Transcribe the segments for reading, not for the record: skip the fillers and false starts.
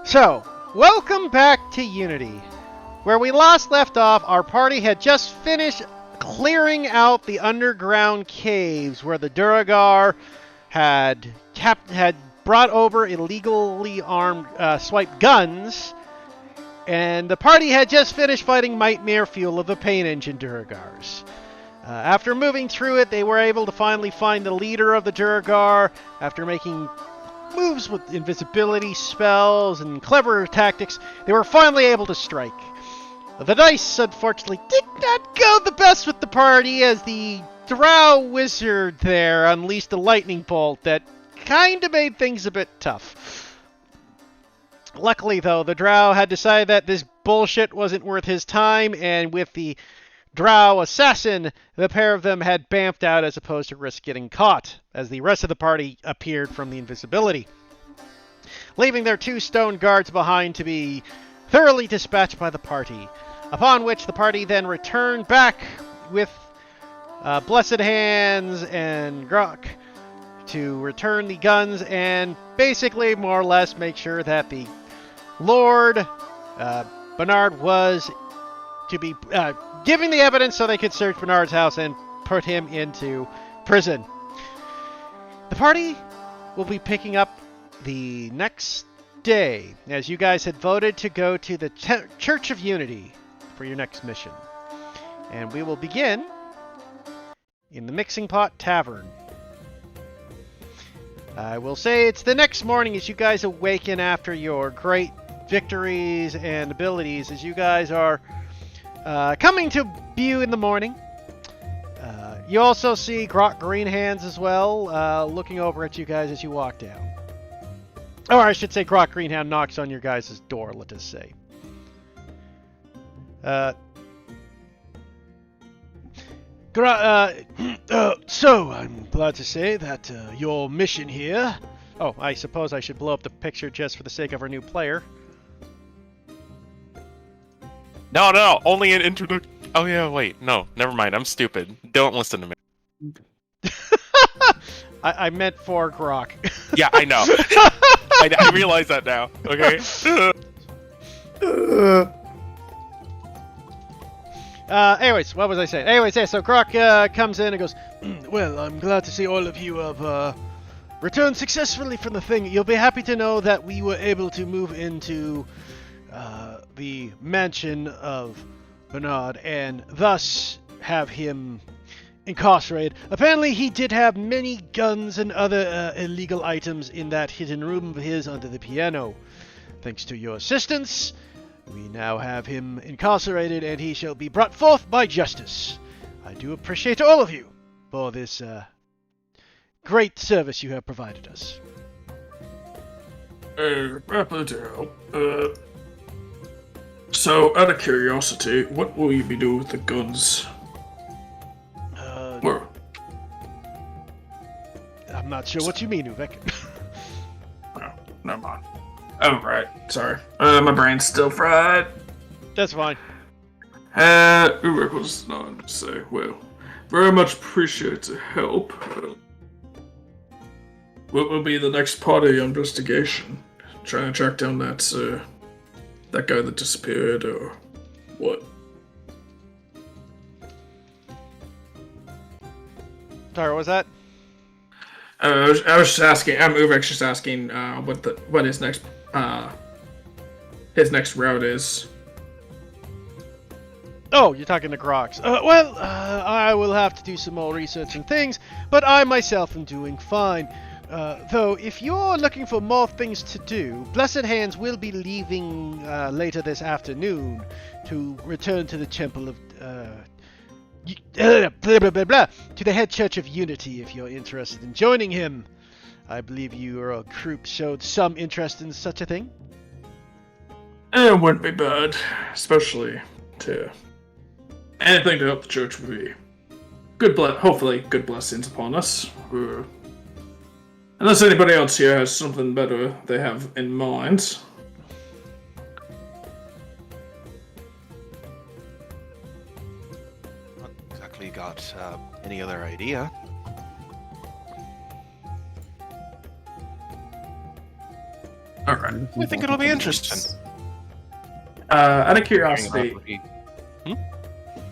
So, welcome back to Unity. Where we last left off, our party had just finished clearing out the underground caves where the Duragar had brought over illegally armed swipe guns, and the party had just finished fighting Nightmare Fuel of the Pain Engine Duragars. After moving through it, they were able to finally find the leader of the Duragar after making moves with invisibility spells and clever tactics. They were finally able to strike. The dice, unfortunately, did not go the best with the party as the Drow wizard there unleashed a lightning bolt that kind of made things a bit tough. Luckily, though, the Drow had decided that this bullshit wasn't worth his time, and with the Drow assassin, the pair of them had bamfed out as opposed to risk getting caught, as the rest of the party appeared from the invisibility, leaving their two stone guards behind to be thoroughly dispatched by the party, upon which the party then returned back with Blessed Hands and Grok to return the guns and basically more or less make sure that the Lord Bernard was to be giving the evidence so they could search Bernard's house and put him into prison. The party will be picking up the next day, as you guys had voted to go to the Church of Unity for your next mission. And we will begin in the Mixing Pot Tavern. I will say it's the next morning as you guys awaken after your great victories and abilities, as you guys are coming to view in the morning. You also see Grok Greenhands as well, looking over at you guys as you walk down. Or I should say Grok Greenhand knocks on your guys' door, let us say. So, I'm glad to say that your mission here... Oh, I suppose I should blow up the picture just for the sake of our new player. No, only an introduction. Oh yeah, wait, no, never mind, I'm stupid. Don't listen to me. I meant for Grok. Yeah, I know. I realize that now, okay? Anyways, what was I saying? Anyways, yeah, so Grok comes in and goes, well, I'm glad to see all of you have returned successfully from the thing. You'll be happy to know that we were able to move into the mansion of Bernard and thus have him incarcerated. Apparently he did have many guns and other illegal items in that hidden room of his under the piano. Thanks to your assistance, we now have him incarcerated and he shall be brought forth by justice. I do appreciate all of you for this great service you have provided us. Happy to help. So, out of curiosity, what will you be doing with the guns? Where? I'm not sure what you mean, Uvek. Oh, never mind. Oh, right. Sorry. My brain's still fried. That's fine. Urek was not to say, well, very much appreciate the help. What will be the next part of your investigation? Trying to track down that guy that disappeared, or what? Sorry, what was that? I was just asking. Uvek's just asking what his next route is. Oh, you're talking to Grox. I will have to do some more research and things, but I myself am doing fine. Though, if you're looking for more things to do, Blessed Hands will be leaving later this afternoon to return to the Temple of... to the head Church of Unity if you're interested in joining him. I believe your group showed some interest in such a thing. It wouldn't be bad, especially to... Anything to help the church would be hopefully good blessings upon us. Unless anybody else here has something better they have in mind. Not exactly got any other idea. Alright. I think it'll be interesting. Out of curiosity,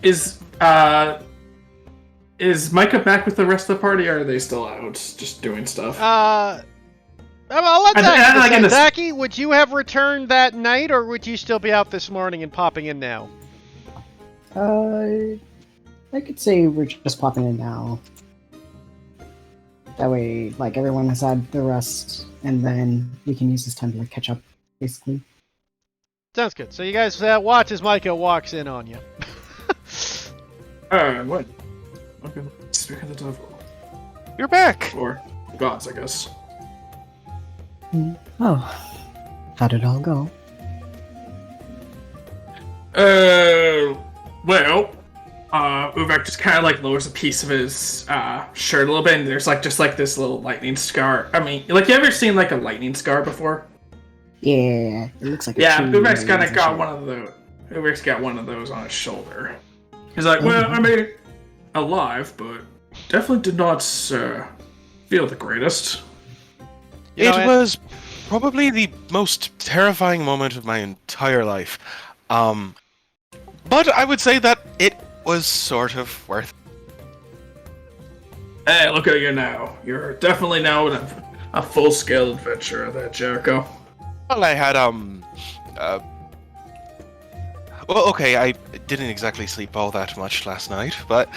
is Micah back with the rest of the party, or are they still out just doing stuff? I'll let Zach decide. Zachy, would you have returned that night, or would you still be out this morning and popping in now? I could say we're just popping in now. That way, like, everyone has had the rest, and then we can use this time to like catch up, basically. Sounds good. So you guys watch as Micah walks in on you. What? Okay, speak of the devil. You're back! Or gods, I guess. Oh, how did it all go? Well, Uvek just kind of like lowers a piece of his shirt a little bit, and there's like just like this little lightning scar. I mean, like, you ever seen like a lightning scar before? Yeah, it looks like. Uvek's kind of got one of those. Uvek's got one of those on his shoulder. He's like, well, I mean, alive, but definitely did not feel the greatest. It was probably the most terrifying moment of my entire life. But I would say that it was sort of worth it. Hey, look at you now. You're definitely now a full-scale adventurer there, Jericho. Well, I had, well, okay, I didn't exactly sleep all that much last night, but,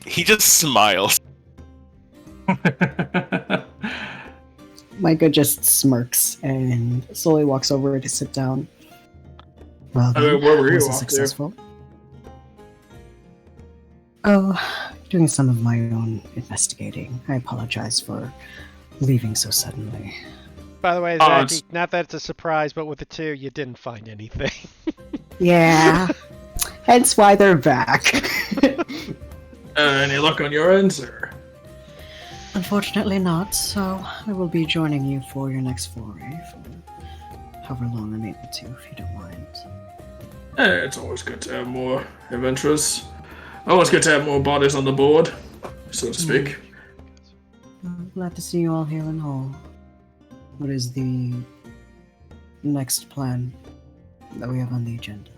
He just smiles. Micah just smirks and slowly walks over to sit down. Well, then, where were you was it off successful? Oh, doing some of my own investigating. I apologize for leaving so suddenly. By the way, Zachy, not that it's a surprise, but with the two, you didn't find anything. Yeah, hence why they're back. Any luck on your end, sir? Unfortunately not, so I will be joining you for your next foray for however long I'm able to, if you don't mind. It's always good to have more adventurers. Always good to have more bodies on the board, so to speak. I'm glad to see you all here in Hall. What is the next plan that we have on the agenda?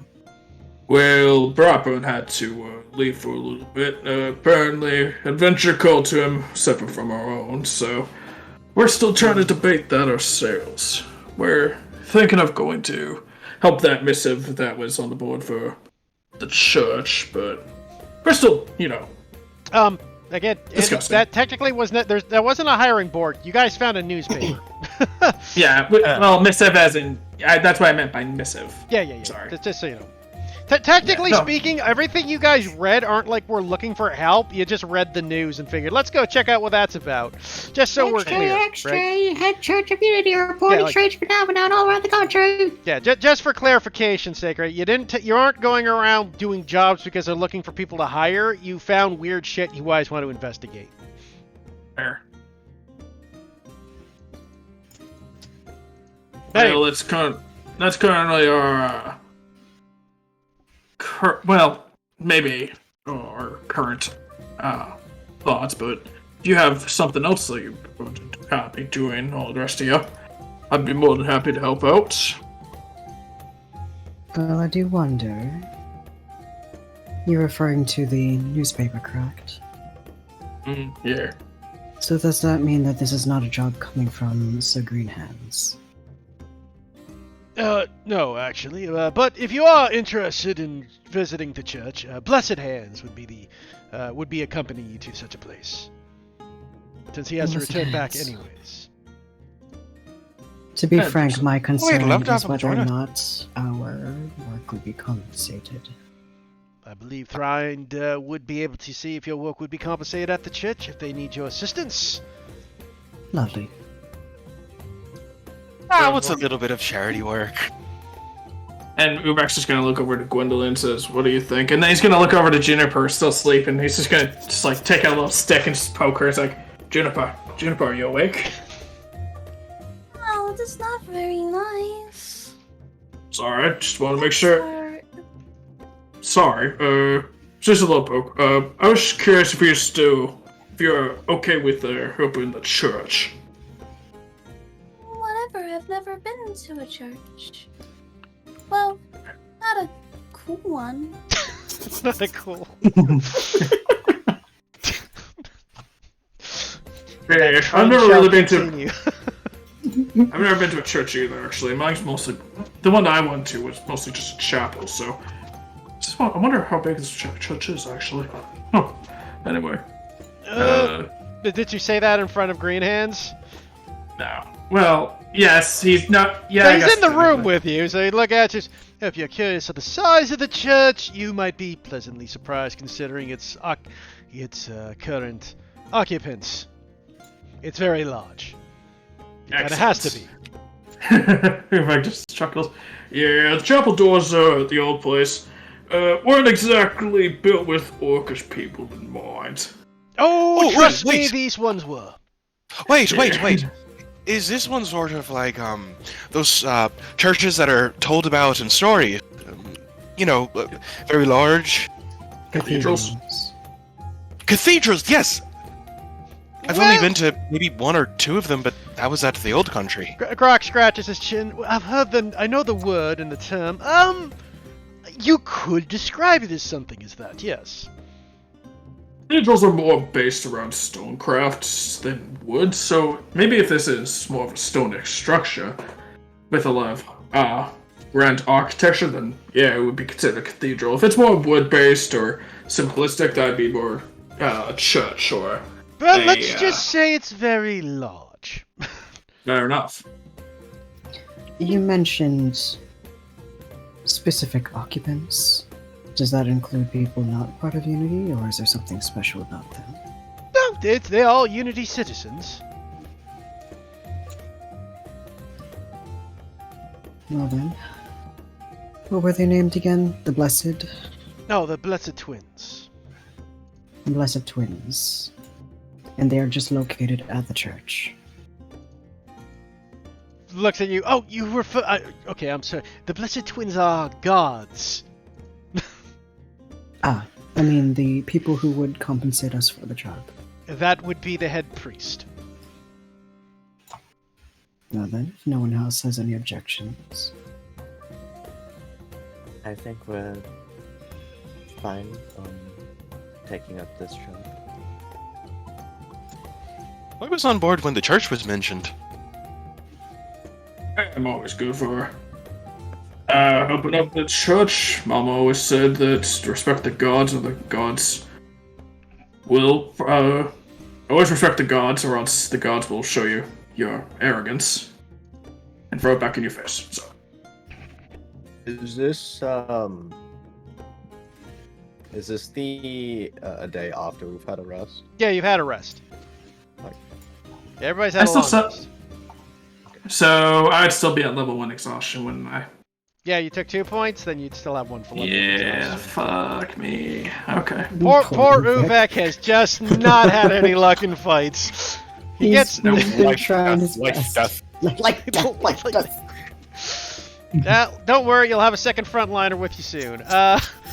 Well, Brightburn had to leave for a little bit. Apparently, adventure called to him, separate from our own, so we're still trying to debate that ourselves. We're thinking of going to help that missive that was on the board for the church, but we're still, Again, disgusting. that technically wasn't. There wasn't a hiring board. You guys found a newspaper. Yeah, well, missive as in that's what I meant by missive. Yeah. Sorry. Just so you know. Technically speaking, everything you guys read aren't like we're looking for help. You just read the news and figured, let's go check out what that's about. Just so we're clear. Right? Head church immunity reporting strange phenomenon all around the country. Yeah, just for clarification's sake, right? You aren't going around doing jobs because they're looking for people to hire. You found weird shit you guys want to investigate. Fair. Hey. Well, that's currently our maybe our current thoughts, but if you have something else that you would be doing, all the rest of you, I'd be more than happy to help out. Well, I do wonder. You're referring to the newspaper, correct? Yeah. So does that mean that this is not a job coming from Sir Greenhands? No, actually. But if you are interested in visiting the church, Blessed Hands would be accompanying you to such a place, since he has to return back anyways. To be frank, my concern love to have is him whether join or us. not our work would be compensated. I believe Thrind would be able to see if your work would be compensated at the church if they need your assistance. Lovely. What's a little bit of charity work? And Ubek's just gonna look over to Gwendolyn and says, "What do you think?" And then he's gonna look over to Juniper, still sleeping. He's just gonna take out a little stick and just poke her. It's like, Juniper, are you awake? Oh, that's not very nice. Sorry, just want to make sure. Sorry, just a little poke. I was curious if you're okay with helping the church. have never been to a church. Well, not a cool one. It's not a cool. Yeah, I've never really been to. Continue. I've never been to a church either. Actually, mine's mostly the one I went to was mostly just a chapel. So, I wonder how big this church is actually. Huh. Anyway. Did you say that in front of Green Hands? No. Well, yes, he's not. Yeah, So I he's guess in the room technically. with you, so he'd look at you. If you're curious of the size of the church, you might be pleasantly surprised considering its current occupants. It's very large. And it has to be. Ruvek just chuckles. Yeah, the chapel doors at the old place weren't exactly built with orcish people in mind. Oh, Oh, trust me, wait. these ones were. Wait. Is this one sort of like those churches that are told about in stories? Very large Cathedrals. cathedrals. Yes, I've only been to maybe one or two of them, but that was at the old country. Grok scratches his chin. I know the word and the term. You could describe it as something as that, yes. Cathedrals are more based around stonecraft than wood, so maybe if this is more of a stone structure with a lot of grand architecture, then yeah, it would be considered a cathedral. If it's more wood-based or simplistic, that'd be more church or. But let's just say it's very large. Fair enough. You mentioned specific occupants. Does that include people not part of Unity, or is there something special about them? No, they're all Unity citizens. Well then. What were they named again? The Blessed? No, the Blessed Twins. Blessed Twins. And they are just located at the church. Looks at you. Oh, you refer. Okay, I'm sorry. The Blessed Twins are gods. I mean the people who would compensate us for the job. That would be the head priest. Now then, if no one else has any objections. I think we're fine taking up this job. I was on board when the church was mentioned. I'm always good for open up the church. Mama always said that respect the gods, and the gods will always respect the gods, or else the gods will show you your arrogance and throw it back in your face. So. Is this the a day after we've had a rest? Yeah, you've had a rest. Like- Everybody's had I a still long saw- rest. So I'd still be at level 1 exhaustion, wouldn't I? Yeah, you took 2 points, then you'd still have 1 for level. Yeah, fuck me. Okay. Poor Uvek has just not had any luck in fights. He gets. Trying his best. Like Don't worry, you'll have a second frontliner with you soon.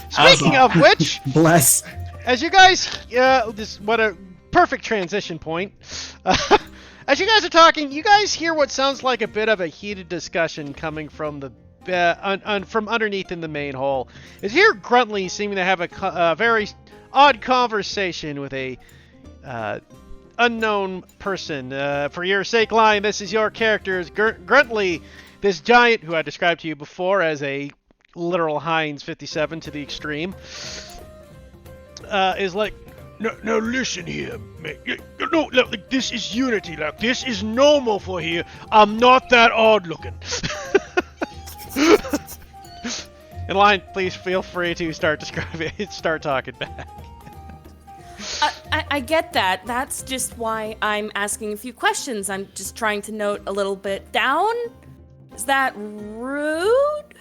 Speaking of which, Bless. as you guys, what a perfect transition point. As you guys are talking, you guys hear what sounds like a bit of a heated discussion coming from the from underneath in the main hall. Is here Gruntley seeming to have a very odd conversation with a unknown person. For your sake, Lion, this is your character, Gruntley, this giant who I described to you before as a literal Heinz 57 to the extreme, is like, no, listen here, mate. No, look, this is Unity. Like, this is normal for here. I'm not that odd looking. And Lion, please feel free to start talking back. I get that. That's just why I'm asking a few questions. I'm just trying to note a little bit down. Is that rude?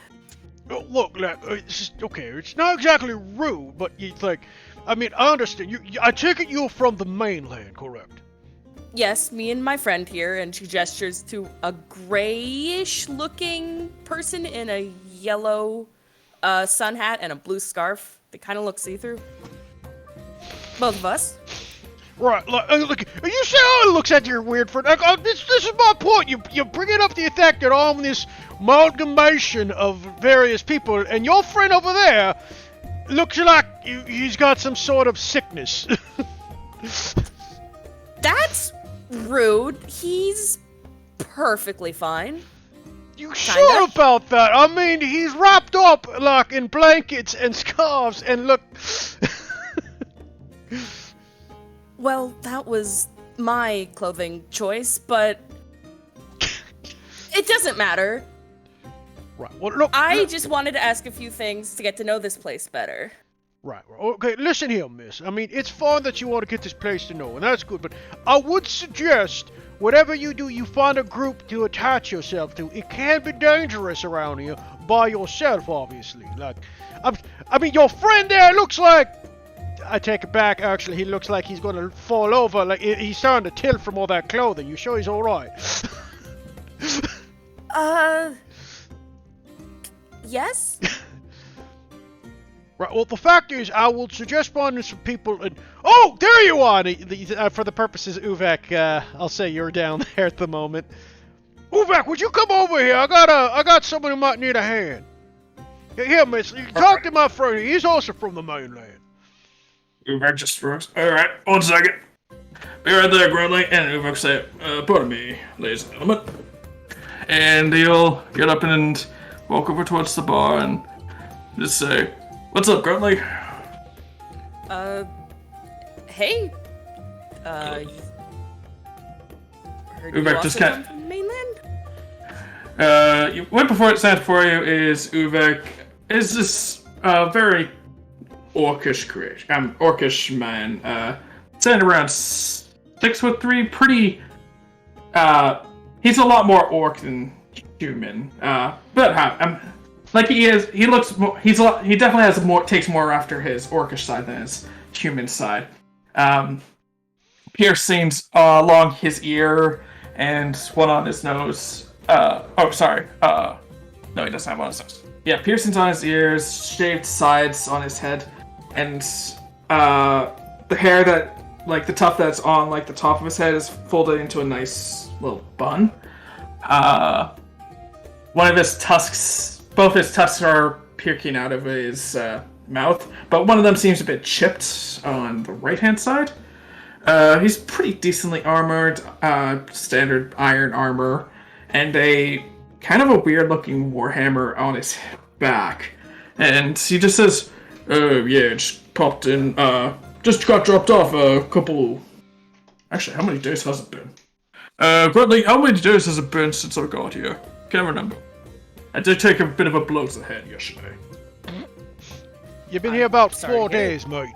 Oh, look, it's just, okay, it's not exactly rude, but it's like, I mean, I understand. I take it you're from the mainland, correct? Yes, me and my friend here, and she gestures to a grayish-looking person in a yellow sun hat and a blue scarf. They kind of look see-through. Both of us. Right, look, you say, oh, looks at your weird friend. Like, oh, this is my point. You bring it up the fact that all this amalgamation of various people, and your friend over there looks like he's got some sort of sickness. That's rude. He's perfectly fine. You sure about that? I mean, he's wrapped up like in blankets and scarves, and look. Well, that was my clothing choice, but it doesn't matter. Right. Well, look. I just wanted to ask a few things to get to know this place better. Right. Okay. Listen here, miss. I mean, it's fine that you want to get this place to know, and that's good. But I would suggest, whatever you do, you find a group to attach yourself to. It can be dangerous around here by yourself, obviously. Like, I mean, your friend there looks like. I take it back. Actually, he looks like he's gonna fall over. Like he's starting to tilt from all that clothing. You sure he's all right? Yes. Right. Well, the fact is, I will suggest finding some people. And oh, there you are. For the purposes of Uvek, I'll say you're down there at the moment. Uvek, would you come over here? I got someone who might need a hand. Here, miss. You talk to my friend. He's also from the mainland. Uvek just froze. Alright, 1 second. Be right there, Grundly. And Uvek say, pardon me, ladies and gentlemen. And he'll get up and walk over towards the bar and just say, what's up, Grundly? Hey. Heard you Uvek also just come from the mainland? What before it stands for you is Uvek is this very orcish creation, orcish man, standing around 6'3", pretty. He's a lot more orc than human, but like he is. He looks. He definitely has takes more after his orcish side than his human side. Piercings along his ear and one on his nose. No, he doesn't have one on his nose. Yeah, piercings on his ears, shaved sides on his head, and the hair that, like the tuft that's on like the top of his head is folded into a nice little bun. One of his tusks, both his tusks are peeking out of his mouth, but one of them seems a bit chipped on the right-hand side. He's pretty decently armored, standard iron armor, and a kind of a weird-looking warhammer on his back. And he just says, yeah, just popped in, just got dropped off a couple... Actually, how many days has it been? Grundly, how many days has it been since I got here? Can't remember. I did take a bit of a blow to the head yesterday. You've been here about 4 days, mate.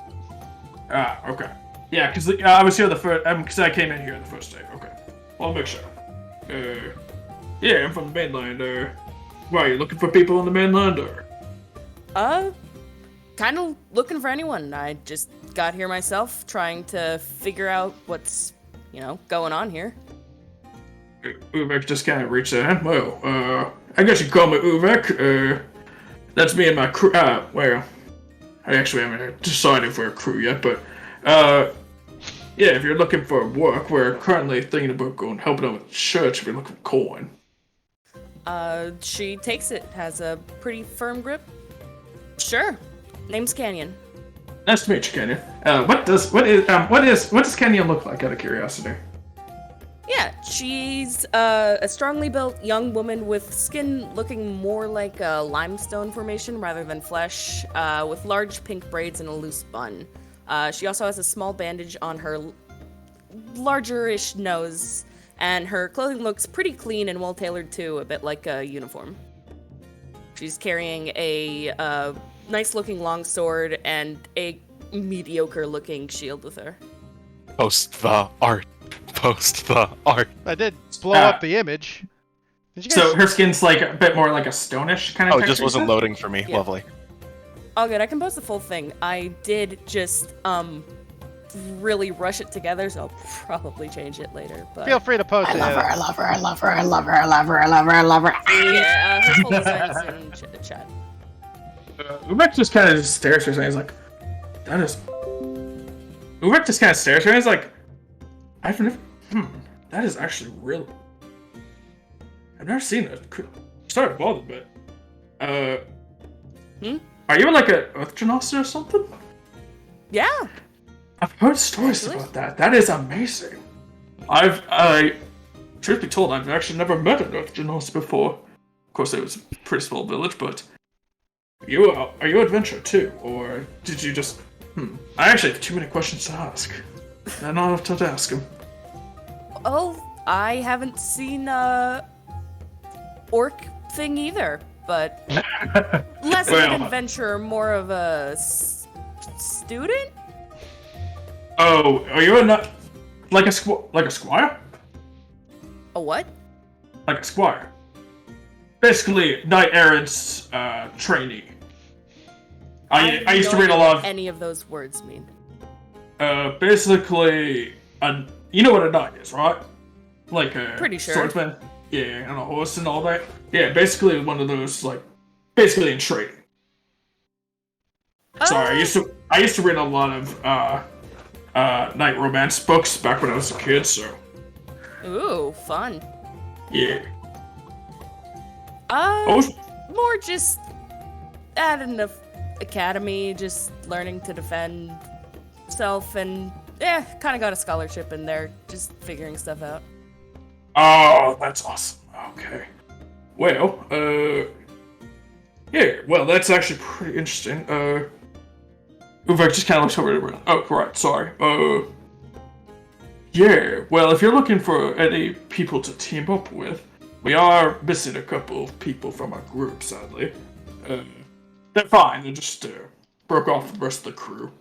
Okay. Yeah, because I was here the first, because I came in here the first day. Okay. I'll make sure. Yeah, I'm from the mainland. Why, are you looking for people on the mainland, or? Kind of looking for anyone. I just got here myself, trying to figure out what's, going on here. Uvek just kind of reached out. Well, I guess you call me Uvek. That's me and my crew. Well, I actually haven't decided if we're a crew yet, but, yeah, if you're looking for work, we're currently thinking about helping out with the church if you're looking for coin. She takes it, has a pretty firm grip. Sure. Name's Canyon. Nice to meet you, Canyon. What does Canyon look like, out of curiosity? Yeah, she's a strongly built young woman with skin looking more like a limestone formation rather than flesh, with large pink braids and a loose bun. She also has a small bandage on her larger-ish nose, and her clothing looks pretty clean and well-tailored too, a bit like a uniform. She's carrying a nice-looking longsword and a mediocre-looking shield with her. Post the art. Post the art. I did blow up the image. Did you guys... So her skin's like a bit more like a stonish kind of. Oh, it just wasn't loading for me. Yeah. Lovely. All good. I can post the full thing. I did just really rush it together, so I'll probably change it later. But Feel free to post it. I love her, I love her, I love her, I love her, I love her, I love her, I love her. Yeah, her full design is in chat. Uvek just kind of stares at her and he's like, that is... Uvek just kind of stares at her and he's like, I've never. That is actually real. I've never seen it. Sorry to bother, but. Are you like an Earth Genasi or something? Yeah. I've heard stories about that. That is amazing. Truth be told, I've actually never met an Earth Genasi before. Of course, it was a pretty small village, but. Are you adventure too, or did you just? I actually have too many questions to ask. I don't have time to ask them. Oh, I haven't seen orc thing either, but less of an adventurer, more of a student. Oh, are you like a squire? A what? Like a squire. Basically, knight errant's trainee. I used to read a lot of. Any of those words mean? Basically, you know what a knight is, right? Like a pretty sure. Swordsman. Yeah, and a horse and all that. Yeah, basically one of those, like, basically in training. Sorry, I used to read a lot of knight romance books back when I was a kid, so. Ooh, fun. Yeah. More just at an academy, just learning to defend self, and kind of got a scholarship in there, just figuring stuff out. Oh, that's awesome. Okay. Well, yeah, well, that's actually pretty interesting. Uvek just kind of looks over everyone. Oh, right, sorry. Yeah, well, if you're looking for any people to team up with, we are missing a couple of people from our group, sadly. They're fine, they just broke off the rest of the crew.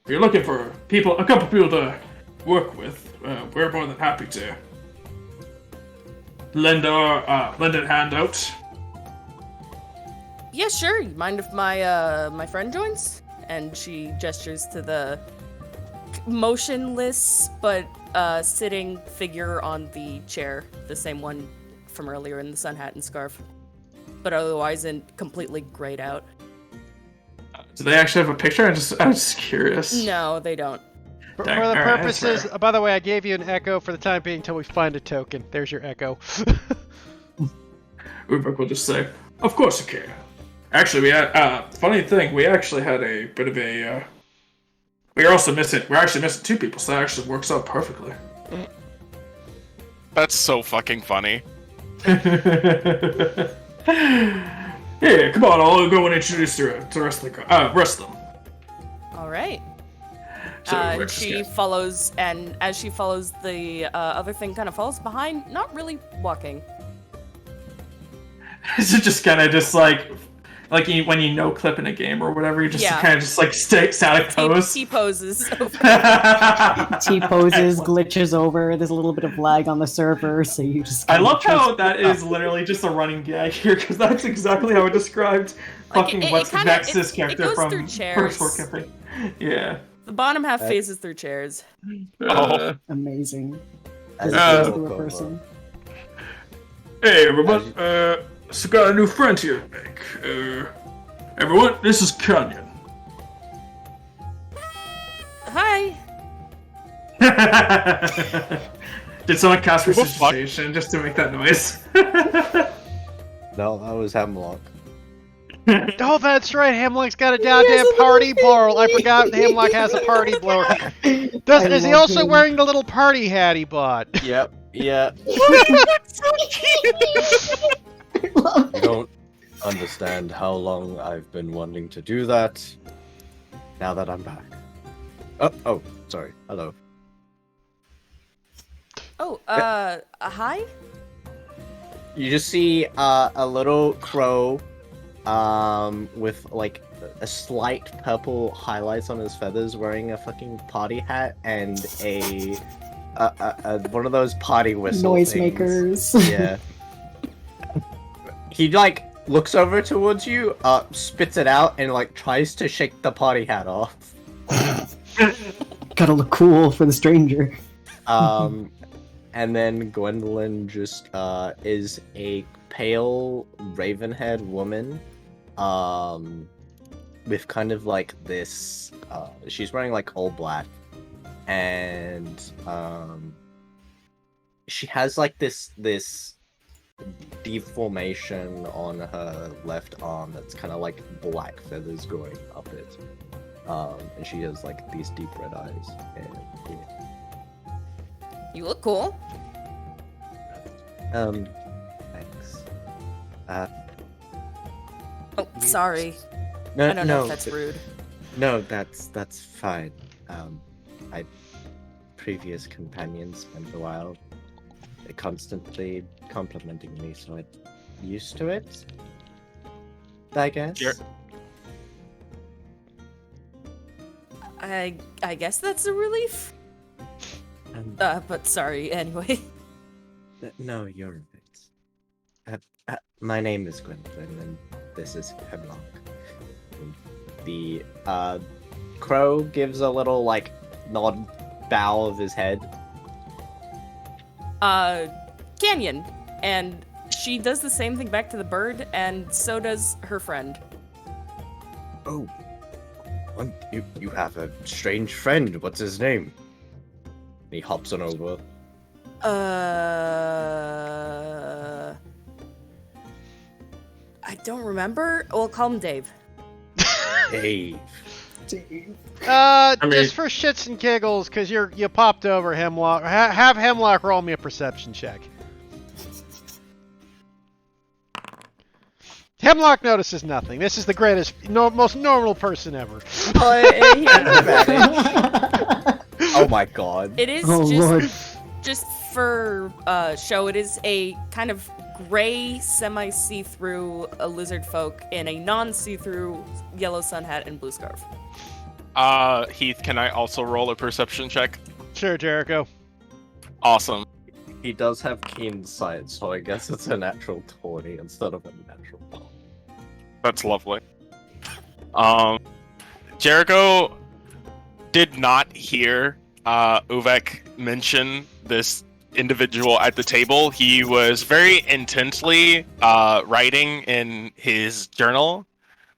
If you're looking for a couple people to work with, we're more than happy to lend a hand out. Yeah, sure. You mind if my friend joins? And she gestures to the motionless but sitting figure on the chair, the same one from earlier in the sun hat and scarf, but otherwise in completely grayed out. Do they actually have a picture? I'm just curious. No, they don't. For the purposes, by the way, I gave you an echo for the time being until we find a token. There's your echo. Ubek will just say, "Of course you can." Actually, we had funny thing. We actually had a bit of a. We're actually missing two people, so that actually works out perfectly. That's so fucking funny. Yeah, come on, I'll go and introduce the rest of them. All right. So she follows, and as she follows, the other thing kind of follows behind, not really walking. Is it just kind of just like when you no clip in a game or whatever, you just kind of just like static pose. T poses. T poses, glitches over. There's a little bit of lag on the server, so you just. I love how that is literally just a running gag here, because that's exactly how I described fucking what's Vex's character from First War Campaign. Yeah. The bottom half phases through chairs. Amazing. Through a person. Hey everyone, so got a new friend here to make. Everyone, this is Canyon. Hi. Did someone cast Resuscitation just to make that noise? No, that was Hemlock. Oh, that's right. Hemlock's got a goddamn party blower. I forgot Hemlock has a party blower. Is he also wearing the little party hat he bought? Yep. Yeah. You don't understand how long I've been wanting to do that. Now that I'm back. Oh, sorry. Hello. Oh, hi? You just see a little crow with like a slight purple highlights on his feathers, wearing a fucking party hat and a one of those party whistle noisemakers. Yeah. He like looks over towards you, spits it out, and like tries to shake the party hat off. Gotta look cool for the stranger. And then Gwendolyn just is a pale raven-haired woman, with kind of like this. She's wearing like all black, and she has like this deformation on her left arm that's kind of like black feathers growing up it. And she has like these deep red eyes. And, You look cool. Thanks. Oh, sorry. No, I don't know if that's rude. No, that's fine. My previous companions spent a while constantly complimenting me, so I'm used to it. I guess. Sure. I guess that's a relief. But sorry anyway. No, you're right. My name is Gwendolyn, and this is Hemlock. And the crow gives a little like nod, bow of his head. Canyon, and she does the same thing back to the bird, and so does her friend. Oh, you have a strange friend. What's his name? He hops on over. I don't remember. We'll call him Dave. Dave. Just for shits and giggles, because you popped over Hemlock. Have Hemlock roll me a perception check. Hemlock notices nothing. This is the greatest, most normal person ever. Oh my god. It is just for show. It is a kind of gray, semi-see-through lizard folk in a non-see-through yellow sun hat and blue scarf. Heath, can I also roll a perception check? Sure, Jericho. Awesome. He does have keen sight, so I guess it's a natural 20 instead of a natural 1. That's lovely. Jericho did not hear Uvek mention this individual at the table. He was very intently writing in his journal.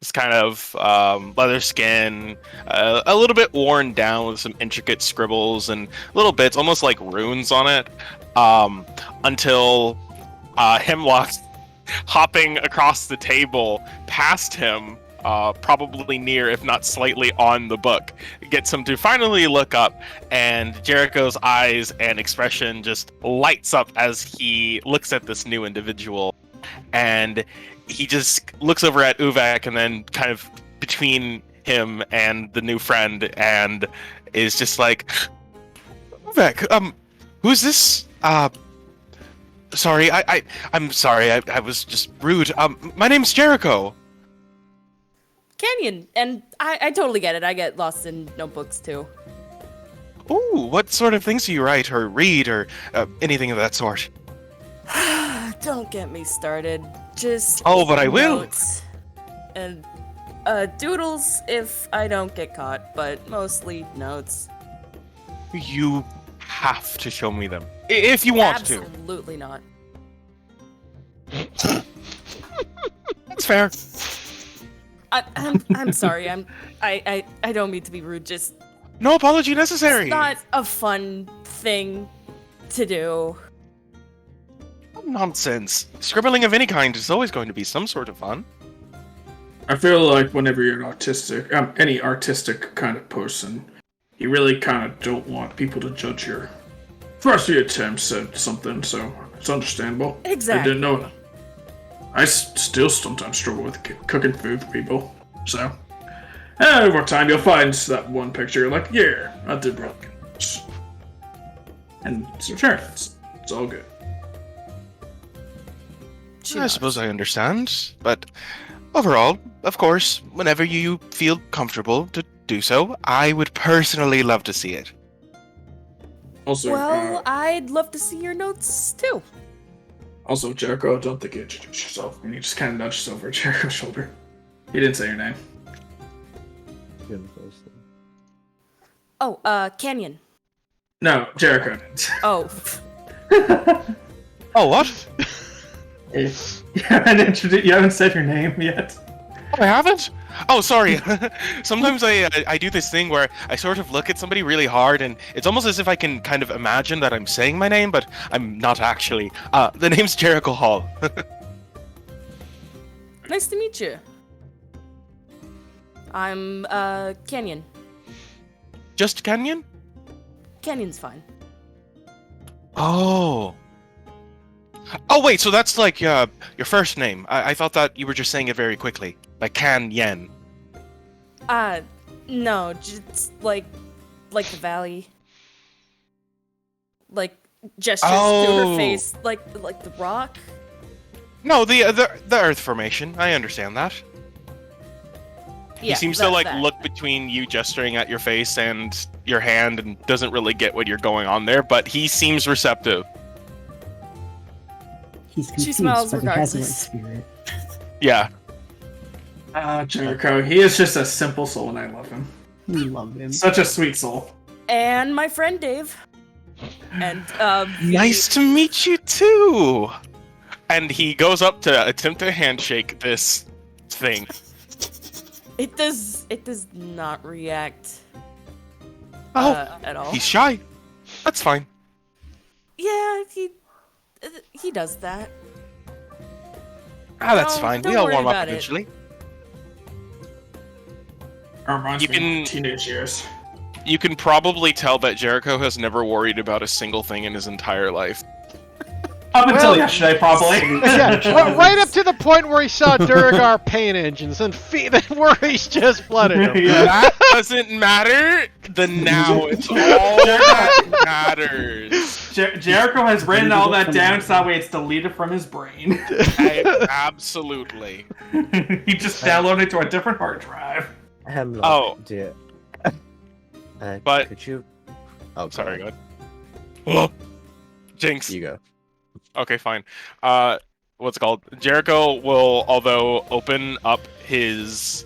It's kind of leather skin, a little bit worn down with some intricate scribbles and little bits, almost like runes on it, until Hemlock hopping across the table past him, probably near, if not slightly on the book, gets him to finally look up, and Jericho's eyes and expression just lights up as he looks at this new individual, and he just looks over at Uvek and then kind of between him and the new friend and is just like, Uvek, who's this? Sorry, I'm sorry, I was just rude. My name's Jericho. Canyon, and I totally get it. I get lost in notebooks too. Ooh, what sort of things do you write or read or anything of that sort? Don't get me started. Just but I will. notes. And doodles if I don't get caught, but mostly notes. You have to show me them. If you want to. Absolutely not. That's fair. I'm sorry. I don't mean to be rude. Just No apology necessary. it's not a fun thing to do. Nonsense. Scribbling of any kind is always going to be some sort of fun. I feel like whenever you're an any artistic kind of person, you really kind of don't want people to judge your first few attempts at something, so it's understandable. Exactly. I didn't know. I still sometimes struggle with cooking food for people, so. And over time, you'll find that one picture, you're like, yeah, I did really good. And so sure, it's all good. I suppose I understand, but overall, of course, whenever you feel comfortable to do so, I would personally love to see it. Also, Well, I'd love to see your notes too. Also, Jericho, I don't think you introduced yourself. And you just kind of nudged over Jericho's shoulder. He didn't say your name. Oh, Canyon. No, Jericho didn't. Oh. Oh, what? You haven't said your name yet. I haven't. Oh, sorry. Sometimes I do this thing where I sort of look at somebody really hard, and it's almost as if I can kind of imagine that I'm saying my name, but I'm not actually. The name's Jericho Hall. Nice to meet you. I'm Canyon. Just Canyon? Canyon's fine. Oh. Oh wait, so that's like your first name. I thought that you were just saying it very quickly, like Canyon. No, just like the valley. Like gestures to her face, like the rock. No, the Earth formation. I understand that. Yeah, he seems to like look between you gesturing at your face and your hand, and doesn't really get what you're going on there. But he seems receptive. He's confused, She smiles but he has no regardless. spirit. Yeah. Jericho, he is just a simple soul, and I love him. We love him. Such a sweet soul. And my friend Dave. And Nice to meet you too. And he goes up to attempt to handshake this thing. It does not react. Oh, at all. he's shy. That's fine. Yeah, he does that. That's Don't- fine. don't We all worry warm up about it. eventually. Reminds You me can- of teenage years. You can probably tell that Jericho has never worried about a single thing in his entire life. Up until Well- yesterday, probably. Yeah, right up to the point where he saw Duragar paint engines, and then worries just flooded him. Yeah. That doesn't matter. The now it's all that matters. Jericho has written all that down so that way it's deleted from his brain. Absolutely. He just downloaded it to a different hard drive. Hemlock, Oh. dear. But- could you? Oh, Sorry, go go ahead. Jinx. You go. Okay, fine. What's it called? Jericho will, although, open up his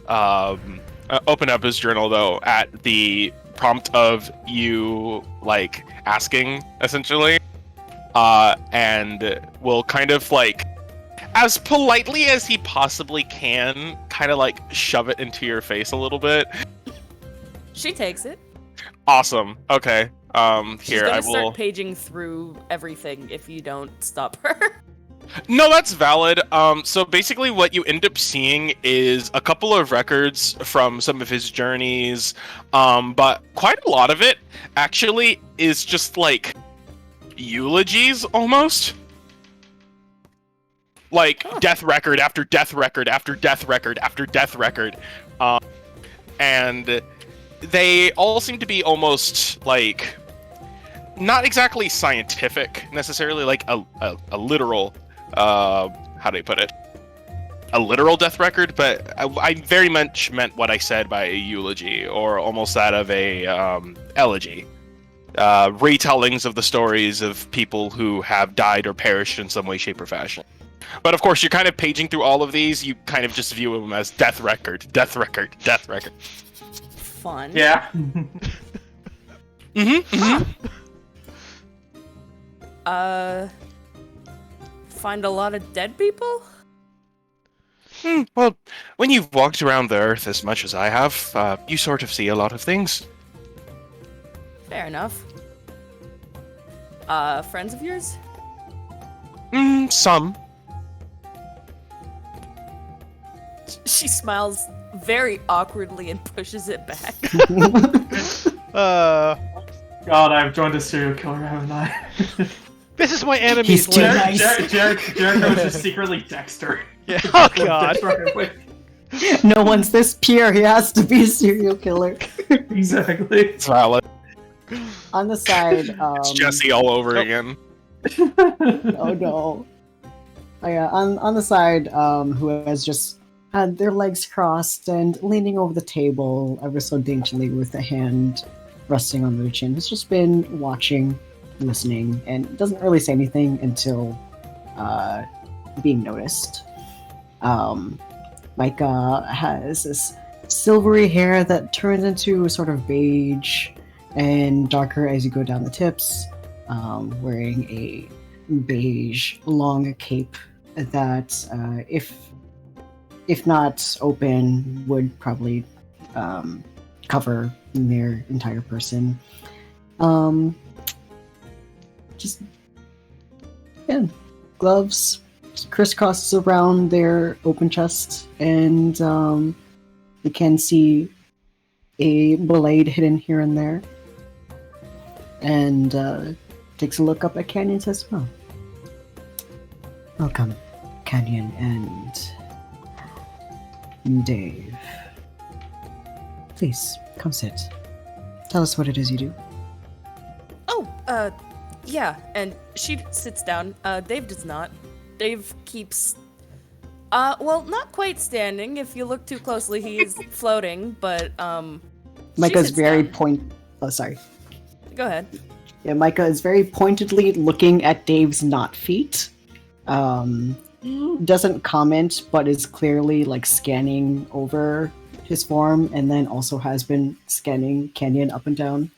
journal though at the prompt of you like asking, essentially, and will kind of like, as politely as he possibly can, kind of like shove it into your face a little bit. She takes it. Awesome. Okay. She's Here gonna I will. start paging through everything if you don't stop her. No, that's valid. So basically what you end up seeing is a couple of records from some of his journeys, but quite a lot of it actually is just like eulogies almost. Like death record after death record after death record after death record. And they all seem to be almost like not exactly scientific necessarily, like a literal how do you put it, a literal death record, but I very much meant what I said by a eulogy, or almost that of a elegy, retellings of the stories of people who have died or perished in some way, shape, or fashion. But of course, you're kind of paging through all of these, you kind of just view them as death record, death record, death record. Fun. Yeah. Find a lot of dead people? Well, when you've walked around the Earth as much as I have, you sort of see a lot of things. Fair enough. Friends of yours? Some. She smiles very awkwardly and pushes it back. God, I've joined a serial killer, haven't I? This is my enemy's He's too list. nice. Jericho is just secretly Dexter. Yeah. Oh god. No one's this pure. He has to be a serial killer. Exactly. It's valid. On the side, It's Jesse all over again. oh no. Oh, yeah, on the side, who has just had their legs crossed and leaning over the table ever so daintily with a hand resting on their chin, has just been watching, listening, and doesn't really say anything until being noticed. Micah has this silvery hair that turns into sort of beige and darker as you go down the tips, wearing a beige long cape that, if if not open, would probably cover their entire person. Just gloves crisscrosses around their open chest, and you can see a blade hidden here and there. And takes a look up at Canyon and says, "Well, welcome, Canyon and Dave. Please, come sit. Tell us what it is you do." Oh, yeah, and she sits down. Dave does not. Dave keeps, well, not quite standing. If you look too closely, he is floating, but, Micah's very Oh, sorry. Go ahead. Yeah, Micah is very pointedly looking at Dave's not feet. Doesn't comment, but is clearly, like, scanning over his form, and then also has been scanning Canyon up and down.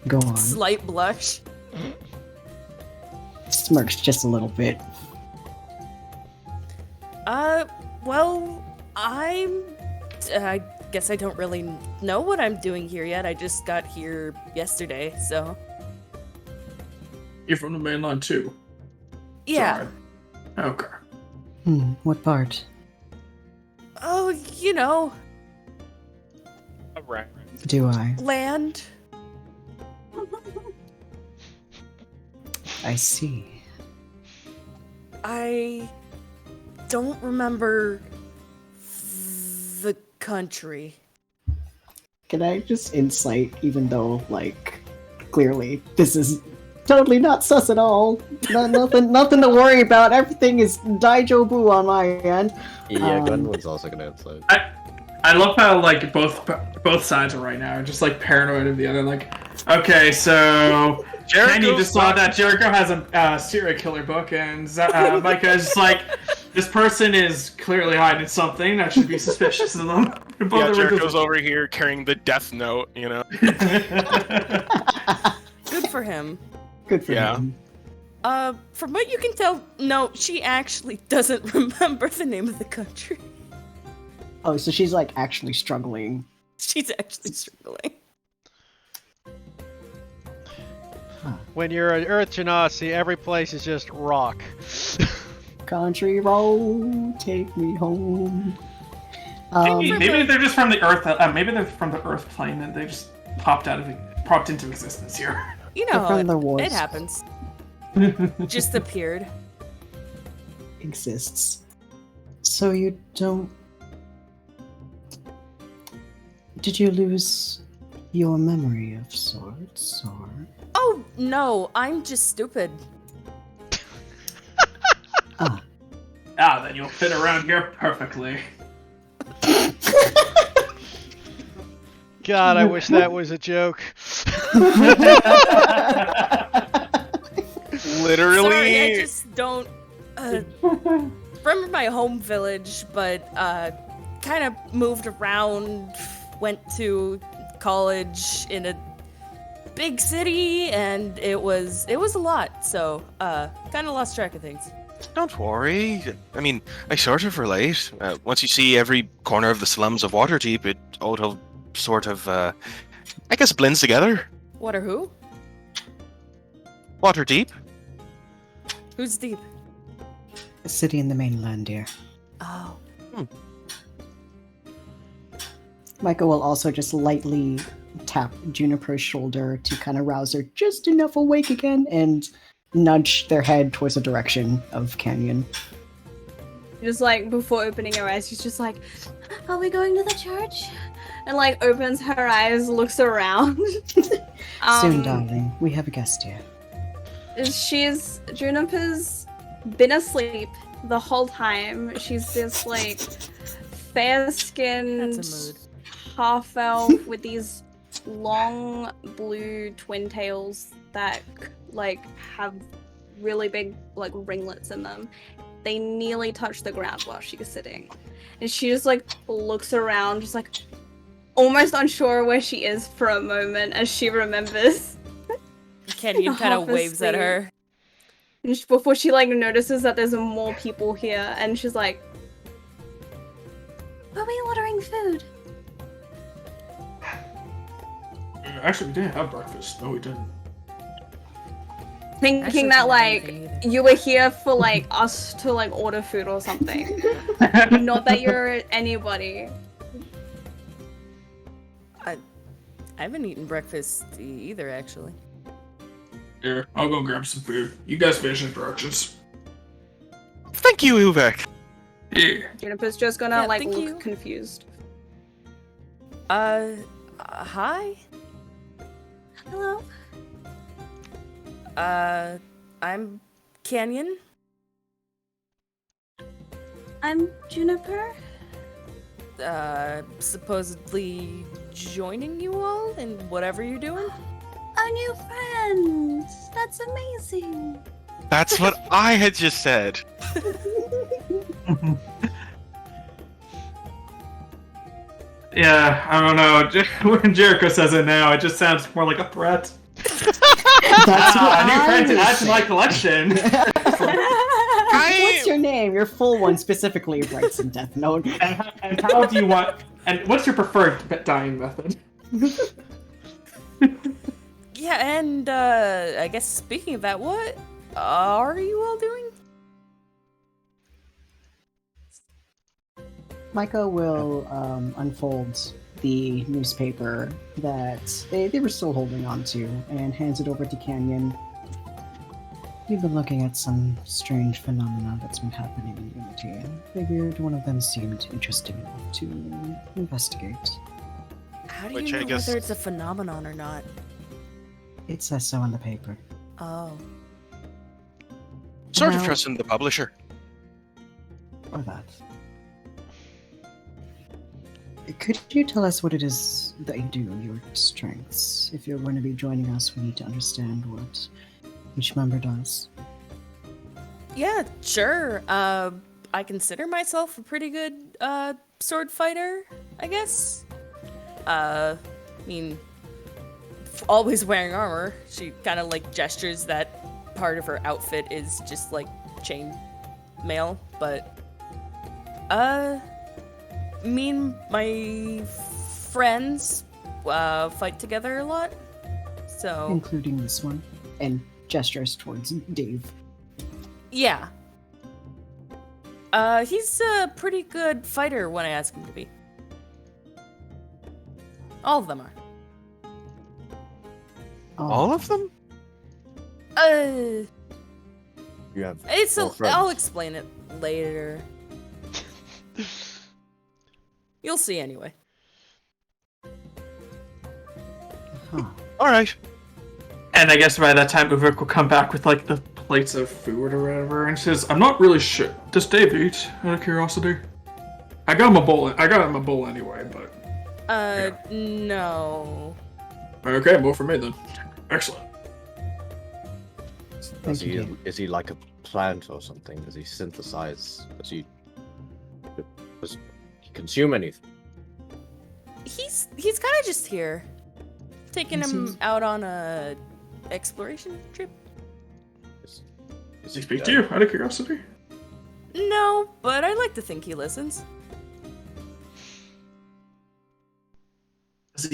Go on. Slight blush. Smirks just a little bit. Well, I guess I don't really know what I'm doing here yet. I just got here yesterday, so. You're from the mainland too? Yeah. Sorry. Okay. What part? Oh, you know, Alright. Do I? land. I see. I don't remember the country. Can I just insight, even though, like, clearly this is totally not sus at all. Nothing to worry about. Everything is daijobu on my end. Yeah, Glenwood's also gonna insight. I love how like both sides are right now, just like paranoid of the other. Like, okay, so Kenny just saw that Jericho has a serial killer book, and Micah is just like, this person is clearly hiding something that should be suspicious of them. Yeah, Jericho's over here carrying the death note, you know. Good for him. Good for him. From what you can tell, no, she actually doesn't remember the name of the country. Oh, so she's like actually struggling. She's actually struggling. When you're an Earth Genasi, every place is just rock. Country road, take me home. Maybe they're just from the Earth. Maybe they're from the Earth plane, and they just popped into existence here. You know, from the wars. it happens. Just appeared. Exists. So you don't. Did you lose your memory of sorts, or? Oh, no, I'm just stupid. Then you'll fit around here perfectly. God, I wish that was a joke. Literally. Sorry, I just don't remember my home village, but kind of moved around, went to college in a big city, and it was a lot, so kind of lost track of things. Don't worry. I mean, I sort of relate. Once you see every corner of the slums of Waterdeep, it all sort of, I guess, blends together. What or who? Waterdeep? Who's deep? A city in the mainland, dear. Oh. Micah will also just lightly tap Juniper's shoulder to kind of rouse her just enough awake again and nudge their head towards the direction of Canyon. Just like before opening her eyes, she's just like, "Are we going to the church?" And like opens her eyes, looks around. Soon, darling. We have a guest here. Juniper's been asleep the whole time. She's this like fair-skinned That's a mood. half elf with these long blue twin tails that like have really big like ringlets in them. They nearly touch the ground while she's sitting, and she just like looks around, just like almost unsure where she is for a moment as she remembers. Kenyon kind of Half waves at asleep. her. before she like notices that there's more people here, and she's like, "Are we ordering food?" Actually, we didn't have breakfast. No, we didn't. Thinking Actually, that I like didn't either. you were here for like us to like order food or something. Not that you're anybody. I haven't eaten breakfast either, actually. Here, I'll go grab some food. You guys finish instructions. Thank you, Uvek. Yeah. Juniper's just gonna Yeah, like thank look you. confused. Hi? Hello. I'm Canyon. I'm Juniper. Supposedly joining you all in whatever you're doing? Our new friends. That's amazing. That's what I had just said. Yeah, I don't know. When Jericho says it now, it just sounds more like a threat. That's what New I friend to would add to say. my collection. What's your name? Your full one specifically writes in Death Note. And how do you want? And what's your preferred dying method? Yeah, and I guess speaking of that, what are you all doing? Micah will unfold the newspaper that they were still holding on to and hands it over to Canyon. We've been looking at some strange phenomena that's been happening in Unity, and figured one of them seemed interesting enough to investigate. How do Which you I know guess- whether it's a phenomenon or not? It says so in the paper. Oh. Sort of Well- trusting the publisher. Or that. Could you tell us what it is that you do, your strengths? If you're going to be joining us, we need to understand what each member does. Yeah, sure. I consider myself a pretty good sword fighter, I guess. I mean, always wearing armor. She kind of like gestures that part of her outfit is just like chain mail, but me and my friends fight together a lot. So Including this one. And gestures towards Dave. yeah. He's a pretty good fighter when I ask him to be. All of them are. All of them? You have It's more friends. I'll explain it later. You'll see anyway. Huh. All right. And I guess by that time, Uvik will come back with like the plates of food or whatever, and says, "I'm not really sure. Does Dave eat? Out of curiosity." I got him a bowl. I got him a bowl anyway, but No. Okay, more for me then. Excellent. Thank you, Dave. Is he like a plant or something? Does he synthesize? Does he consume anything? He's kind of just here, taking him out on a exploration trip. Does he speak to you out of curiosity? No, but I like to think he listens. Does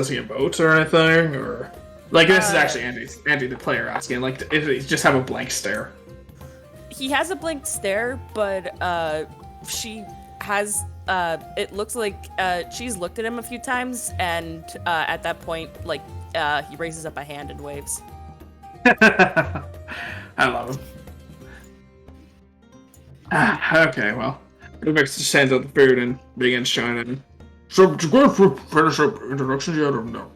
he emote or anything, or like this is actually Andy the player asking, like, does he just have a blank stare? He has a blank stare, but she has. It looks like she's looked at him a few times, and at that point, like he raises up a hand and waves. I love him. Okay, well, Uvik just hands out the food and begins shining. So, to go through finish up introductions yet or no?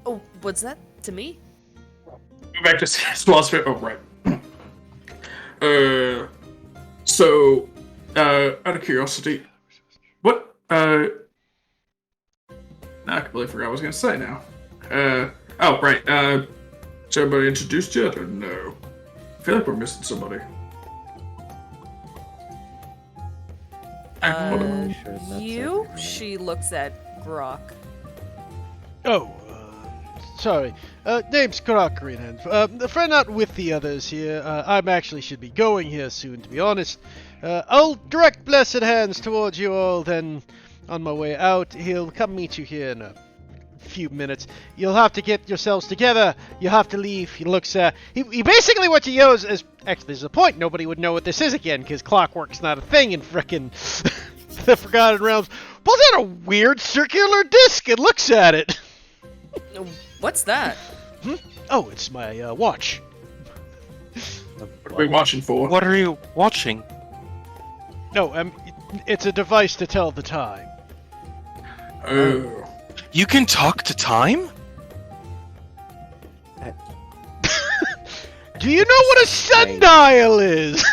Oh, what's that to me? Uvik just swallows it. Oh, right. So, out of curiosity, what, I completely forgot what I was gonna say now. Oh, right, has everybody introduced yet, or no? I feel like we're missing somebody. Sure that's You? everything. She looks at Grok. Oh, sorry. Name's Karak Greenhand. Friend not with the others here. I'm actually should be going here soon, to be honest. I'll direct blessed hands towards you all, then on my way out, he'll come meet you here in a few minutes. You'll have to get yourselves together. You have to leave. He looks, he basically what he yells is, actually, there's a point. Nobody would know what this is again, because clockwork's not a thing in frickin' the Forgotten Realms. Pulls out a weird circular disc and looks at it. What's that? Oh, it's my watch. What are we watching for? What are you watching? No, it's a device to tell the time. Oh. You can talk to time? Do you know what a sundial is?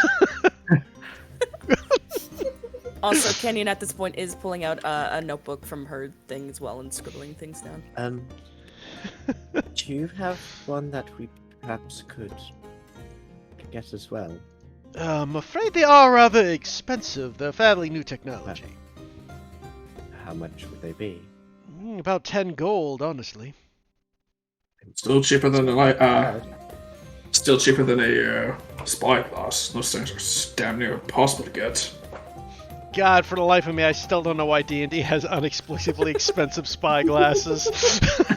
Also, Kenyon at this point is pulling out a notebook from her thing as well and scribbling things down. Do you have one that we perhaps could get as well? I'm afraid they are rather expensive. They're fairly new technology. How much would they be? About 10 gold, honestly. Still cheaper than still cheaper than a spyglass. Those things are damn near impossible to get. God, for the life of me, I still don't know why D&D has unexplicably expensive spyglasses.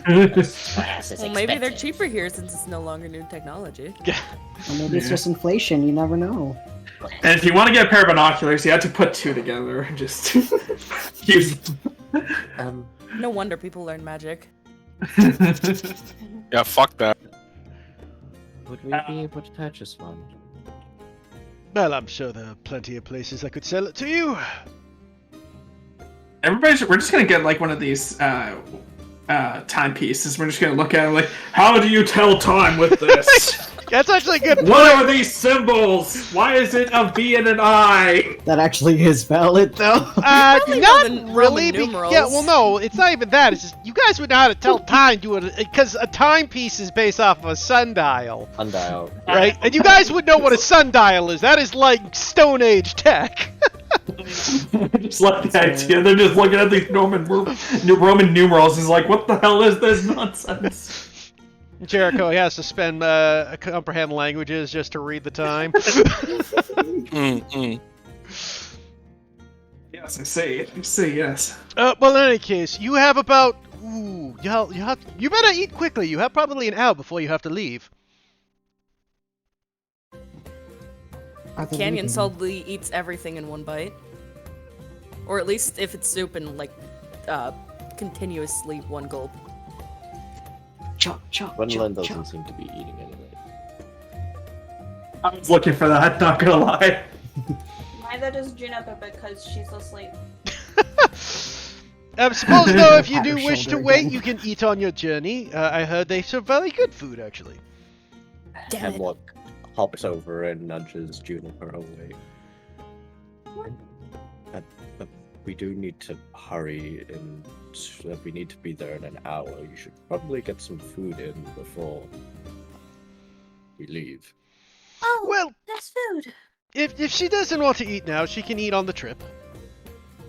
Well, maybe they're cheaper here since it's no longer new technology. Or maybe it's just inflation. You never know. And if you want to get a pair of binoculars, you have to put two together and just use them. No wonder people learn magic. Yeah, fuck that. Would we be able to purchase one? Well, I'm sure there are plenty of places I could sell it to you. We're just gonna get like one of these timepieces. We're just gonna look at it like, how do you tell time with this? That's actually a good point. What are these symbols? Why is it a V and an I? That actually is valid, though. Not Roman really. numerals. Yeah, well, no, it's not even that. It's just you guys would know how to tell time because a timepiece is based off of a sundial, Sundial. right? And you guys would know what a sundial is. That is like Stone Age tech. Just like the idea, they're just looking at these Roman numerals. Is like, what the hell is this nonsense? Jericho he has to spend comprehend languages just to read the time. Yes, I see, yes. Well, in any case, you have about you better eat quickly. You have probably an hour before you have to leave. Canyon solidly eats everything in one bite. Or at least if it's soup and like continuously one gulp. Chop, chop, Gwendolyn chop, doesn't chop. seem to be eating anyway. I was looking for that, not gonna lie. Neither does Juniper because she's asleep. I suppose, though, if you Pat do her wish to shoulder wait, again. you can eat on your journey. I heard they serve very good food, actually. Damn it. Hemlock hops over and nudges Juniper away. But we do need to hurry, and we need to be there in an hour. You should probably get some food in before we leave. Oh, Well, there's food. if she doesn't want to eat now, she can eat on the trip.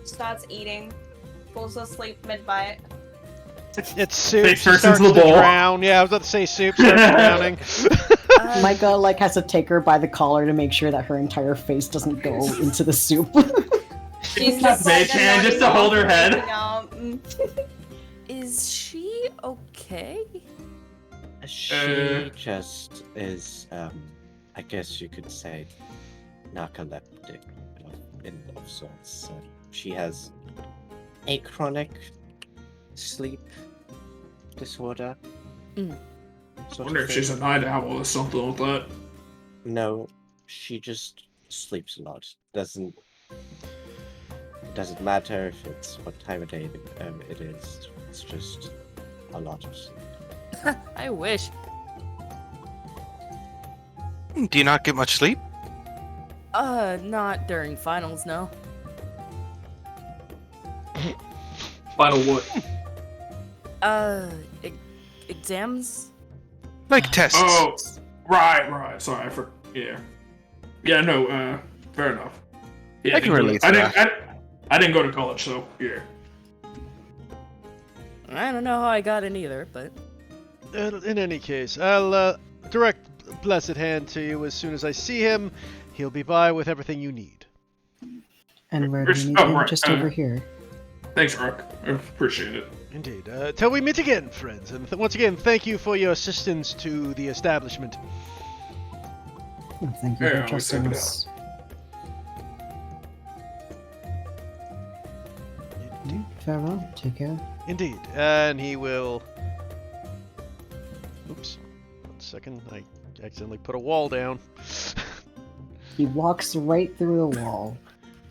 Starts eating. Falls asleep mid-bite. It's soup. Face She first starts into to the bowl. drown. Yeah, I was about to say soup starts drowning. Micah has to take her by the collar to make sure that her entire face doesn't go into the soup. She's Just mage hand, just to hold her head. Is she okay? She just is, I guess you could say, narcoleptic of sorts. She has a chronic sleep disorder. Mm. I wonder if she's a night owl or something like that. No, she just sleeps a lot. Doesn't matter if it's what time of day it is. It's just a lot of sleep. I wish. Do you not get much sleep? Not during finals, no. Final what? Exams? Like tests. Oh, right. Sorry, Yeah, no, fair enough. Yeah, I can relate to I didn't go to college, so yeah. I don't know how I got in either, but In any case, I'll direct Blessed Hand to you as soon as I see him. He'll be by with everything you need. And where do you need Oh, him? right, Just over here. Thanks, Rock. I appreciate it. Indeed. Till we meet again, friends. And once again, thank you for your assistance to the establishment. Oh, thank you Yeah, for I'll trusting check it us. Farewell. Take care. Indeed. And he will... Oops. 1 second. I accidentally put a wall down. He walks right through the wall,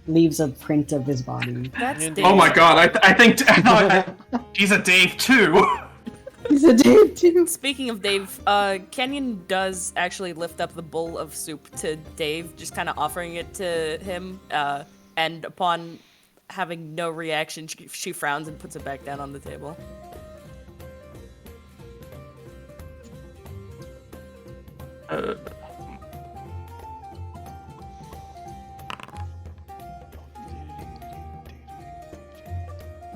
leaves a print of his body. That's Indeed. Dave. Oh my god, I think he's a Dave too. He's a dude too. Speaking of Dave, Kenyon does actually lift up the bowl of soup to Dave, just kind of offering it to him, and upon having no reaction, she frowns and puts it back down on the table.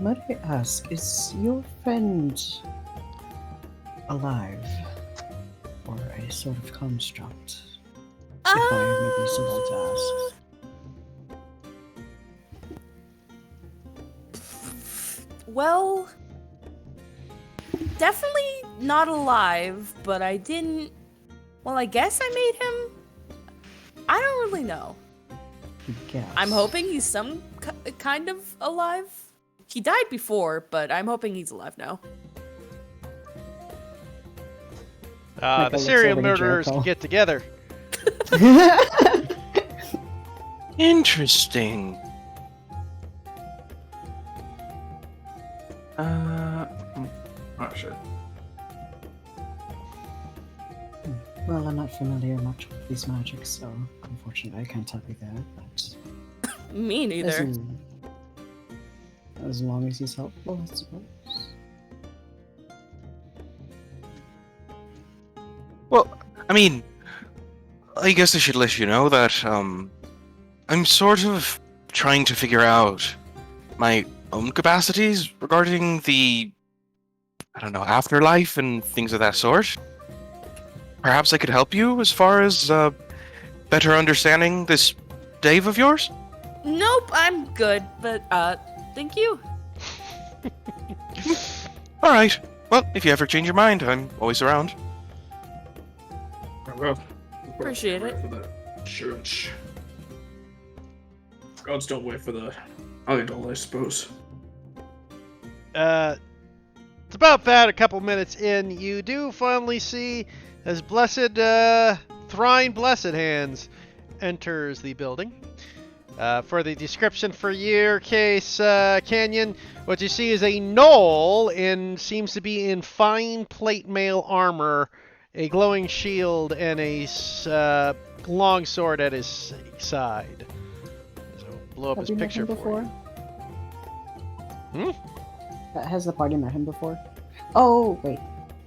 Might I ask, is your friend alive? Or a sort of construct? If I may be so bold to ask. Well, definitely not alive, but I didn't... Well, I guess I made him... I don't really know. Guess. I'm hoping he's some kind of alive. He died before, but I'm hoping he's alive now. Michael The looks serial over to murderers Jericho. can get together. Interesting. Oh shit. Well, I'm not familiar much with these magics, so unfortunately I can't tell you that, but Me neither. as long as he's helpful, I suppose. Well, I mean, I guess I should let you know that, I'm sort of trying to figure out my own capacities regarding the, I don't know, afterlife and things of that sort. Perhaps I could help you as far as, better understanding this Dave of yours? Nope, I'm good, but, thank you. Alright. Well, if you ever change your mind, I'm always around. Well, Appreciate it. For the church. Gods don't wait for the idol, I suppose. It's about that. A couple minutes in, you do finally see as Blessed Thrine Blessed Hands enters the building. For the description for your case, Canyon, what you see is a gnoll seems to be in fine plate mail armor, a glowing shield, and a long sword at his side. So blow up Have his you met picture him for before? you. Has the party met him before? Oh, wait.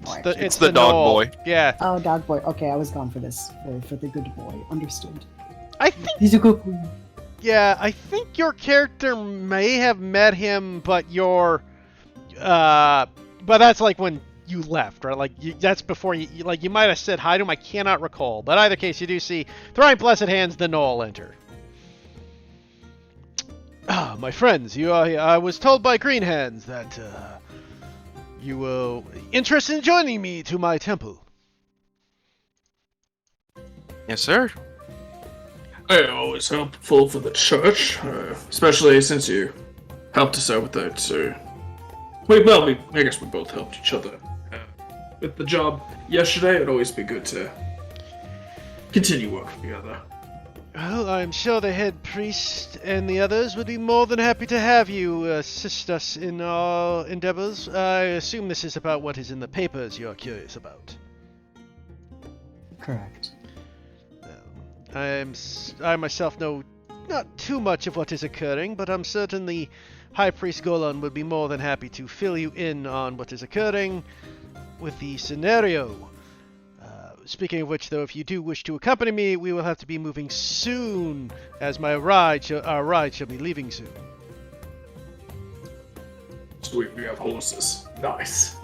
Oh, actually- It's the dog gnoll. boy. Yeah. Oh, dog boy. Okay, I was gone for this. For the good boy. Understood. I think He's a good boy. Yeah, I think your character may have met him, but but that's like when you left, right? Like that's before you might have said hi to him. I cannot recall, but either case, you do see Thrine Blessed Hands the Gnoll enter. Ah, my friends, I was told by Green Hands that you were interested in joining me to my temple. Yes, sir. I always helpful for the church, especially since you helped us out with that. So, I guess we both helped each other with the job yesterday. It'd always be good to continue working together. Well, I'm sure the head priest and the others would be more than happy to have you assist us in our endeavors. I assume this is about what is in the papers you're curious about. Correct. I myself know not too much of what is occurring, but I'm certain the High Priest Golan would be more than happy to fill you in on what is occurring with the scenario. Speaking of which, though, if you do wish to accompany me, we will have to be moving soon, as our ride shall be leaving soon. Sweet, we have horses. Nice.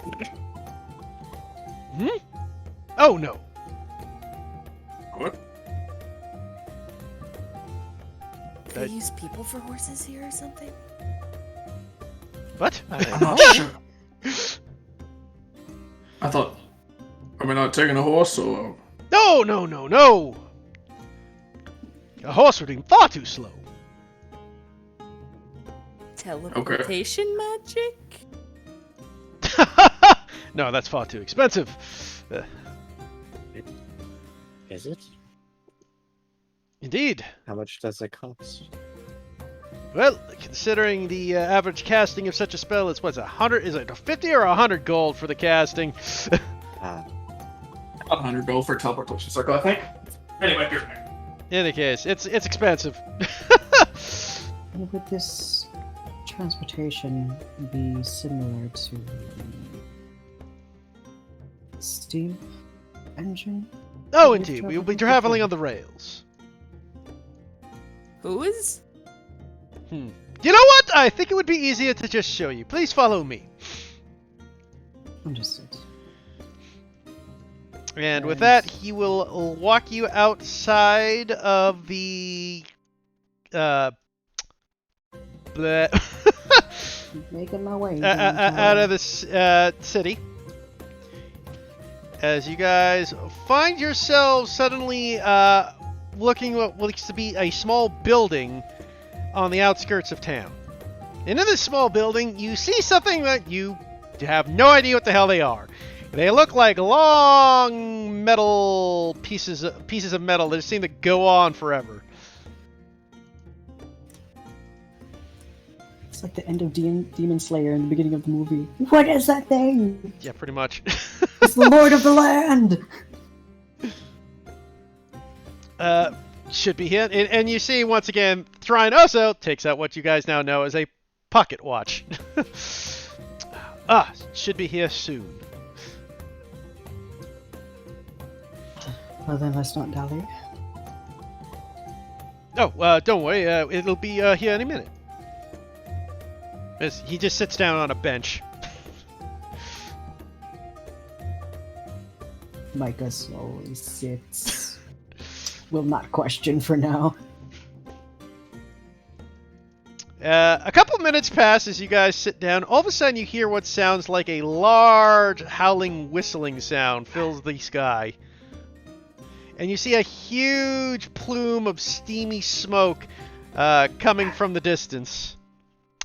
Hmm? Oh, no. What? They use people for horses here or something? What? I'm not sure. I thought, are we not taking a horse or? No, no, no, no! A horse would be far too slow. Teleportation magic? No, that's far too expensive. Is it? Indeed. How much does it cost? Well, considering the average casting of such a spell is what's 100? Is it 50 or 100 gold for the casting? 100 gold for a teleportation circle, I think. Anyway, here. In any case, it's expensive. And would this transportation be similar to the steam engine? Oh, indeed, we will be traveling on the rails. Who is? You know what? I think it would be easier to just show you. Please follow me. Understood. And with that, he will walk you outside of the Making my way out of this city. As you guys find yourselves suddenly looking at what looks to be a small building on the outskirts of town. And in this small building, you see something that you have no idea what the hell they are. They look like long metal pieces of metal that seem to go on forever. It's like the end of Demon Slayer in the beginning of the movie. What is that thing? Yeah, pretty much. It's the Lord of the Land! Should be hit. And you see, once again, Thrine also takes out what you guys now know as a pocket watch. Should be here soon. Well then, let's not dally. Oh, don't worry. It'll be here any minute. As he just sits down on a bench. Micah slowly sits. Will not question for now. A couple minutes pass as you guys sit down. All of a sudden, you hear what sounds like a large howling, whistling sound fills the sky. And you see a huge plume of steamy smoke coming from the distance.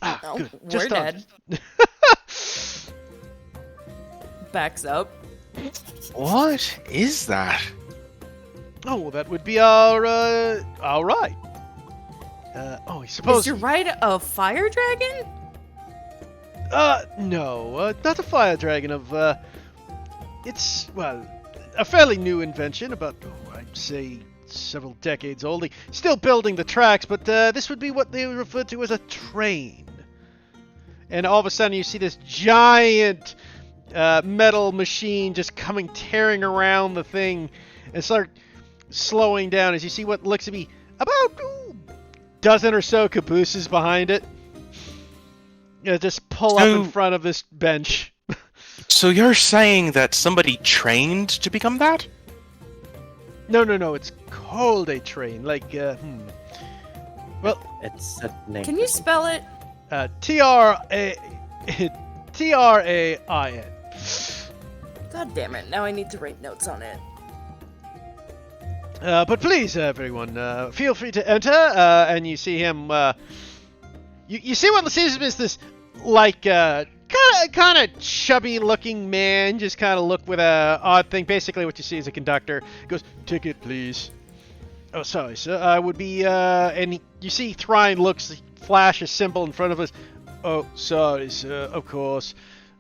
Oh, good. we're Just dead. Backs up. What is that? Oh, that would be our ride. I suppose. Is your ride a fire dragon? No, not a fire dragon. It's a fairly new invention, about I'd say several decades old. Still building the tracks, but this would be what they refer to as a train. And all of a sudden, you see this giant metal machine just tearing around the thing, and start slowing down as you see what looks to be about a dozen or so cabooses behind it. Just pull up in front of this bench. So you're saying that somebody trained to become that? No, it's called a train. Well, it's a name. Can you spell it? Train. God damn it! Now I need to write notes on it. But please, everyone, feel free to enter. And you see him. You see what seems is this kind of chubby-looking man, just kind of look with a odd thing. Basically, what you see is a conductor. He goes, "Ticket, please." Oh, sorry, sir. I would be. And you see Thrine flash a symbol in front of us. Oh, sorry, sir. Of course.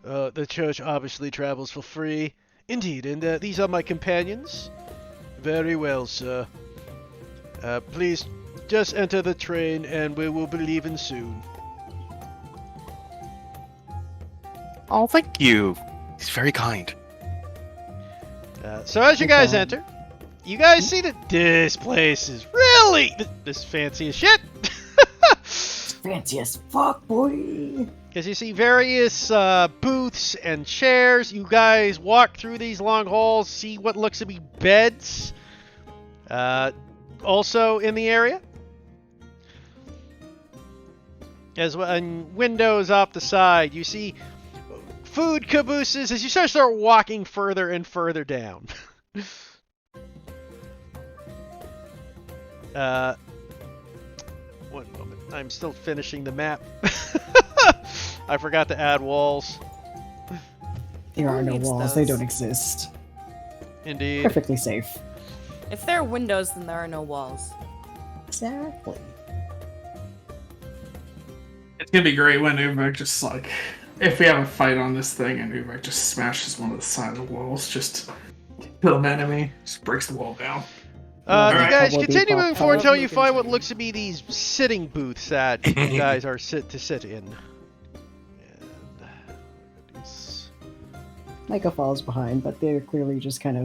The church obviously travels for free. Indeed, and these are my companions. Very well, sir. Please just enter the train and we will be leaving soon. Oh, thank you. He's very kind. So as you guys enter, you guys see that this place is really this fancy as shit. fancy as fuck, boy. As you see various booths and chairs, you guys walk through these long halls, see what looks to be beds also in the area. As well, and windows off the side, you see food cabooses as you start walking further and further down. One moment. I'm still finishing the map. I forgot to add walls. There are Who no needs walls. those? They don't exist. Indeed. Perfectly safe. If there are windows, then there are no walls. Exactly. It's gonna be great when Uvek just like, if we have a fight on this thing and Uvek just smashes one of the side of the walls, just kill an enemy, just breaks the wall down. You Alright. guys Probably continue pop moving forward out. until you find what looks to be these sitting booths that you guys are to sit in. And Micah falls behind, but they're clearly just kind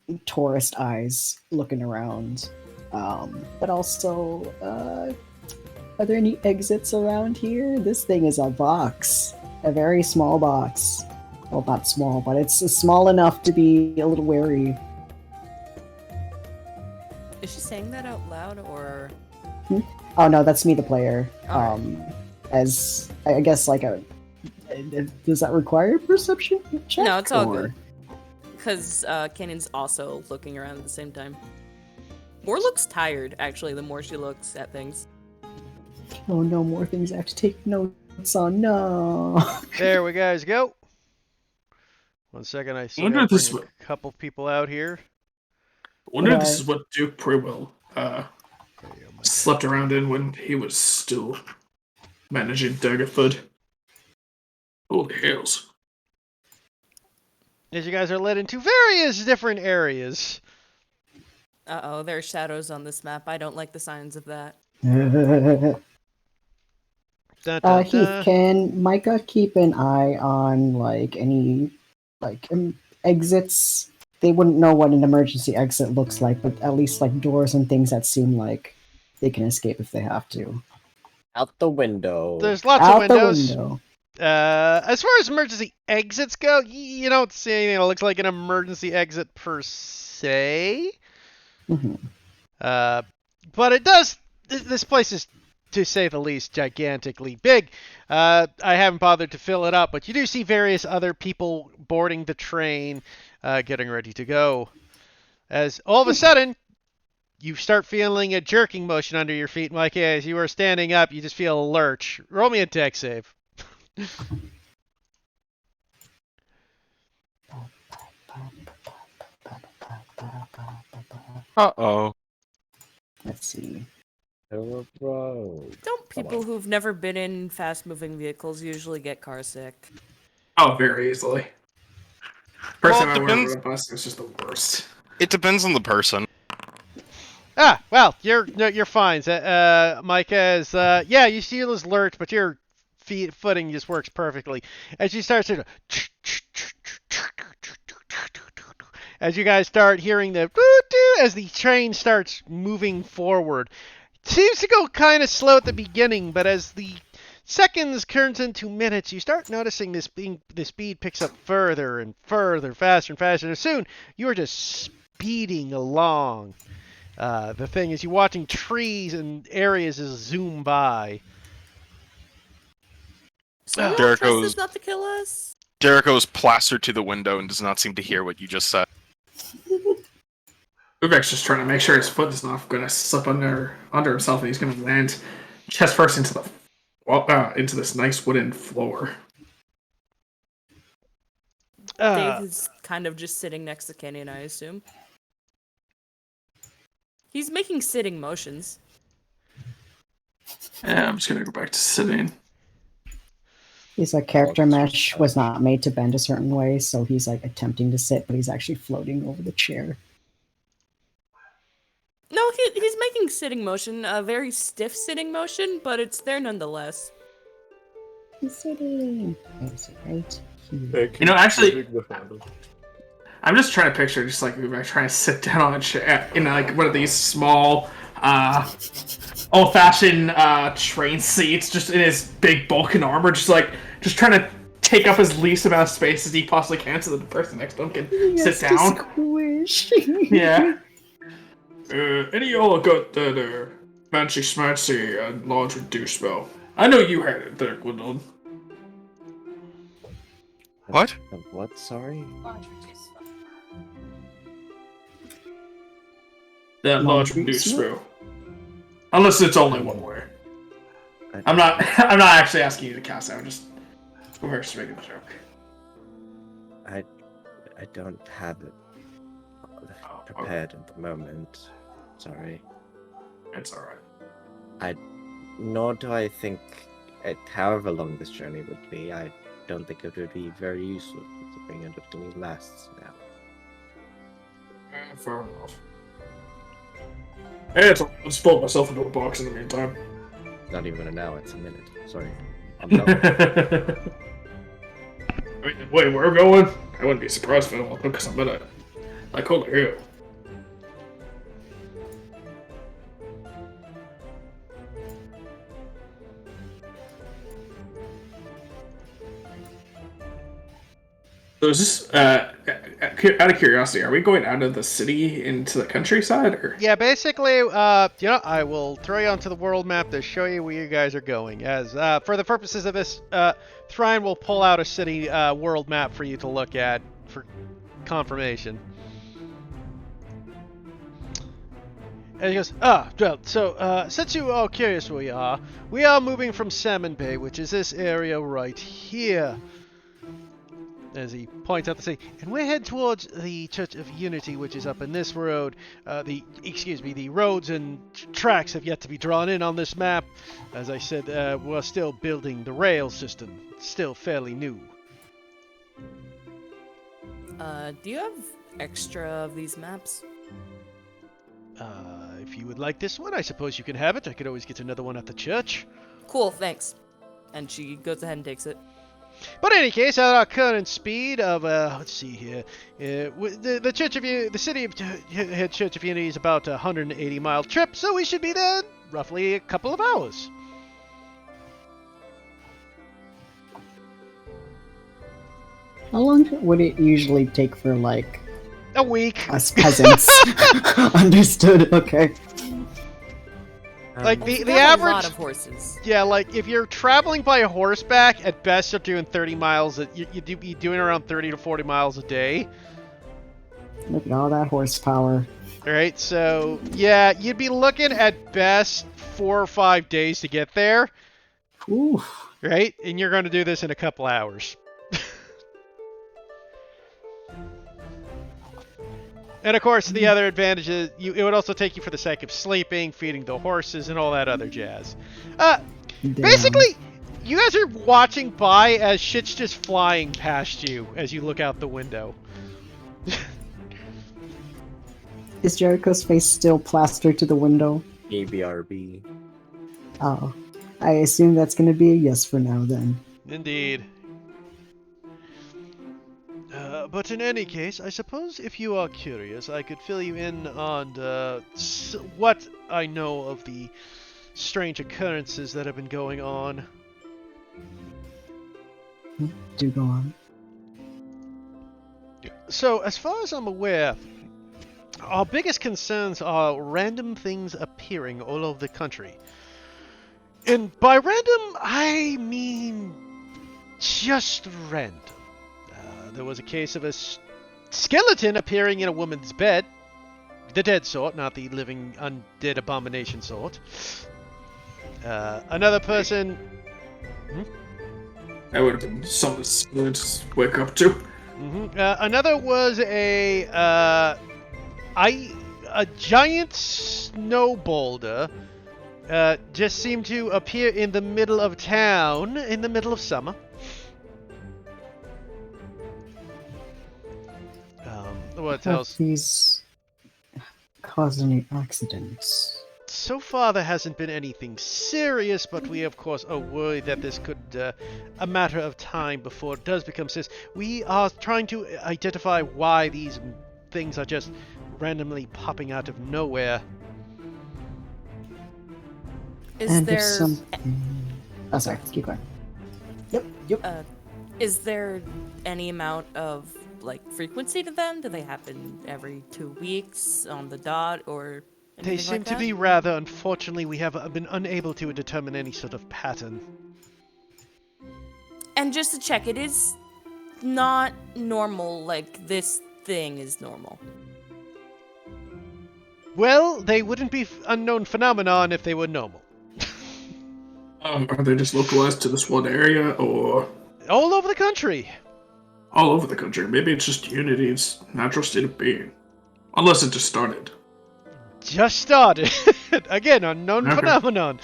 of tourist eyes looking around. But also, are there any exits around here? This thing is a box. A very small box. Well, not small, but it's small enough to be a little wary. Is she saying that out loud or? Oh no, that's me, the player. Alright. As I guess, like a. Does that require a perception check? No, it's all or- good. Because Canyon's also looking around at the same time. More looks tired, actually, the more she looks at things. Oh no, more things I have to take notes on. No. there we guys go. 1 second, I still wonder gotta if this bring a couple people out here. I wonder if this Right. is what Duke Prewell slept around in when he was still managing Daggerford. Holy hells. As you guys are led into various different areas. Uh-oh, there are shadows on this map. I don't like the signs of that. Dun, dun, Heath, dun. can Micah keep an eye on like any exits? They wouldn't know what an emergency exit looks like, but at least like doors and things that seem like they can escape if they have to. Out the window. There's lots of Out windows. the window. As far as emergency exits go, you don't see anything that looks like an emergency exit per se. Mhm. But it does. This place is, to say the least, gigantically big. I haven't bothered to fill it up, but you do see various other people boarding the train, getting ready to go. As all of a sudden, you start feeling a jerking motion under your feet, Mike. As you are standing up, you just feel a lurch. Roll me a dex save. Uh-oh. Let's see. Philip Road. Don't people who've never been in fast-moving vehicles usually get car sick? Oh, very easily. First Well, time it I went depends. on a bus, it's just the worst. It depends on the person. Ah, well, you're fine. Micah is yeah, you feel his lurch, but your footing just works perfectly. As you start to, as you guys start hearing the as the train starts moving forward. Seems to go kind of slow at the beginning, but as the seconds turns into minutes, you start noticing the speed picks up further and further, faster and faster. And soon you are just speeding along. The thing is, you're watching trees and areas just zoom by. So we don't trust Jericho's- this not to kill us? Jericho's plastered to the window and does not seem to hear what you just said. Uvek's just trying to make sure his foot is not going to slip under himself and he's going to land chest first into into this nice wooden floor. Dave is kind of just sitting next to Canyon, I assume. He's making sitting motions. Yeah, I'm just going to go back to sitting. He's like character mesh was not made to bend a certain way, so he's like attempting to sit, but he's actually floating over the chair. No, he's making sitting motion, a very stiff sitting motion, but it's there nonetheless. He's sitting. Is it right here? You know, actually, I'm just trying to picture just like Uvek trying to sit down on a chair in like one of these small old-fashioned train seats, just in his big bulking armor, just trying to take up as least amount of space as he possibly can, so that the person next to him can sit down. Squish. Yeah. Any of y'all got that fancy smancy large reduce spell? I know you had it there, Gwendolyn. What? What? Sorry. That large reduce spell. Unless it's only one way. I'm not actually asking you to cast it. I'm just making a joke. I don't have it prepared at the moment. Sorry. It's alright. Nor do I think, however long this journey would be, I don't think it would be very useful considering it only lasts now. Fair enough. Hey, I'll just fold myself into a box in the meantime. Not even an hour, it's a minute. Sorry. I'm done. Wait, where we're going? I wouldn't be surprised if I don't because I'm gonna like holy hell. So is this, out of curiosity, are we going out of the city into the countryside, or? Yeah, basically, I will throw you onto the world map to show you where you guys are going. As for the purposes of this, Thrine will pull out a city world map for you to look at for confirmation. And he goes, since you are curious where we are moving from Salmon Bay, which is this area right here. As he points out the city, and we're heading towards the Church of Unity, which is up in this road. The roads and tracks have yet to be drawn in on this map. As I said, we're still building the rail system. It's still fairly new. Do you have extra of these maps? If you would like this one, I suppose you can have it. I could always get another one at the church. Cool, thanks. And she goes ahead and takes it. But in any case, at our current speed of, let's see here, the city of Church of Unity is about a 180-mile trip, so we should be there in roughly a couple of hours. How long would it usually take for, like, a week? Us peasants. Understood, okay. Like the That's average, a lot of horses. Yeah, like if you're traveling by horseback, at best you're doing 30 miles. You'd be doing around 30 to 40 miles a day. Look at all that horsepower. All right, so yeah, you'd be looking at best 4 or 5 days to get there. Ooh. Right, and you're going to do this in a couple hours. And of course, the other advantage is it would also take you for the sake of sleeping, feeding the horses, and all that other jazz. Basically, you guys are watching by as shit's just flying past you as you look out the window. Is Jericho's face still plastered to the window? ABRB. Oh. I assume that's going to be a yes for now, then. Indeed. But in any case, I suppose if you are curious, I could fill you in on what I know of the strange occurrences that have been going on. Do go on. So, as far as I'm aware, our biggest concerns are random things appearing all over the country. And by random, I mean just random. There was a case of a skeleton appearing in a woman's bed. The dead sort, not the living undead abomination sort. Another person... That would have been something to just wake up to. Another was a giant snow boulder just seemed to appear in the middle of town in the middle of summer. What else? These cause any accidents? So far, there hasn't been anything serious, but we, of course, are worried that this could, a matter of time before it does become serious. We are trying to identify why these things are just randomly popping out of nowhere. Is and there if something... Oh, sorry. Keep going. Yep. is there any amount of like frequency to them? Do they happen every 2 weeks on the dot or They anything seem like to that? be rather, unfortunately, we have been unable to determine any sort of pattern. And just to check, it is not normal like this thing is normal. Well, they wouldn't be unknown phenomenon if they were normal. Are they just localized to this one area, or All over the country. all over the country? Maybe it's just Unity's natural state of being. Unless it just started. Just started. Again, unknown Okay. phenomenon.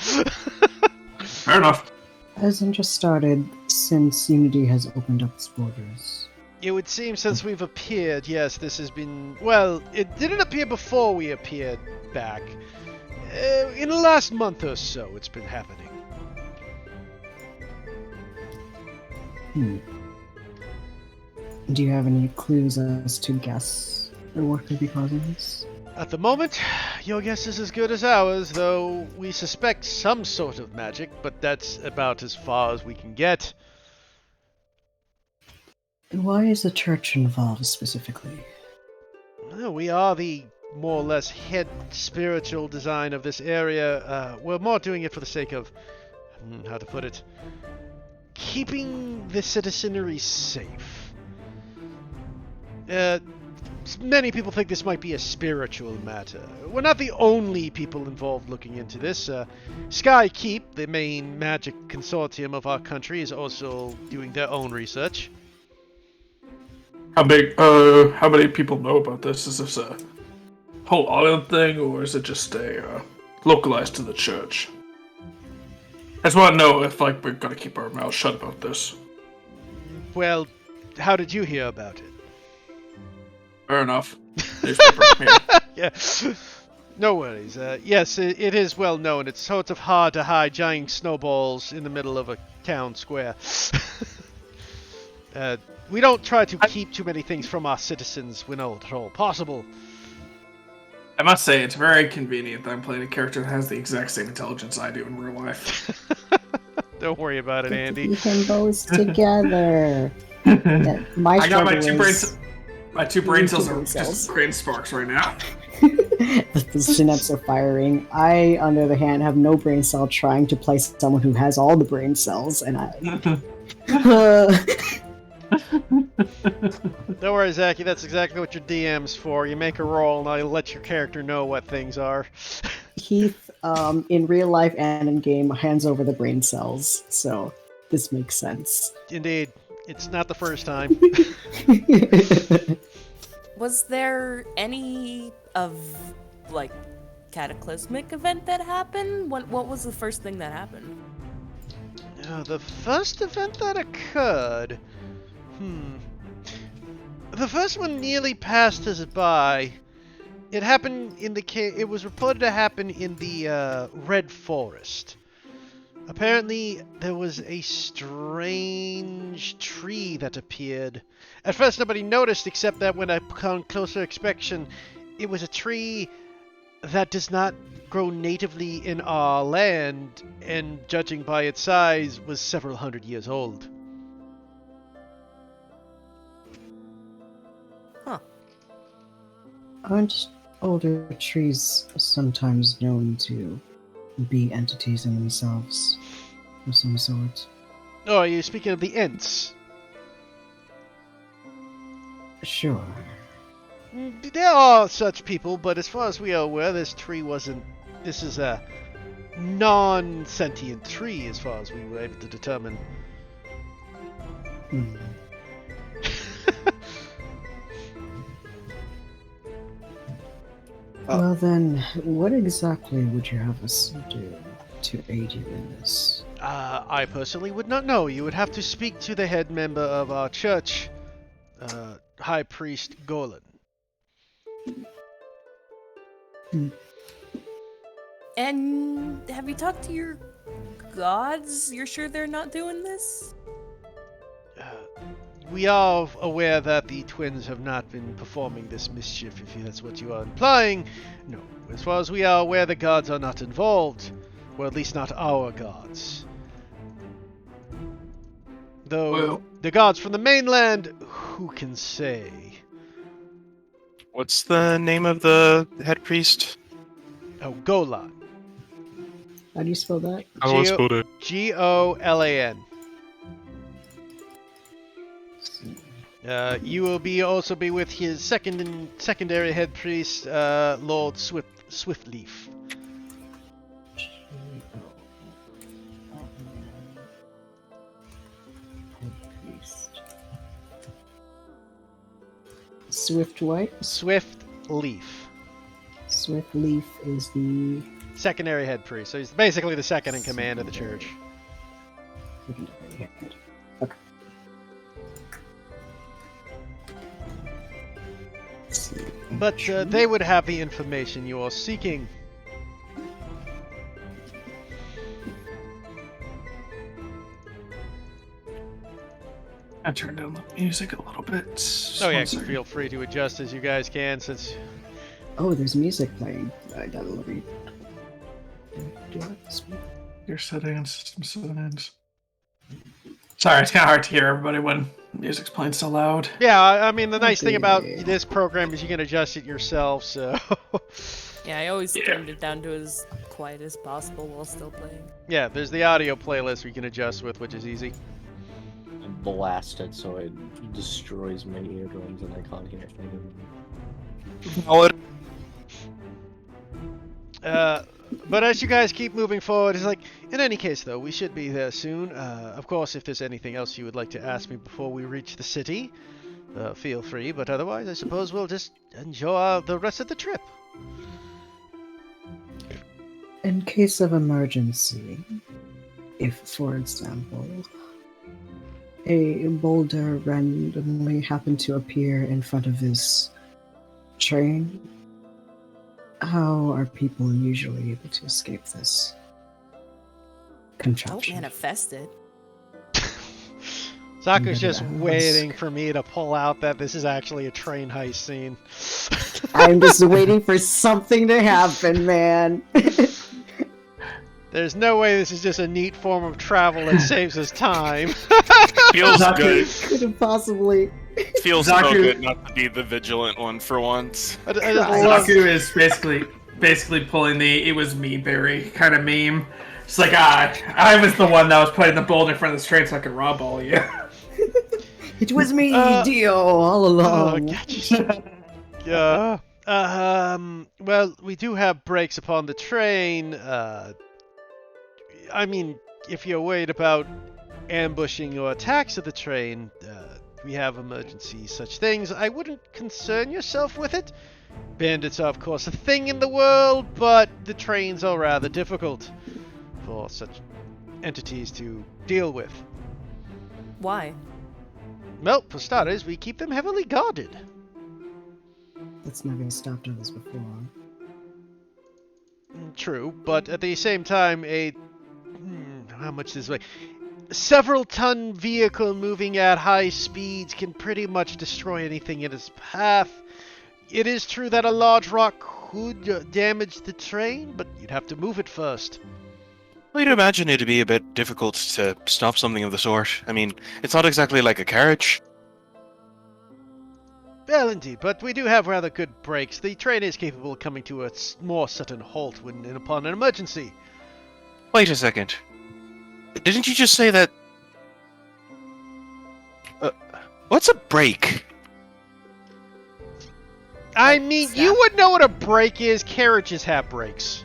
Fair enough. Hasn't just started since Unity has opened up its borders. It would seem since we've appeared, yes, this has been... Well, it didn't appear before we appeared back. In the last month or so, it's been happening. Do you have any clues as to guess at what could be causing this? At the moment, your guess is as good as ours, though we suspect some sort of magic, but that's about as far as we can get. And why is the church involved specifically? Well, we are the more or less head spiritual design of this area. We're more doing it for the sake of, how to put it, keeping the citizenry safe. Many people think this might be a spiritual matter. We're not the only people involved looking into this. Sky Keep, the main magic consortium of our country, is also doing their own research. How many people know about this? Is this a whole island thing, or is it just a localized to the church? I just want to know if we're gonna keep our mouths shut about this. Well, how did you hear about it? Fair enough. Newspaper, yeah. Yeah. No worries. Yes, it is well known. It's sort of hard to hide giant snowballs in the middle of a town square. We don't try to keep too many things from our citizens when at all possible. I must say, it's very convenient that I'm playing a character that has the exact same intelligence I do in real life. Don't worry about it, Andy. We can both together. Yeah, I got my two is- brains. My two brain cells are brain cells. just creating sparks right now. the synapses are firing. I, on the other hand, have no brain cell trying to play someone who has all the brain cells, and I... Don't worry, Zachy. That's exactly what your DM's for. You make a roll, and I let your character know what things are. Heath, in real life and in game, hands over the brain cells, so this makes sense. Indeed. It's not the first time. Was there any of like cataclysmic event that happened? What was the first thing that happened? The first event that occurred... The first one nearly passed us by. It happened in the it was reported to happen in the Red Forest. Apparently, there was a strange tree that appeared. At first, nobody noticed, except that when upon closer inspection, it was a tree that does not grow natively in our land, and judging by its size, was several hundred years old. Aren't older trees sometimes known to be entities in themselves of some sort? Oh, are you speaking of the Ents? Sure. There are such people, but as far as we are aware, this tree wasn't... This is a non-sentient tree, as far as we were able to determine. Well then, what exactly would you have us do to aid you in this? I personally would not know. You would have to speak to the head member of our church, High Priest Golan. And have you talked to your gods? You're sure they're not doing this? We are aware that the twins have not been performing this mischief, if that's what you are implying. No, as far as we are aware, the gods are not involved. Well, at least not our gods. Though Well- the gods from the mainland, who can say? What's the name of the head priest? Oh, Golan. How do you spell that? I was put it. Golan. You will also be with his secondary head priest, Lord Swiftleaf. Swift what? Swiftleaf. Swiftleaf is the Secondary head priest. So he's basically the second in command of the church. secondary head. Okay. Let's see. But they would have the information you are seeking. I turned down the music a little bit. Oh yeah, One second. feel free to adjust as you guys can, since Oh, there's music playing. I gotta read. Do I have to speak? Your settings, system settings. Sorry, it's kind of hard to hear everybody when music's playing so loud. yeah, I mean the nice thing about Okay. this program is you can adjust it yourself. So Yeah, I always turned it down to as quiet as possible while still playing. yeah, there's the audio playlist we can adjust with, which is easy. Blast it so it destroys my eardrums and I can't hear anything. Oh, it- But as you guys keep moving forward, it's like, in any case though, we should be there soon. Of course, if there's anything else you would like to ask me before we reach the city, feel free. But otherwise, I suppose we'll just enjoy the rest of the trip. In case of emergency, if, for example, a boulder randomly happened to appear in front of this train, how are people usually able to escape this Don't contraption? manifest it. Saku's just Yes. waiting for me to pull out that this is actually a train heist scene. I'm just waiting for something to happen, man. There's no way this is just a neat form of travel that saves us time. Feels Exactly. good. Couldn't possibly. Feels so Zaku- good not to be the vigilant one for once. I just love- Zaku is basically pulling the "it was me, Barry" kind of meme. It's like, I was the one that was putting the boulder in front of the train so I could rob all of you. It was me, Dio, all Oh, along. gotcha. Yeah. Well, we do have brakes upon the train. I mean, if you're worried about ambushing or attacks of the train, we have emergency such things. I wouldn't concern yourself with it. Bandits are, of course, a thing in the world, but the trains are rather difficult for such entities to deal with. Why? Well, for starters, we keep them heavily guarded. That's never stopped us before. True, but at the same time, how much this way? Several ton vehicle moving at high speeds can pretty much destroy anything in its path. It is true that a large rock could damage the train, but you'd have to move it first. Well, you'd imagine it'd be a bit difficult to stop something of the sort. I mean, it's not exactly like a carriage. Well, indeed, but we do have rather good brakes. The train is capable of coming to a more sudden halt when upon an emergency. Wait a second. Didn't you just say that... what's a brake? I mean, you would know what a brake is. Carriages have brakes.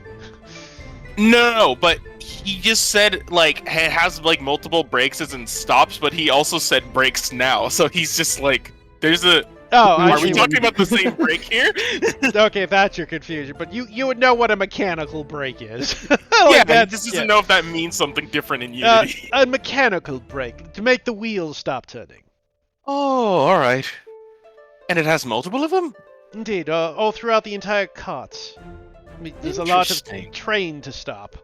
No, but he just said like it has like multiple brakes as in stops, but he also said brakes now. So he's just like, there's a. Oh, I Are we see. talking about the same brake here? Okay, if that's your confusion, but you would know what a mechanical brake is. Yeah, he that's- just yeah. doesn't know if that means something different in Unity. A mechanical brake to make the wheels stop turning. Oh, alright. And it has multiple of them? Indeed, all throughout the entire cart. I mean, there's a lot of Interesting. train to stop.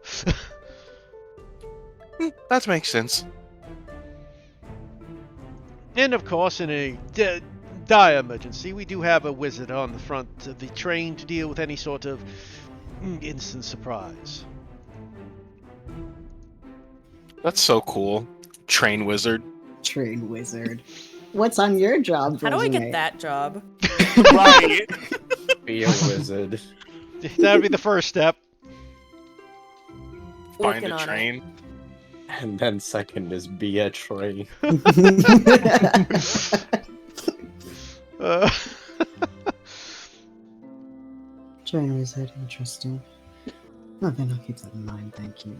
That makes sense. And of course, in a dire emergency, we do have a wizard on the front of the train to deal with any sort of instant surprise. That's so cool. Train wizard. Train wizard. What's on your job? How do I resume? get that job? Right. Be a wizard. That would be the first step. Find Working a on it. train. And then second is be a train. Uh, Train wizard, interesting. Oh, then I'll keep that in mind. Thank you.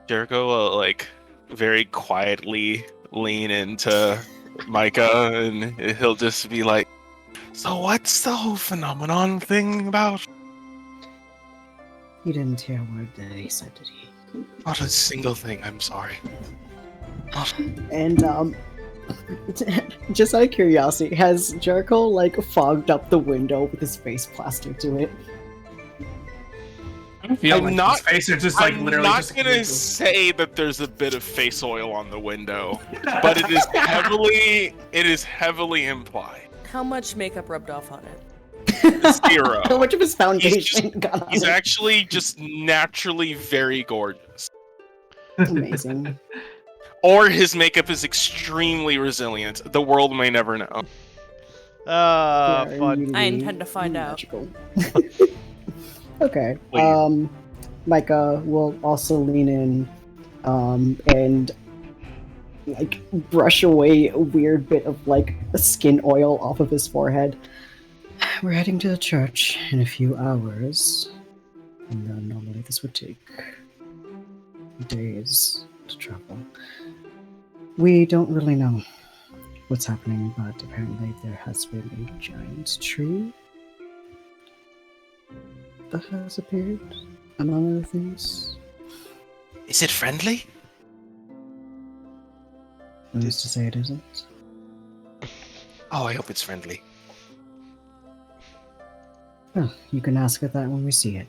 Jericho will like very quietly lean into Micah, and he'll just be like, "So what's the whole phenomenon thing about?" You didn't hear a word that he said, did he? Not a single thing. I'm sorry. And just out of curiosity, has Jericho like fogged up the window with his face plastered to it? I feel I'm like not- his face is just like I'm literally not just gonna say that there's a bit of face oil on the window, but it is heavily implied. How much makeup rubbed off on it? Zero. How much of his He's foundation got on He's it? actually just naturally very gorgeous. Amazing. Or his makeup is extremely resilient. The world may never know. Yeah, fun. I really intend to find out. magical. Okay. Please. Micah will also lean in, and like brush away a weird bit of like skin oil off of his forehead. We're heading to the church in a few hours, and normally this would take days to travel. We don't really know what's happening, but apparently there has been a giant tree that has appeared, among other things. Is it friendly? Who's to say it isn't? Oh, I hope it's friendly. Well, you can ask her that when we see it,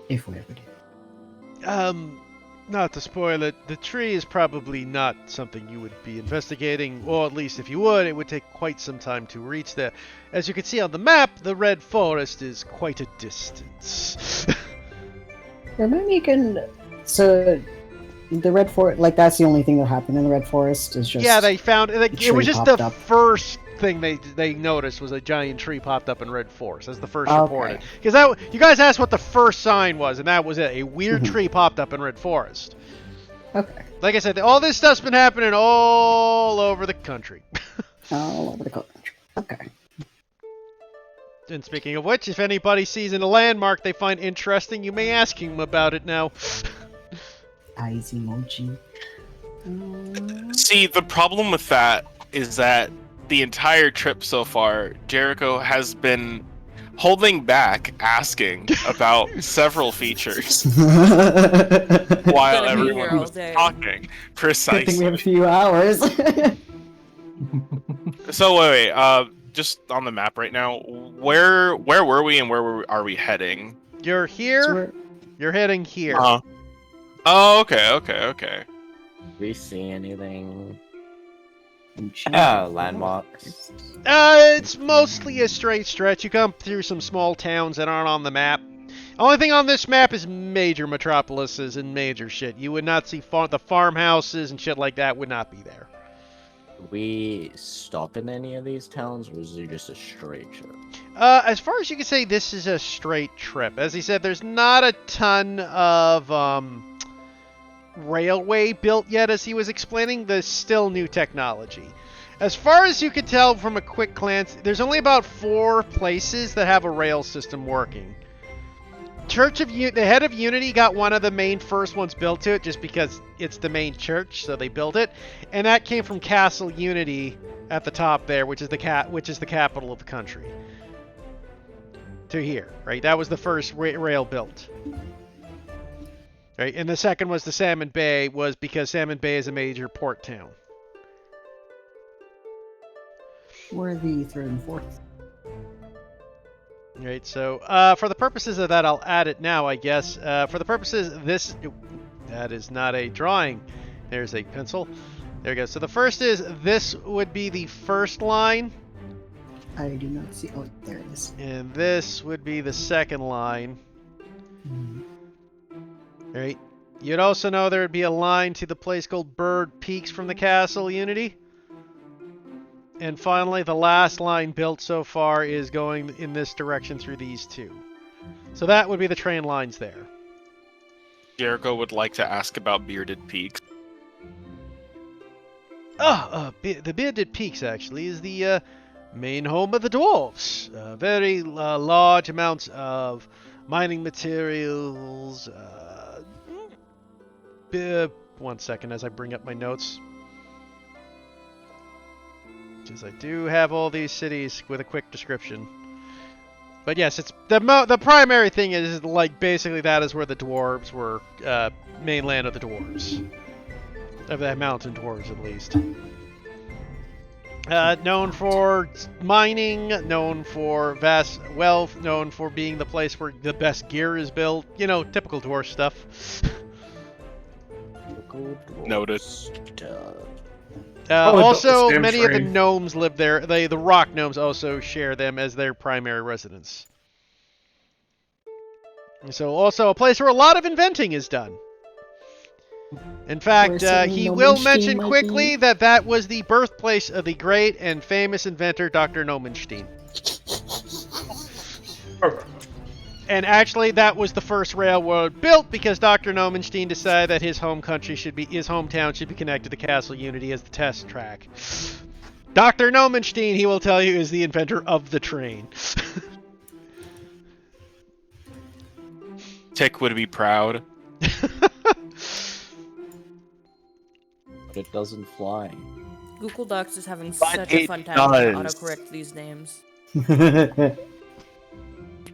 if we ever do. Not to spoil it, the tree is probably not something you would be investigating, or at least if you would, it would take quite some time to reach there. As you can see on the map, the Red Forest is quite a distance. Remind me again. So, the Red Forest, like that's the only thing that happened in the Red Forest is just. Yeah, they found it. It was tree just the popped up. first thing they noticed was a giant tree popped up in Red Forest. That's the first Okay. reported. Because that you guys asked what the first sign was, and that was it. A weird Mhm. tree popped up in Red Forest. Okay. Like I said, all this stuff's been happening all over the country. All over the country. Okay. And speaking of which, if anybody sees in a landmark they find interesting, you may ask him about it now. Eyes emoji. See, the problem with that is that the entire trip so far, Jericho has been holding back asking about several features while Gonna be here everyone all was day. talking. Good thing we Precisely. have a few hours. So wait, just on the map right now, where were we and are we heading? You're here, So we're- you're heading here. Uh-huh. Oh, okay. We see anything? Yeah, Landmarks. It's mostly a straight stretch. You come through some small towns that aren't on the map. Only thing on this map is major metropolises and major shit. You would not see the farmhouses and shit like that would not be there. We stop in any of these towns, or is it just a straight trip? As far as you can say, this is a straight trip. As he said, there's not a ton of railway built yet, as he was explaining. There's still new technology. As far as you can tell from a quick glance, there's only about 4 places that have a rail system working. The Head of Unity got one of the main first ones built to it, just because it's the main church, so they built it, and that came from Castle Unity at the top there, which is the capital of the country. To here, right? That was the first rail built. Right, and the second was the Salmon Bay, was because Salmon Bay is a major port town. We're the third and fourth. Right, so for the purposes of that, I'll add it now, I guess. For the purposes of this, that is not a drawing. There's a pencil. There we go. So the first is, this would be the first line, I do not see. Oh, there it is. and this would be the second line. Hmm. Right, You'd also know there would be a line to the place called Bird Peaks from the castle, Unity. And finally, the last line built so far is going in this direction through these two. So that would be the train lines there. Jericho would like to ask about Bearded Peaks. The Bearded Peaks, actually, is the main home of the dwarves. Very large amounts of mining materials. One second as I bring up my notes. Because I do have all these cities with a quick description. But yes, it's the primary thing is like basically that is where the dwarves were, mainland of the dwarves. Of the mountain dwarves, at least. Known for mining, known for vast wealth, known for being the place where the best gear is built. You know, typical dwarf stuff. Noted. Also, many of the gnomes live there. The rock gnomes also share them as their primary residence. So, also a place where a lot of inventing is done. In fact, he will mention quickly that that was the birthplace of the great and famous inventor Dr. Nomenstein. And actually, that was the first railroad built because Dr. Nomenstein decided that his hometown should be connected to Castle Unity as the test track. Dr. Nomenstein, he will tell you, is the inventor of the train. Tick would be proud. But it doesn't fly. Google Docs is having But such a it fun time trying to does. autocorrect these names.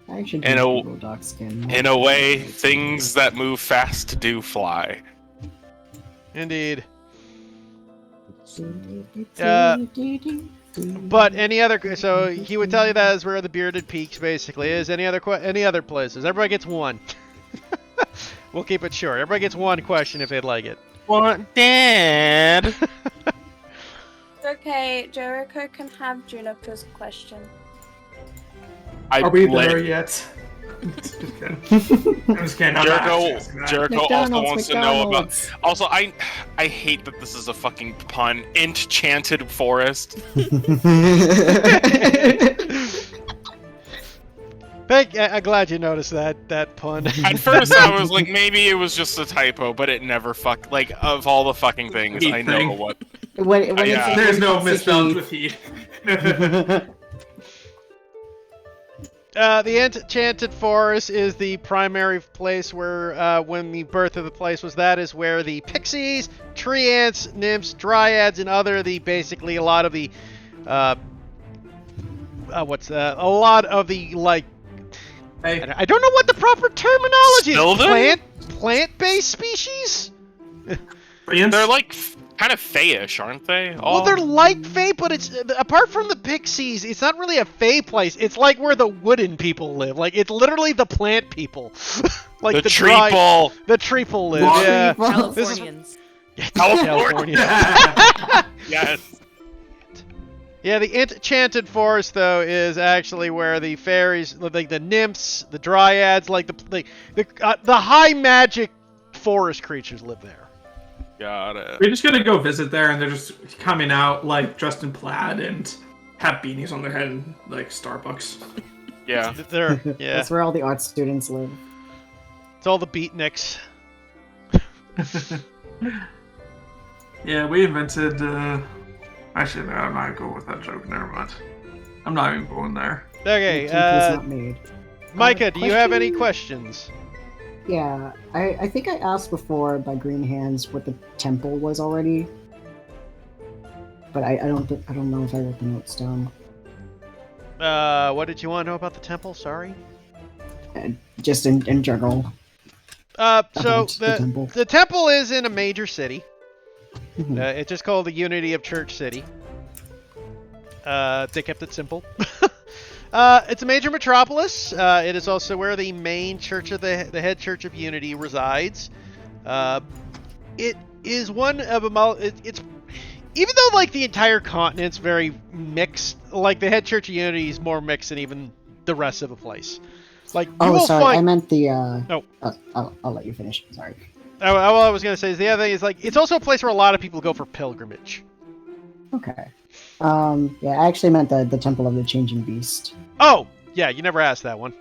I should In do a- Google Docs again. In a way, things that move fast do fly. Indeed. But any other, so he would tell you that is where the Bearded Peaks basically is. Any other places? Everybody gets one. We'll keep it short. Everybody gets one question if they'd like it. What, Dad? It's okay, Jericho can have Juniper's question. Are we there yet? Just kidding. I'm just kidding. I'm not actually asking that. Jericho also McDonald's, wants to know about. McDonald's. Also, I hate that this is a fucking pun. Enchanted forest. I'm glad you noticed that pun. At first, I was like, maybe it was just a typo, but it never like of all the fucking things, Heat I know thing. what. When Yeah. There's no misspelled with heat. The Enchanted Forest is the primary place where, when the birth of the place was, that is where the pixies, tree ants, nymphs, dryads, and basically a lot of the, a lot of the, like, Hey, I don't know what the proper terminology is. Sylvan? Plant-based species? They're like kind of fayish, aren't they? Well, they're like Fae, but it's apart from the pixies, it's not really a Fae place. It's like where the wooden people live. Like it's literally the plant people, like the treeple. The treeple live. What? Yeah, Californians. California. Yes. Yeah, the Enchanted Forest though is actually where the fairies, like the nymphs, the dryads, like the high magic forest creatures live there. Got it. we're just gonna go visit there, and they're just coming out like dressed in plaid and have beanies on their head, and like Starbucks. Yeah. There, yeah. That's where all the art students live. It's all the beatniks. Yeah, we invented. Actually, no, I'm not going with that joke. Never mind. I'm not even going there. Okay, The cake was not made. Micah, do you have any questions? Yeah, I think I asked before by Green Hands what the temple was already, but I don't know if I wrote the notes down. What did you want to know about the temple? Sorry. Just in general. So About the temple. the temple is in a major city. Mhm. It's just called the Unity of Church City. They kept it simple. It's a major metropolis. It is also where the main church of the head church of Unity resides. It is one of it's even though like the entire continent's very mixed, like the head church of Unity is more mixed than even the rest of the place. Like you Oh, will sorry, I find. meant the. No. I'll let you finish. Sorry. All I was gonna say is the other thing is like it's also a place where a lot of people go for pilgrimage. Okay. Yeah, I actually meant the Temple of the Changing Beast. Oh, yeah, you never asked that one.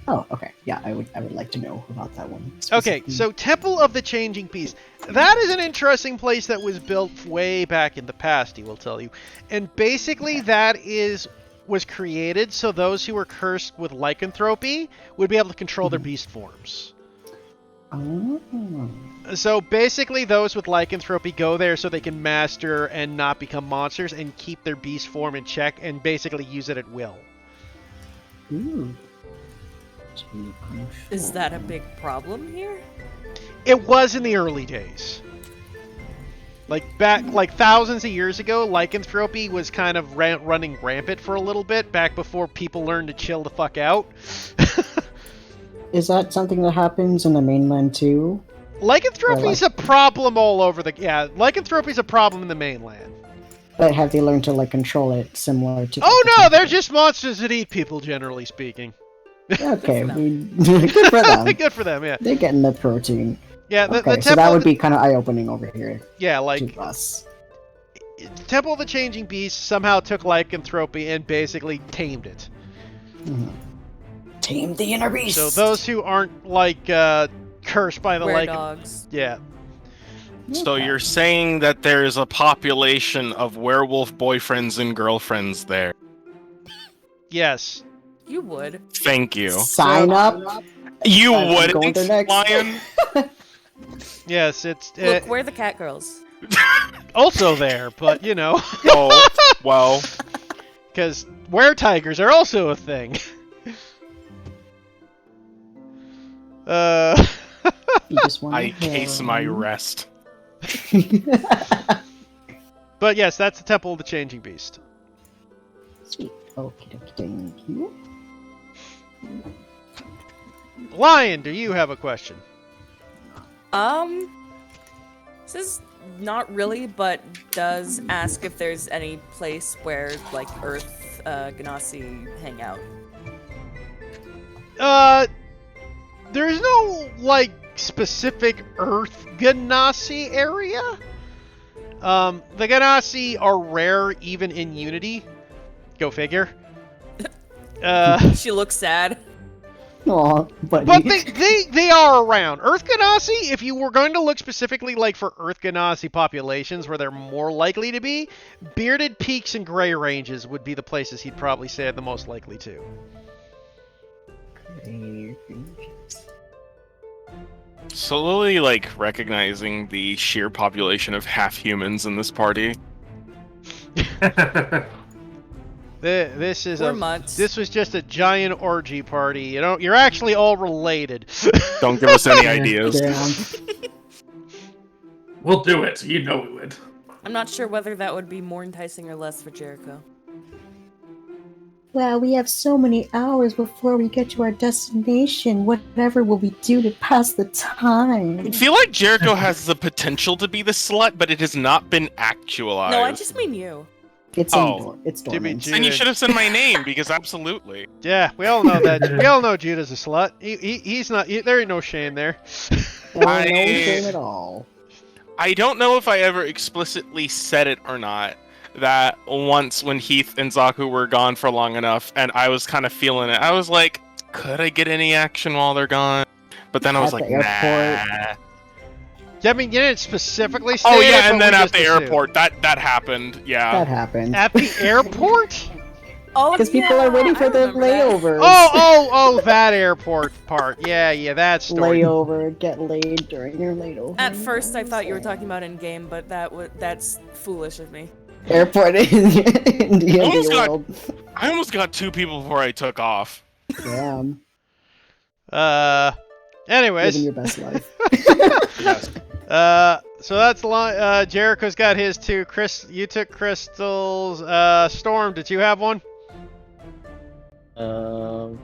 Oh, okay. Yeah, I would like to know about that one. Okay, specifically. so Temple of the Changing Beast. That is an interesting place that was built way back in the past, he will tell you. And basically that was created so those who were cursed with lycanthropy would be able to control their beast forms. Oh. So basically those with lycanthropy go there so they can master and not become monsters and keep their beast form in check and basically use it at will. Ooh. Is that a big problem here? It was in the early days. Like thousands of years ago, lycanthropy was kind of running rampant for a little bit back before people learned to chill the fuck out. Is that something that happens in the mainland too? Lycanthropy's a problem all over lycanthropy's a problem in the mainland. But have they learned to like control it similar to? Oh no, they're just monsters that eat people, generally speaking. Okay, good for them. Good for them, yeah. They're getting the protein. Yeah, Okay, so that would be kind of eye-opening over here. Yeah, like to us. Temple of the Changing Beast somehow took lycanthropy and basically tamed it. Mm-hmm. Tame the inner beast. So those who aren't like cursed by the dogs. Yeah. So you're saying that there's a population of werewolf boyfriends and girlfriends there? Yes. You would. Thank you. Sign up. You I'm going wouldn't, there next. Lion? Yes, it's Look, we're the cat girls. also there, but you know. Oh, well. Because were-tigers are also a thing. I case my rest. But yes, that's the Temple of the Changing Beast. Sweet. Okay, thank you. Lion, do you have a question? This is not really, but does ask if there's any place where, like, Earth, Ganassi hang out. There's no, like, specific Earth Ganassi area. The Ganassi are rare even in Unity. Go figure. She looks sad. Aw, buddy. But they are around. Earth Ganassi, if you were going to look specifically like for Earth Ganassi populations where they're more likely to be, Bearded Peaks and Grey Ranges would be the places he'd probably say are the most likely to. Slowly, like, recognizing the sheer population of half-humans in this party. This is We're mutts. This was just a giant orgy party. You know, you're actually all related. Don't give us any ideas. We'll do it. You know we would. I'm not sure whether that would be more enticing or less for Jericho. Well, we have so many hours before we get to our destination. Whatever will we do to pass the time? I feel like Jericho has the potential to be the slut, but it has not been actualized. No, I just mean you. It's it's dormant. Then you should have said my name, because absolutely. Yeah, we all know that. We all know Judah's a slut. He's not. There ain't no shame there. No shame at all. I don't know if I ever explicitly said it or not. That once when Heath and Zaku were gone for long enough, and I was kind of feeling it, I was like, could I get any action while they're gone? But then I was like, nah. Yeah, I mean, you didn't specifically say Oh it, yeah, but and then we at just the assumed. airport, that happened. Yeah. That happened. At the airport? Oh, Because people are waiting for their layovers. Oh, that airport part. Yeah, that story. Layover, get laid during your layover. At first, I thought you were talking about in game, but that's foolish of me. Airport in the Almost got- world. I almost got 2 people before I took off. Damn. Anyways. Living your best life. Yes. So that's Jericho's got his 2. Chris, you took Crystal's. Storm, did you have one? Oh,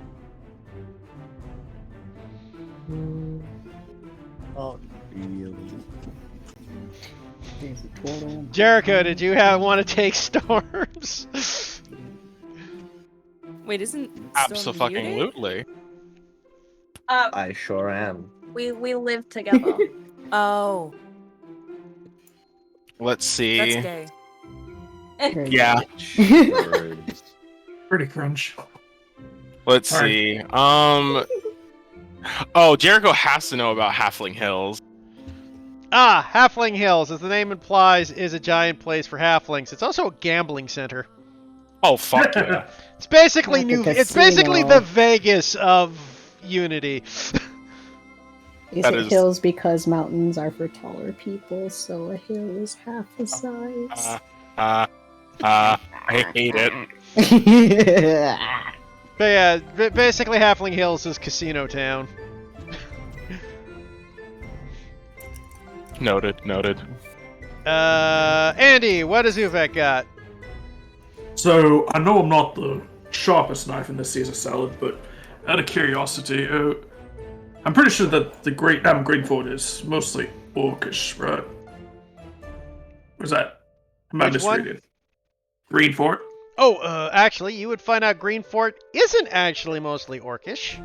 really? Jericho, did you want to take Storms? Wait, isn't Abso-fucking-lutely. I sure am. We live together. Oh, Let's see. that's gay. Very Yeah. Pretty cringe. Let's Sorry. see. Oh, Jericho has to know about Halfling Hills. Ah, Halfling Hills, as the name implies, is a giant place for halflings. It's also a gambling center. Oh, fuck yeah. It's basically Like a new. It's basically casino. the Vegas of Unity. Is That it is- hills because mountains are for taller people, so a hill is half the size? I hate it. But yeah, basically Halfling Hills is Casino Town. Noted. Andy, what does Uvek got? So, I know I'm not the sharpest knife in this Caesar salad, but out of curiosity, I'm pretty sure that the Great Greenford is mostly orcish, right? Or is that... Am I Which one? misreading? Greenford? Oh, actually, you would find out Greenfort isn't actually mostly orcish.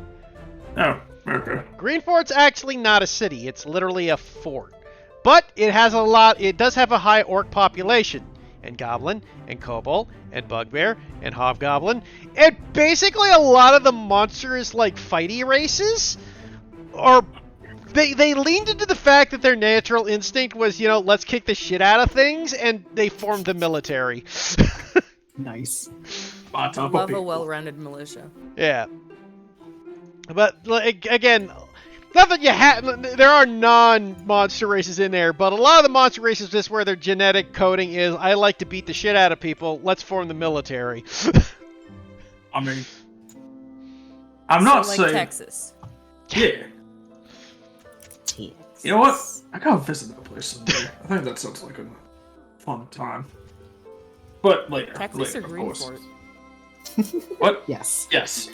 Oh, okay. Greenfort's actually not a city, it's literally a fort. But it does have a high orc population. And goblin, and kobold, and bugbear, and hobgoblin. And basically a lot of the monstrous, like, fighty races are... They leaned into the fact that their natural instinct was, let's kick the shit out of things, and they formed the military. Nice. On top of Love a people. well-rounded militia. Yeah. But, like, again... Not that you there are non-monster races in there, but a lot of the monster races, just where their genetic coding is, I like to beat the shit out of people, let's form the military. I mean... I'm not like saying... Texas. Yeah. You know what? I gotta visit that place someday. I think that sounds like a fun time. But later. Texas later, or of course. Greenport? What? Yes. Yes.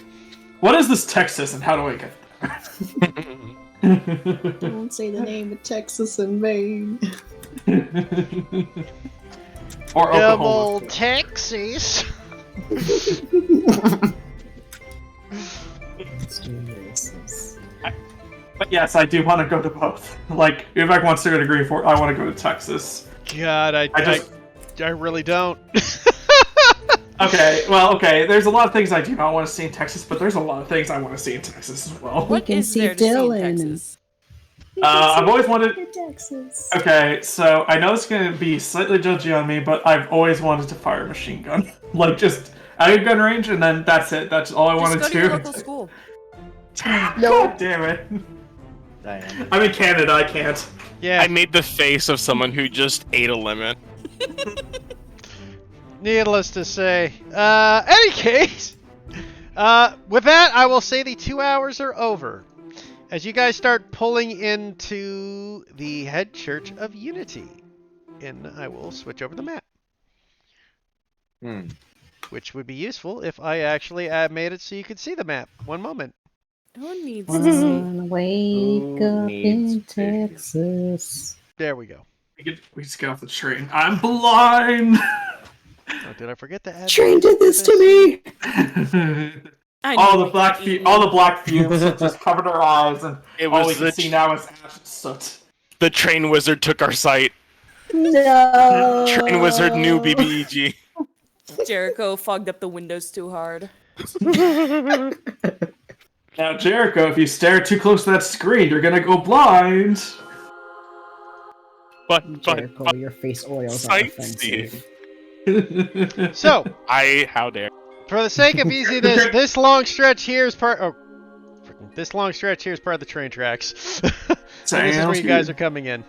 What is this Texas and how do I get there? Don't say the name of Texas in vain. Or Double Oklahoma. Texas. But yes, I do want to go to both. Like, if I wants to go to Greenfort, I want to go to Texas. God, I really don't. Okay, there's a lot of things I do not want to see in Texas, but there's a lot of things I want to see in Texas as well. What can is see there to see in Dylan. Texas? I've always wanted... Texas. Okay, so I know it's gonna be slightly judgy on me, but I've always wanted to fire a machine gun. Like, just out of gun range, and then that's it. That's all I want Just to go to do. your local school. God damn it. Diana. I'm in Canada, I can't. Yeah. I made the face of someone who just ate a lemon. Needless to say. Any case, with that, I will say the 2 hours are over. As you guys start pulling into the head church of Unity. And I will switch over the map. Which would be useful if I actually made it so you could see the map. One moment. No one needs to see. Wanna wake up in Texas. There we go. We just get off the train. I'm blind! Oh, did I forget to add? Train did this to me! I all know the black fumes have just covered our eyes, and It all we was can the see now is ash and soot. the train wizard took our sight. No! Train wizard knew BBEG. Jericho fogged up the windows too hard. Now, Jericho, if you stare too close to that screen, you're gonna go blind. But Jericho, your face oils are sightseeing. offensive. So, How dare. for the sake of easiness, this long stretch here is part. Oh, this long stretch here is part of the train tracks. So this is where you guys are coming in.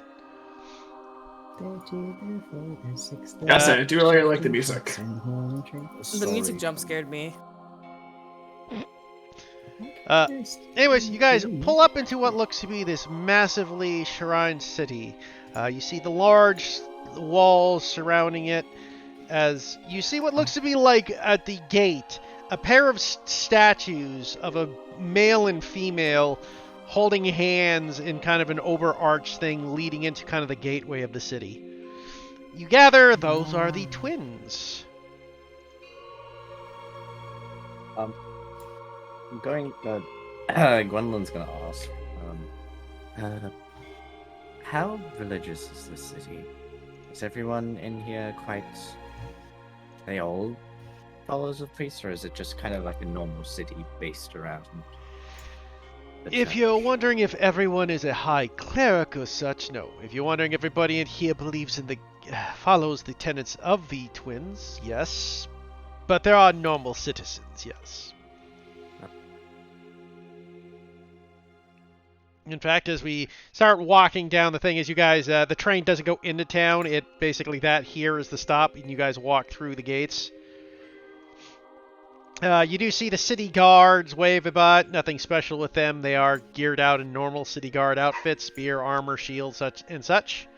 Yes, I do really like the music. The music jump scared me. Anyways, you guys pull up into what looks to be this massively shrined city. You see the large walls surrounding it. As you see what looks to be like at the gate, a pair of statues of a male and female holding hands in kind of an overarched thing leading into kind of the gateway of the city. You gather those are the twins. I'm going. Gwendolyn's gonna ask. how religious is this city? Is everyone in here quite... They all followers of priests, or is it just kind of like a normal city based around the If church? you're wondering if everyone is a high cleric or such, no. If you're wondering if everybody in here believes in the follows the tenets of the twins, yes. But there are normal citizens, yes. In fact, as we start walking down the thing, as you guys, the train doesn't go into town. It basically, that here is the stop, and you guys walk through the gates. You do see the city guards wave about. Nothing special with them. They are geared out in normal city guard outfits, spear, armor, shield, such and such.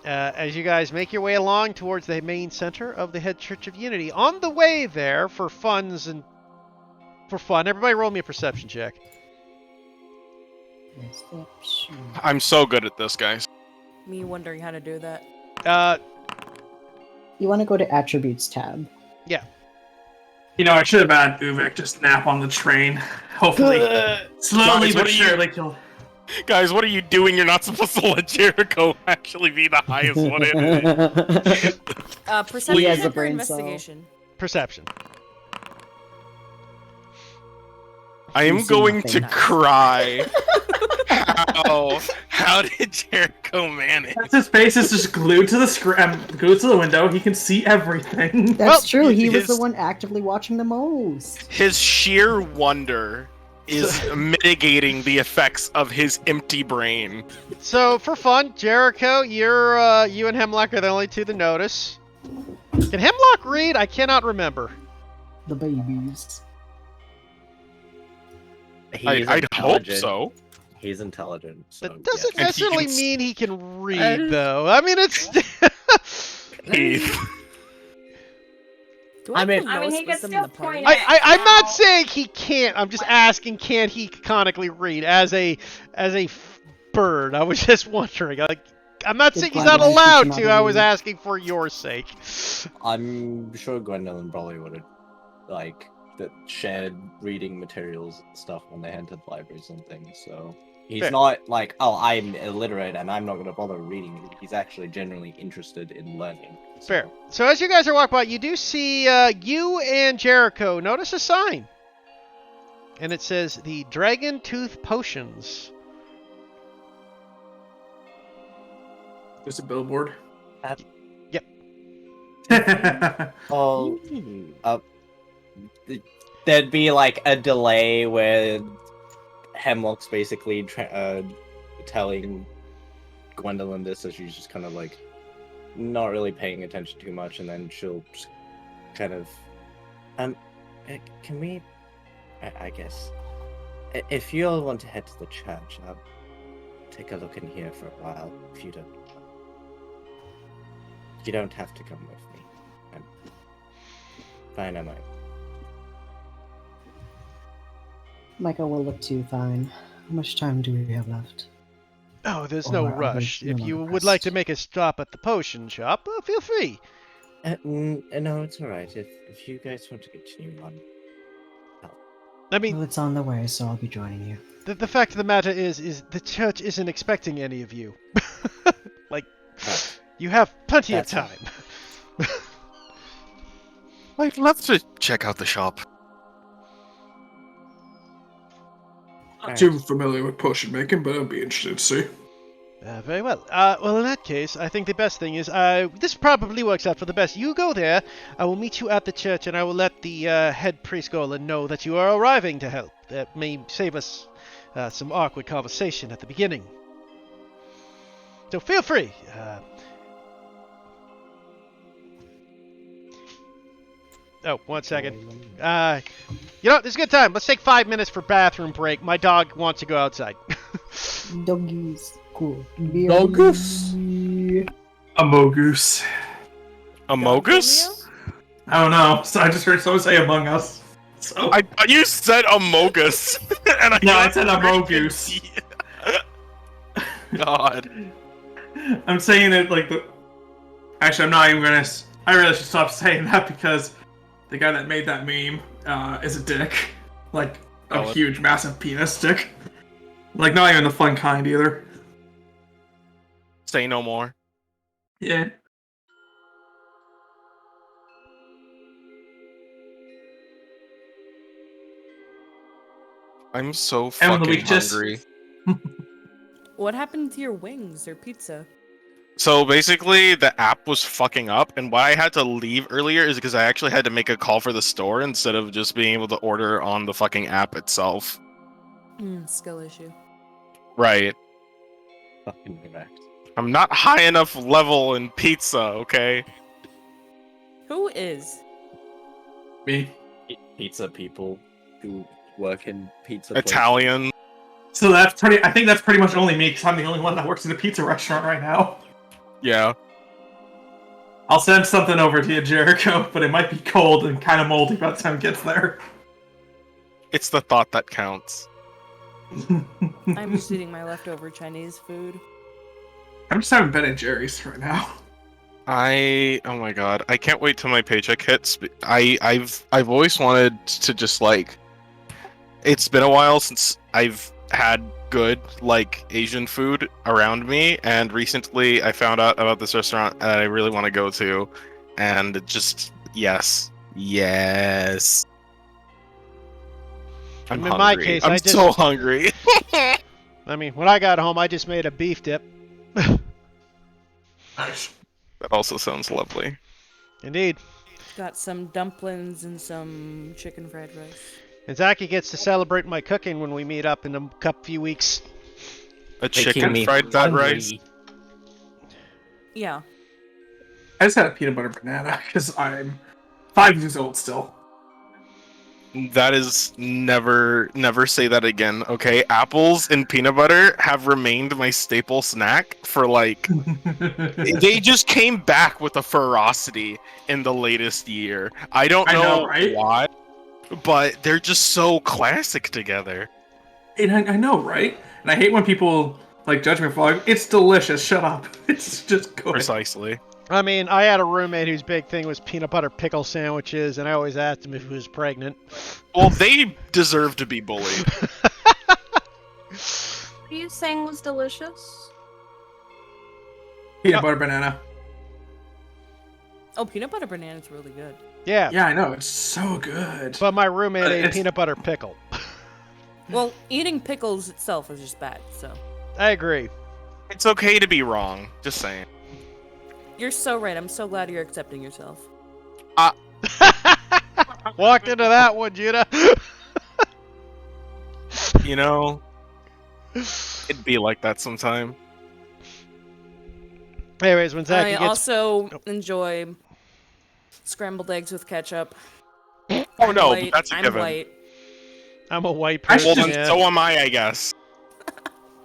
As you guys make your way along towards the main center of the Head Church of Unity. On the way there, for fun, everybody roll me a perception check. I'm so good at this, guys. Me wondering how to do that. You want to go to Attributes tab. Yeah. You know, I should have had Uvek just nap on the train. Hopefully, slowly Guys, but what are you- surely kill. Guys, what are you doing? You're not supposed to let Jericho actually be the highest one in it. Perception has a check or brain cell. investigation? Perception. I am You see going nothing. to cry. How did Jericho manage? His face is just glued to the screen, glued to the window. He can see everything. That's Well, true. He was his- the one actively watching the most. His sheer wonder is mitigating the effects of his empty brain. So, for fun, Jericho, you and Hemlock are the only two to notice. Can Hemlock read? I cannot remember. The babies. He's I'd hope intelligent. so. He's intelligent. So, That doesn't And he necessarily can mean he can read, though. I mean, it's... Heath. Do I mean- have I mean, lowest he could wisdom in still the party? point I'm not saying he can't. I'm just asking, can he canonically read as a bird? I was just wondering. Like, I'm not Good saying he's point. not I think allowed he's to. not I was read. asking for your sake. I'm sure Gwendolyn probably would have, like, shared reading materials and stuff when they entered libraries and things, so... He's Fair. not like, oh, I'm illiterate and I'm not going to bother reading. He's actually genuinely interested in learning. So. Fair. So as you guys are walking by, you do see you and Jericho notice a sign, and it says the Dragon Tooth Potions. There's a billboard. Oh, there'd be like a delay where Hemlock's basically telling Gwendolyn this, so she's just kind of like not really paying attention too much, and then she'll just kind of, can we, I guess, if you all want to head to the church, I'll take a look in here for a while. If you don't, you don't have to come with me. I'm fine, am I? Michael will look to you fine. How much time do we have left? Oh, there's no Or are we rush. no If you longer would like to pressed? make a stop at the potion shop, feel free. No, it's alright. If you guys want to continue on. I mean, Well, it's on the way, so I'll be joining you. the fact of the matter is the church isn't expecting any of you. Like, you have plenty of That's all. time. I'd love to check out the shop. Not too familiar with potion making, but I'd be interested to see. Very well. Well, in that case, I think the best thing is, this probably works out for the best. You go there, I will meet you at the church, and I will let the head priest Golan know that you are arriving to help. That may save us some awkward conversation at the beginning. So feel free. Oh, 1 second. You know, this is a good time. Let's take 5 minutes for bathroom break. My dog wants to go outside. Doggies. Cool. Doggies? Amogus. Amogus? I don't know. So I just heard someone say Among Us. So I thought you said Amogus. And I no, I got said very Amogus. God. I'm saying it like the. Actually, I'm not even gonna. I really should stop saying that because the guy that made that meme is a dick, like a Oh, huge, massive penis dick. Like not even the fun kind either. Say no more. Yeah. I'm so Emily, fucking we just- hungry. What happened to your wings or pizza? So basically, the app was fucking up, and why I had to leave earlier is because I actually had to make a call for the store instead of just being able to order on the fucking app itself. Skill issue. Right. Fucking correct. I'm not high enough level in pizza, okay? Who is? Me. Pizza people who work in pizza places. Italian. So that's pretty. I think that's pretty much only me, because I'm the only one that works in a pizza restaurant right now. Yeah. I'll send something over to you, Jericho, but it might be cold and kind of moldy by the time it gets there. It's the thought that counts. I'm just eating my leftover Chinese food. I'm just having Ben and Jerry's right now. Oh my god, I can't wait till my paycheck hits. I've always wanted to just like, it's been a while since I've had good like Asian food around me, and recently I found out about this restaurant that I really want to go to, and it just yes. I'm In my hungry. case, I'm I just- so hungry. I mean, when I got home, I just made a beef dip. Nice. That also sounds lovely. Indeed. Got some dumplings and some chicken fried rice. And Zachy gets to celebrate my cooking when we meet up in a few weeks. A Making chicken me fried that hungry. rice. Yeah. I just had a peanut butter banana because I'm 5 years old still. That is never say that again, okay? Apples and peanut butter have remained my staple snack for like they just came back with a ferocity in the latest year. I don't I know, know, right? why, but they're just so classic together. And I know, right? And I hate when people like judge me for like, it's delicious. Shut up. It's just good. Precisely. I mean, I had a roommate whose big thing was peanut butter pickle sandwiches, and I always asked him if he was pregnant. Well, they deserve to be bullied. What are you saying was delicious? Peanut butter banana. Oh, peanut butter banana is really good. Yeah, Yeah, I know. It's so good. but my roommate ate It's- peanut butter pickle. Well, eating pickles itself is just bad, so. I agree. It's okay to be wrong. Just saying. You're so right. I'm so glad you're accepting yourself. Walked into that one, Judah. You know, it'd be like that sometime. Anyways, when Zachy I gets... also enjoy scrambled eggs with ketchup. Oh I'm no, white. but that's a I'm given. white. I'm a white I person. Well, then yeah. so am I guess.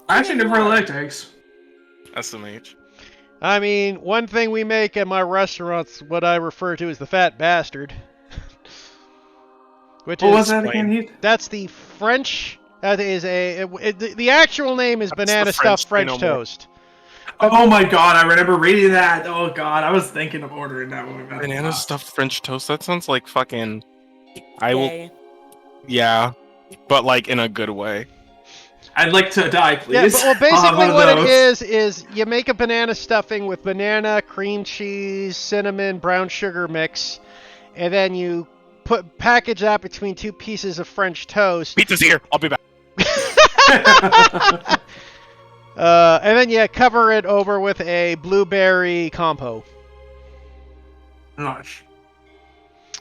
I actually never really liked eggs. SMH. I mean, one thing we make at my restaurant's what I refer to as the fat bastard. Which What is... was that again, Heath? That's the French... That is the actual name is That's banana the French stuffed French Pinot Noir. toast. Oh my god, I remember reading that. Oh god, I was thinking of ordering that when we got Banana stuffed French toast? That sounds like fucking... I will... Gay. Yeah. But like in a good way. I'd like to die, please. Yeah, but, well, I'll have basically one of what those. it is you make a banana stuffing with banana, cream cheese, cinnamon, brown sugar mix, and then you package that between two pieces of French toast. Pizza's here! I'll be back. And then you cover it over with a blueberry compo. Nice.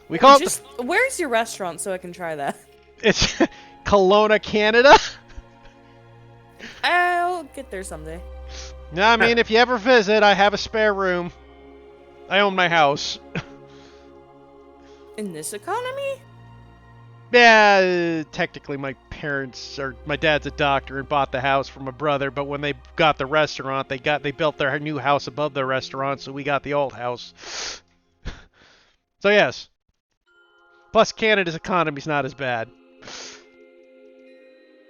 We call it Just where's your restaurant so I can try that? it's Kelowna, Canada. I'll get there someday. No, I mean if you ever visit, I have a spare room. I own my house. In this economy? Yeah, technically my dad's a doctor and bought the house from a brother, but when they got the restaurant, they built their new house above the restaurant, so we got the old house. So yes. Plus Canada's economy's not as bad.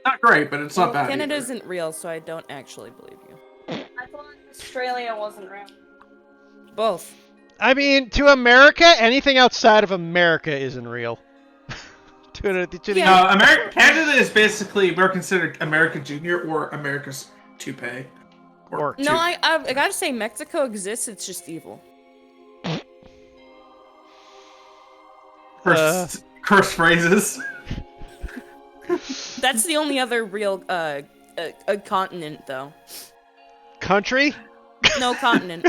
Not great, but it's not Well, bad. Canada either. isn't real, so I don't actually believe you. I thought Australia wasn't real. Both. I mean, to America, anything outside of America isn't real. to the Canada is basically we're considered America Junior or America's toupee. Or No, I gotta say, Mexico exists. It's just evil. Cursed phrases. That's the only other real a continent, though. country? No continent.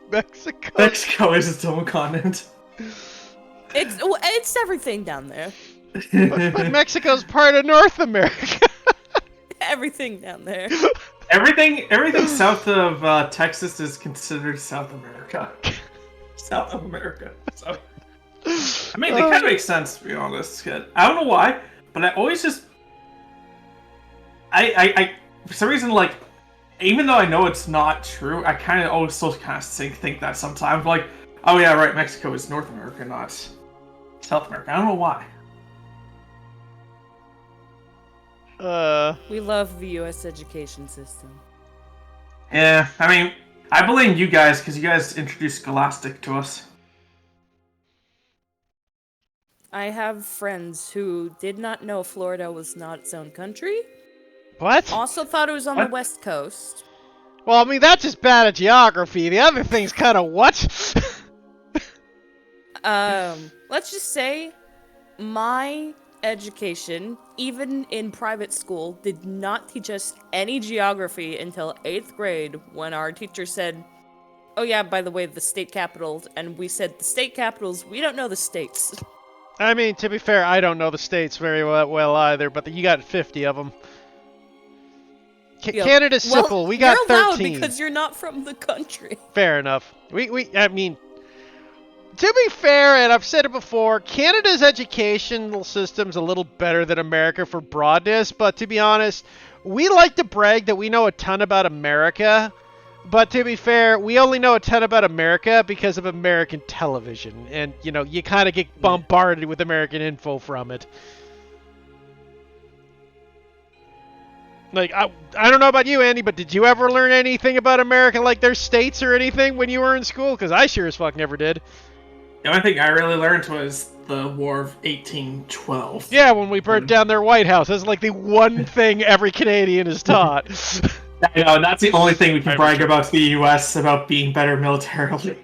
Mexico. Mexico is its own continent. It's everything down there. But Mexico's part of North America. Everything down there. Everything south of Texas is considered South America. South of America. So, I mean, they kind of make sense, to be honest. I don't know why, but I always just... I for some reason, like, even though I know it's not true, I kind of always still kind of think that sometimes. Like, oh yeah, right, Mexico is North America, not South America. I don't know why. We love the U.S. education system. Yeah, I mean, I blame you guys because you guys introduced Scholastic to us. I have friends who did not know Florida was not its own country. What? Also thought it was on the West Coast. Well, I mean, that's just bad at geography. The other thing's kind of what? Let's just say my education, even in private school, did not teach us any geography until 8th grade when our teacher said, oh yeah, by the way, the state capitals, and we said, the state capitals, we don't know the states. I mean, to be fair, I don't know the states very well either, but you got 50 of them. Canada's simple. We got you're allowed 13. because you're not from the country. Fair enough. I mean, to be fair, and I've said it before, Canada's educational system's a little better than America for broadness, but to be honest, we like to brag that we know a ton about America, but to be fair, we only know a ton about America because of American television, and, you know, you kind of get bombarded with American info from it. Like, I don't know about you, Andy, but did you ever learn anything about America, like their states or anything, when you were in school? Because I sure as fuck never did. The only thing I really learned was the War of 1812. Yeah, when we burnt down their White House. That's like the one thing every Canadian is taught. I know, that's the only thing we can brag about to the U.S. about being better militarily.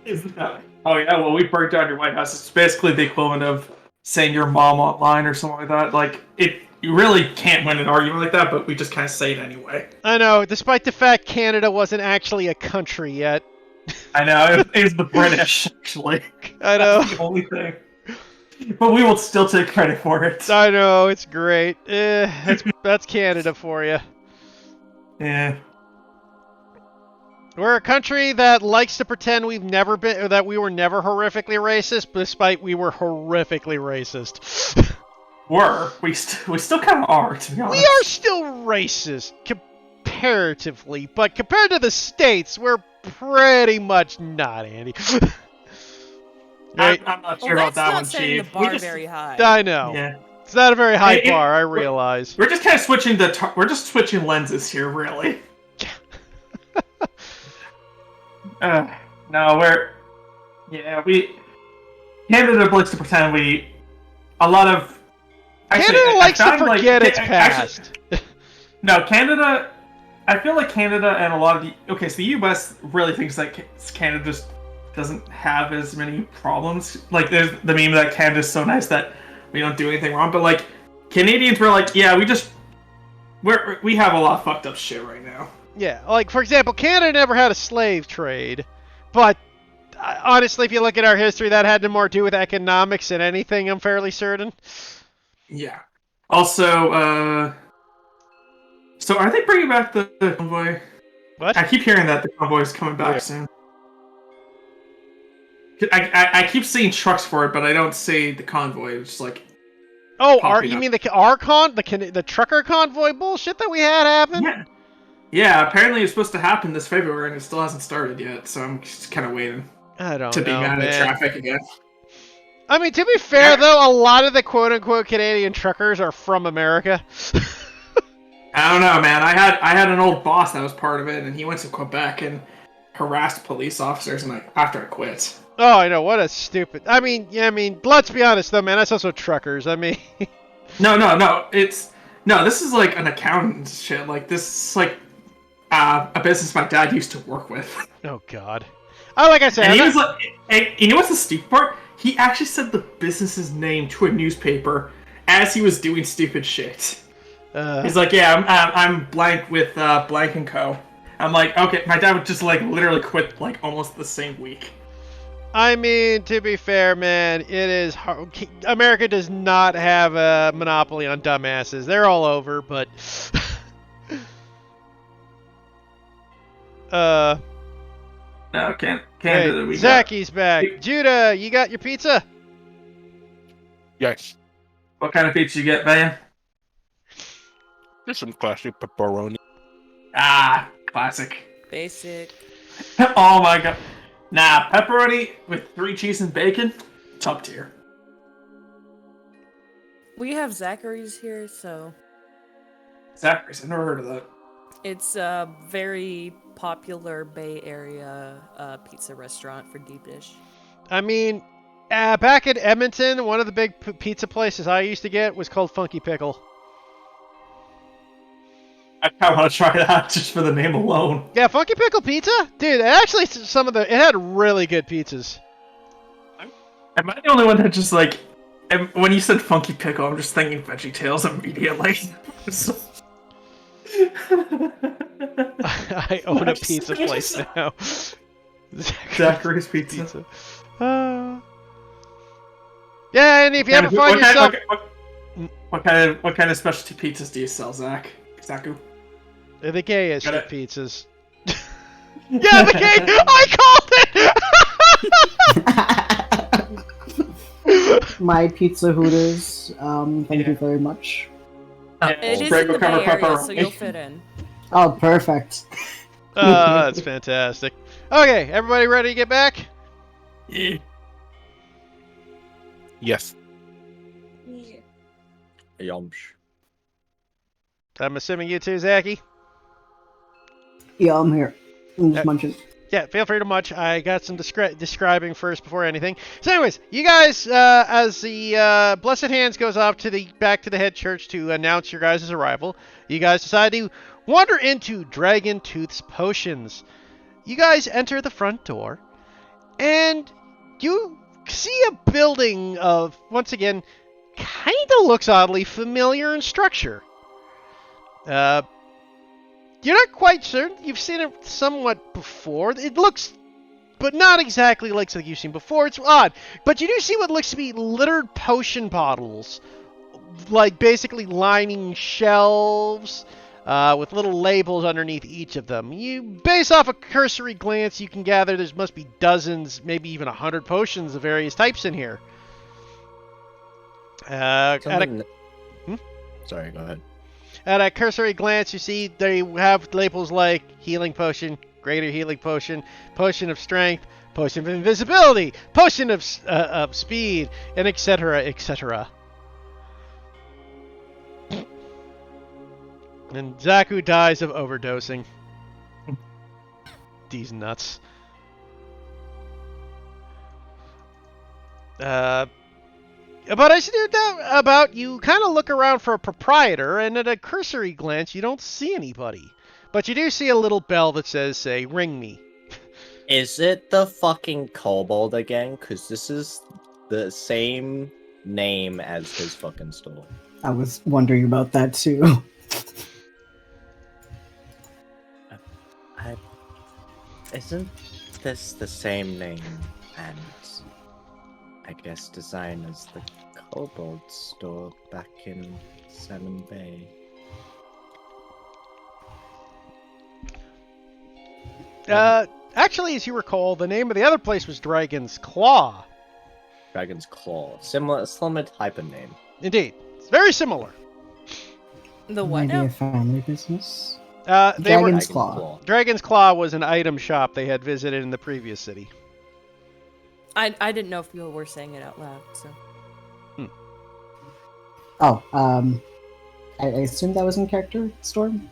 Oh yeah, well, we burnt down your White House. It's basically the equivalent of saying your mom online or something like that. Like, you really can't win an argument like that, but we just kind of say it anyway. I know, despite the fact Canada wasn't actually a country yet. I know, it was the British, actually. I know. That's the only thing. But we will still take credit for it. I know, it's great. That's Canada for you. Yeah. We're a country that likes to pretend we've never been, or that we were never horrifically racist, despite we were horrifically racist. We still kind of are, to be honest. We are still racist, comparatively, but compared to the States, we're pretty much not, Andy. Right? I'm not sure about that one, Chief. The bar very high. I know. Yeah. It's not a very high bar, I realize. We're just kind of switching we're just switching lenses here, really. No, Canada likes to pretend Canada likes to forget its past. No, Canada, I feel like Canada and a lot of so the US really thinks that Canada just doesn't have as many problems. Like, there's the meme that Canada's so nice that we don't do anything wrong, but like, Canadians were like, yeah, we have a lot of fucked up shit right now. Yeah, like, for example, Canada never had a slave trade, but honestly, if you look at our history, that had more to do with economics than anything, I'm fairly certain. Yeah. Also, so are they bringing back the convoy? What? I keep hearing that the convoy is coming back soon. I keep seeing trucks for it, but I don't see the convoy. It's like... Oh, you mean the trucker convoy bullshit that we had happen? Yeah. Yeah, apparently it's supposed to happen this February, and it still hasn't started yet, so I'm just kind of waiting. I don't to know, be mad man. at traffic again. I mean, to be fair, though, a lot of the quote-unquote Canadian truckers are from America. I don't know, man. I had an old boss that was part of it, and he went to Quebec and harassed police officers, and after I quit. Oh, I know, what a stupid... I mean, let's be honest, though, man, that's also truckers, I mean... No, this is like an accountant shit, like, this is like... a business my dad used to work with. Oh God. Oh, like I said, And he I'm was not- like, and you know what's the stupid part? He actually said the business's name to a newspaper as he was doing stupid shit. He's like, yeah, I'm blank with blank and co. I'm like, okay, my dad would just like literally quit like almost the same week. I mean, to be fair, man, it is hard. America does not have a monopoly on dumbasses. They're all over, but No, can't hey, do it. Zacky's back. Judah, you got your pizza? Yes. What kind of pizza you get, man? Just some classic pepperoni. Ah, classic. Basic. Oh my god. Nah, pepperoni with 3 cheese and bacon, top tier. We have Zachary's here, so Zachary's, I've never heard of that. it's a very popular Bay Area pizza restaurant for deep dish. I mean, back in Edmonton, one of the big pizza places I used to get was called Funky Pickle. I kind of want to try that just for the name alone. Yeah, Funky Pickle Pizza? Dude, actually, it had really good pizzas. Am I the only one that just like, when you said Funky Pickle, I'm just thinking VeggieTales immediately. So- I own a pizza place now. Zachary's Pizza. Yeah, and if you ever find yourself... What kind of specialty pizzas do you sell, Zach? Zaku? They're the gayest Got of it. pizzas. Yeah, the gay... I called it! My Pizza Hooters. Thank you very much. It is in the Bay Area, so you'll fit in. Oh, perfect. That's fantastic. Okay, everybody ready to get back? Yeah. Yes. Yomsh. I'm assuming you too, Zachy? Yeah, I'm here. I'm just munching. Yeah, feel free to munch. I got some describing first before anything. So anyways, you guys, as the Blessed Hands goes off to back to the head church to announce your guys' arrival, you guys decide to wander into Dragon Tooth's Potions. You guys enter the front door, and you see a building of, once again, kind of looks oddly familiar in structure. You're not quite certain. You've seen it somewhat before. It looks, but not exactly like something you've seen before. It's odd. But you do see what looks to be littered potion bottles, like basically lining shelves with little labels underneath each of them. Based off a cursory glance, you can gather there must be dozens, maybe even 100 potions of various types in here. Sorry, go ahead. At a cursory glance, you see they have labels like Healing Potion, Greater Healing Potion, Potion of Strength, Potion of Invisibility, Potion of Speed, and etc., etc. And Zaku dies of overdosing. These nuts. But as you do that, you kind of look around for a proprietor, and at a cursory glance, you don't see anybody. But you do see a little bell that says, say, ring me. Is it the fucking kobold again? Because this is the same name as his fucking store. I was wondering about that too. Isn't this the same name and I guess design as the kobold store back in Salmon Bay? Actually, as you recall, the name of the other place was Dragon's Claw. Dragon's Claw. Similar type of name. Indeed. It's very similar. The what Maybe now? a family business. Dragon's Claw. Dragon's Claw was an item shop they had visited in the previous city. I didn't know if you were saying it out loud, so. Oh, I assume that was in character, Storm?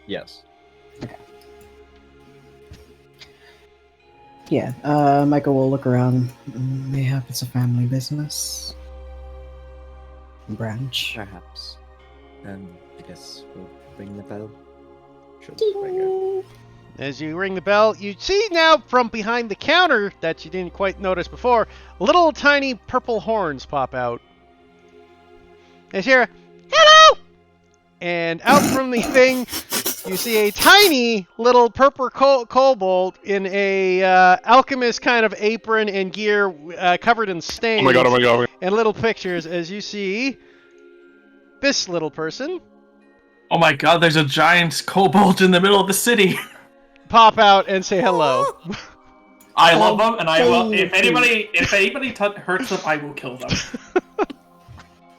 Yes. Yeah, Michael will look around. Mayhap it's a family business. Branch. Perhaps. Then I guess we'll ring the bell. Ring it. As you ring the bell, you see now from behind the counter that you didn't quite notice before, little tiny purple horns pop out. As you hear, hello! And out from the thing, you see a tiny little purple kobold in a alchemist kind of apron and gear covered in stains. Oh my god, oh my god. And little pictures as you see this little person Oh my god, there's a giant kobold in the middle of the city. pop out and say hello. I love them, and I will. If anybody hurts them, I will kill them.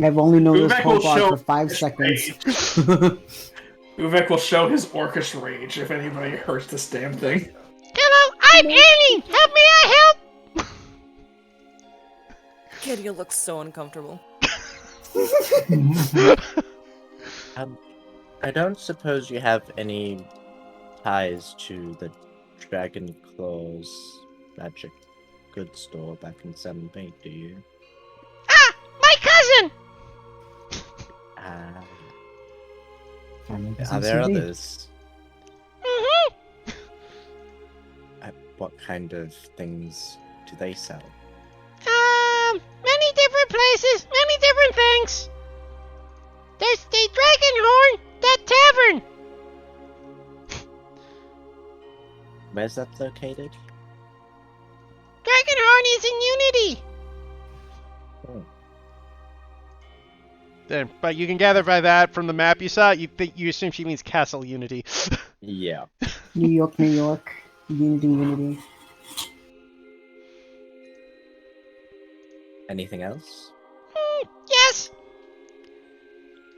I've only known this Uvek will kobold show for 5 his seconds. Uvek will show his orcish rage if anybody hurts this damn thing. Hello, I'm Annie! Help me, I help! Kid, you look so uncomfortable. I don't suppose you have any ties to the Dragon Claws magic goods store back in 7th, do you? Ah! My cousin! Are there others? Mm-hmm. What kind of things do they sell? Many different places, many different things. There's the Dragon Horn, that tavern. Where's that located? Dragon Horn is in Unity. Oh. Then, but you can gather by that from the map you saw. You assume she means Castle Unity. Yeah. New York, New York. Unity, Unity. Anything else? Yes.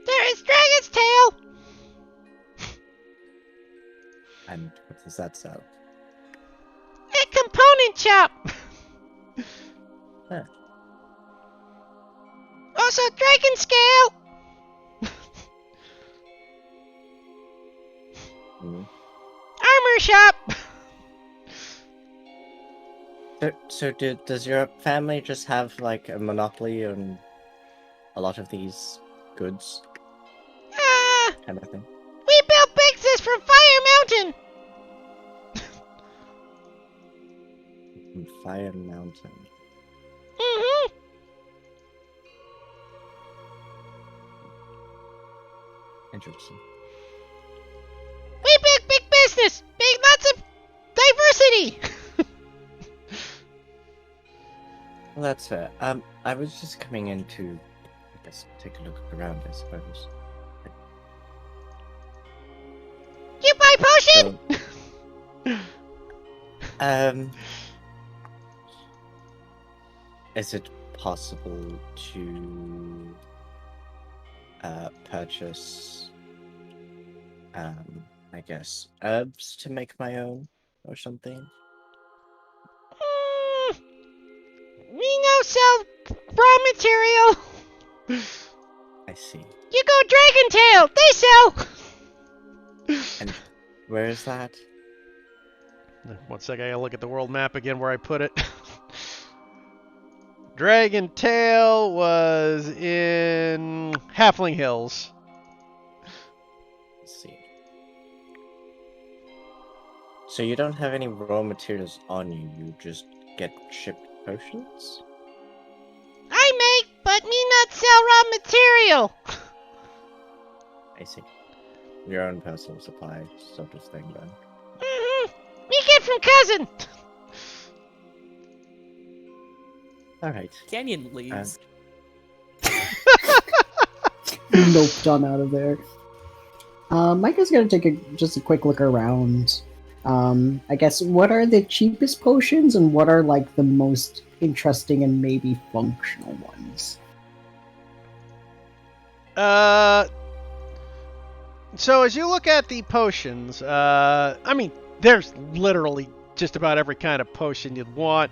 There is Dragon's Tail. And what does that sell? A component shop. Huh. Also, Dragon Scale. Armor shop. Does your family just have like a monopoly on a lot of these goods? Kind of thing. We built Bixus from Fire Mountain. From Fire Mountain. Mm-hmm. Interesting. We big business. Big lots of diversity. Well, that's fair. I was just coming in to, I guess, take a look around, I suppose. You buy potion? Is it possible to purchase, I guess, herbs to make my own or something? We no sell raw material. I see. You go Dragon Tail. They sell. And where is that? 1 second, I gotta look at the world map again where I put it. Dragon Tail was in Halfling Hills. Let's see. So you don't have any raw materials on you, you just get shipped potions? I make, but me not sell raw material. I see. Your own personal supply sort of thing, then. Mm-hmm. Me get from cousin. Alright. Canyon leaves. Nope, John out of there. Micah's gonna take just a quick look around. I guess, what are the cheapest potions and what are like the most interesting and maybe functional ones? So as you look at the potions, I mean, there's literally just about every kind of potion you'd want.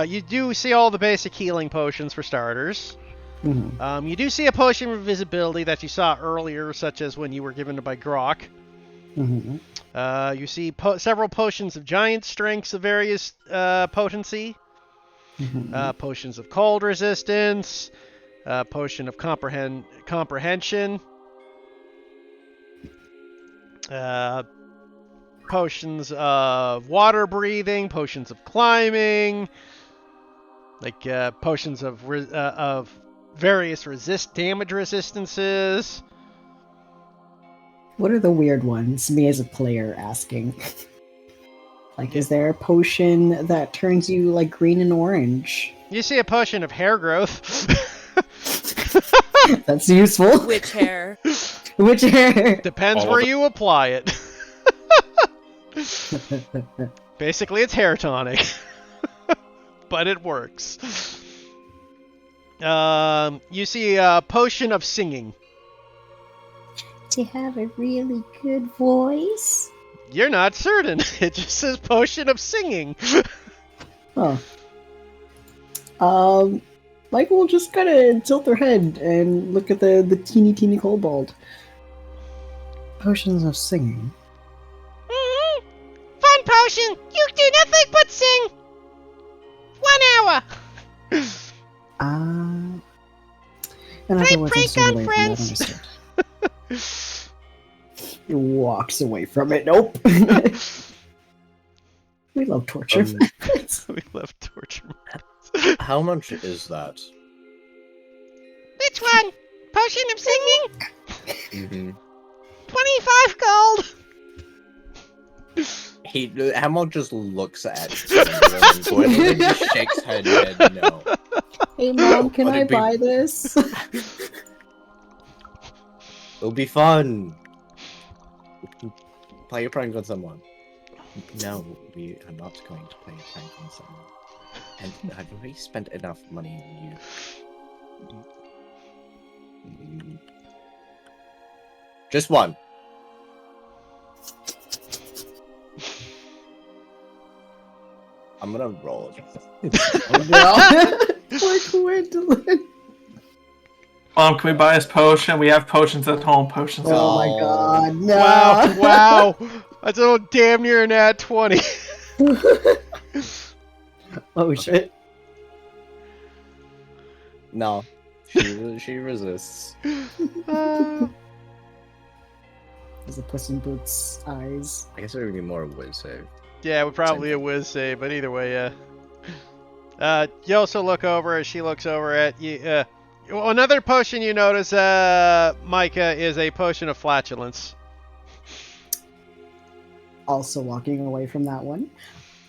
You do see all the basic healing potions for starters. Mm-hmm. You do see a potion of invisibility that you saw earlier, such as when you were given it by Grok. Mm-hmm. You see several potions of giant strengths of various potency. Mm-hmm. Potions of cold resistance. Potion of comprehension. potions of water breathing, potions of climbing, like potions of various damage resistances. What are the weird ones? Me as a player asking. Like, is there a potion that turns you like green and orange? You see a potion of hair growth. That's useful. Which hair? Which hair? Depends All where of it. you apply it. Basically, it's hair tonic. But it works. You see a potion of singing. To have a really good voice? You're not certain. It just says potion of singing. Huh. Michael will just kind of tilt her head and look at the teeny kobold. Potions of singing. Mm-hmm. Fun potion. You do nothing but sing. 1 hour. In other words, I'm break staying on away friends. from that. Understood. He walks away from it. Nope. We love torture. We love torture. How much is that? Which one? Potion of singing? Mm-hmm. 25 gold. Hamel just looks at Gwendolyn and just shakes her head no. Hey mom, can Would I it be- buy this? It'll be fun. Play a prank on someone. No, we are not going to play a prank on someone. And I've already spent enough money on you. Just one. I'm gonna roll it. Poor Gwendolyn. Mom, can we buy us potion? We have potions at home. Potions at Oh home. my god, no. Wow. That's a damn near an at 20. Oh shit. No. She resists. Uh, There's a Puss in Boots eyes. I guess it would be more of a whiz save. yeah, we're probably a whiz save, but either way, yeah. You also look over as she looks over at you. Another potion you notice, Micah, is a potion of flatulence. Also walking away from that one.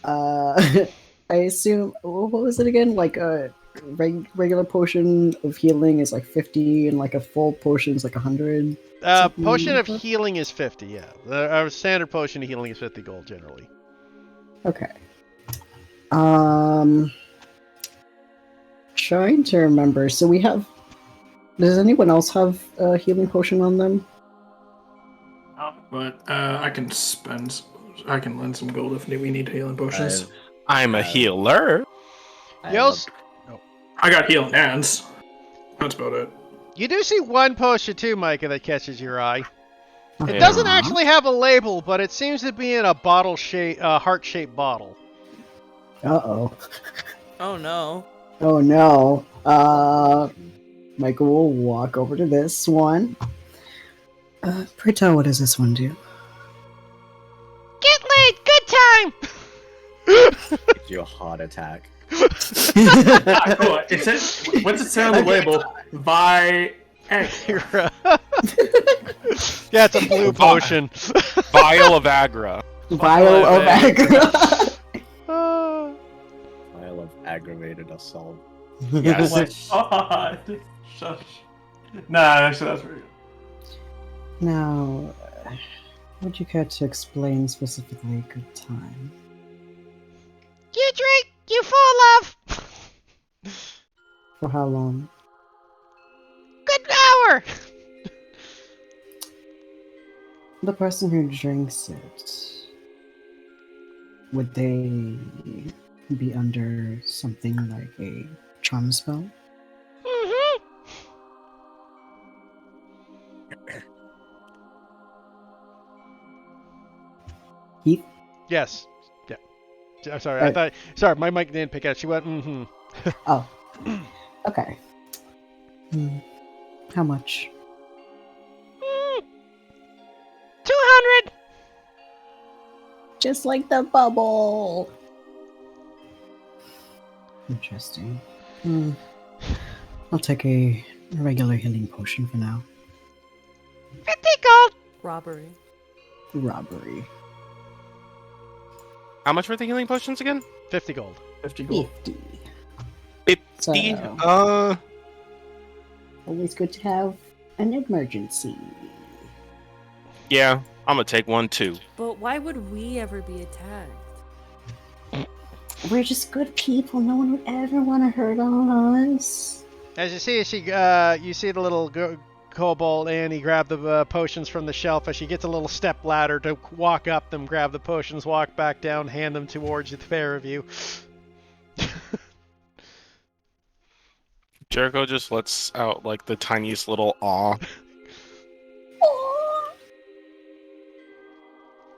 I assume, what was it again? Like a regular potion of healing is like 50, and like a full potion is like 100. Potion of healing is 50, yeah. Our standard potion of healing is 50 gold, generally. Okay. Trying to remember. So we have. Does anyone else have a healing potion on them? But I can lend some gold if we need healing potions. I'm a healer. I got healing hands. That's about it. You do see one potion too, Micah, that catches your eye. It Yeah. doesn't actually have a label, but it seems to be in a heart-shaped bottle. Uh-oh. Oh no. Oh no. Michael will walk over to this one. Pray tell, what does this one do? Get laid, good time! Gives you a heart attack. Ah, cool. What's it say on the label? Vi. Yeah, it's a blue potion. Vial of Agra. Vial of Agra. Vial of aggravated assault. Yes. God. Shush. Nah, actually, that's pretty good. Now, would you care to explain specifically a good time? You drink, you fall off. For how long? Good hour. The person who drinks it, would they be under something like a charm spell? Mm-hmm. Heath? Yes. Yeah. I'm sorry. Sorry, my mic didn't pick up. She went, mm-hmm. Oh. Okay. How much? 200. just like the bubble. Interesting. I'll take a regular healing potion for now. 50 gold! Robbery. Robbery. How much were the healing potions again? 50 gold. 50 gold. 50. 50. So, always good to have an emergency. Yeah, I'm gonna take one too. But why would we ever be attacked? We're just good people. No one would ever want to hurt on us. As you see, you see the little kobold Annie grab the potions from the shelf as she gets a little step ladder to walk up them, grab the potions, walk back down, hand them towards the pair of you. Jericho just lets out like the tiniest little aw.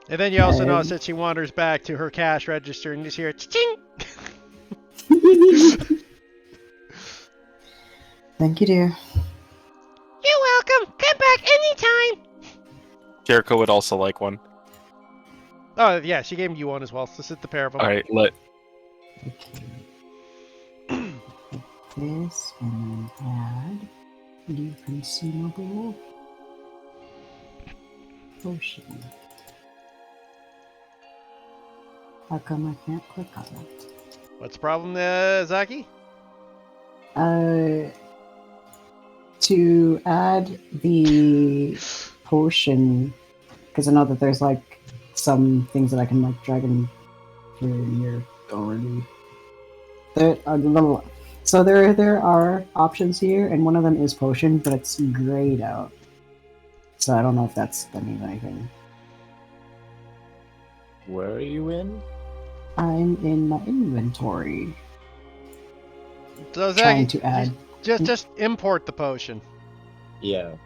And then you also notice that she wanders back to her cash register and you just hear ching. Thank you, dear. You're welcome. Come back anytime. Jericho would also like one. Oh yeah, she gave you one as well. So sit the pair of them. All right, let. Okay. This and then add new consumable potion. How come I can't click on it? What's the problem, Zaki? To add the potion, because I know that there's like some things that I can like drag in here already. There are little. So there are options here, and one of them is potion, but it's grayed out. So I don't know if that's the mean anything. Where are you in? I'm in my inventory. So Trying Zaki, to add. just import the potion. Yeah.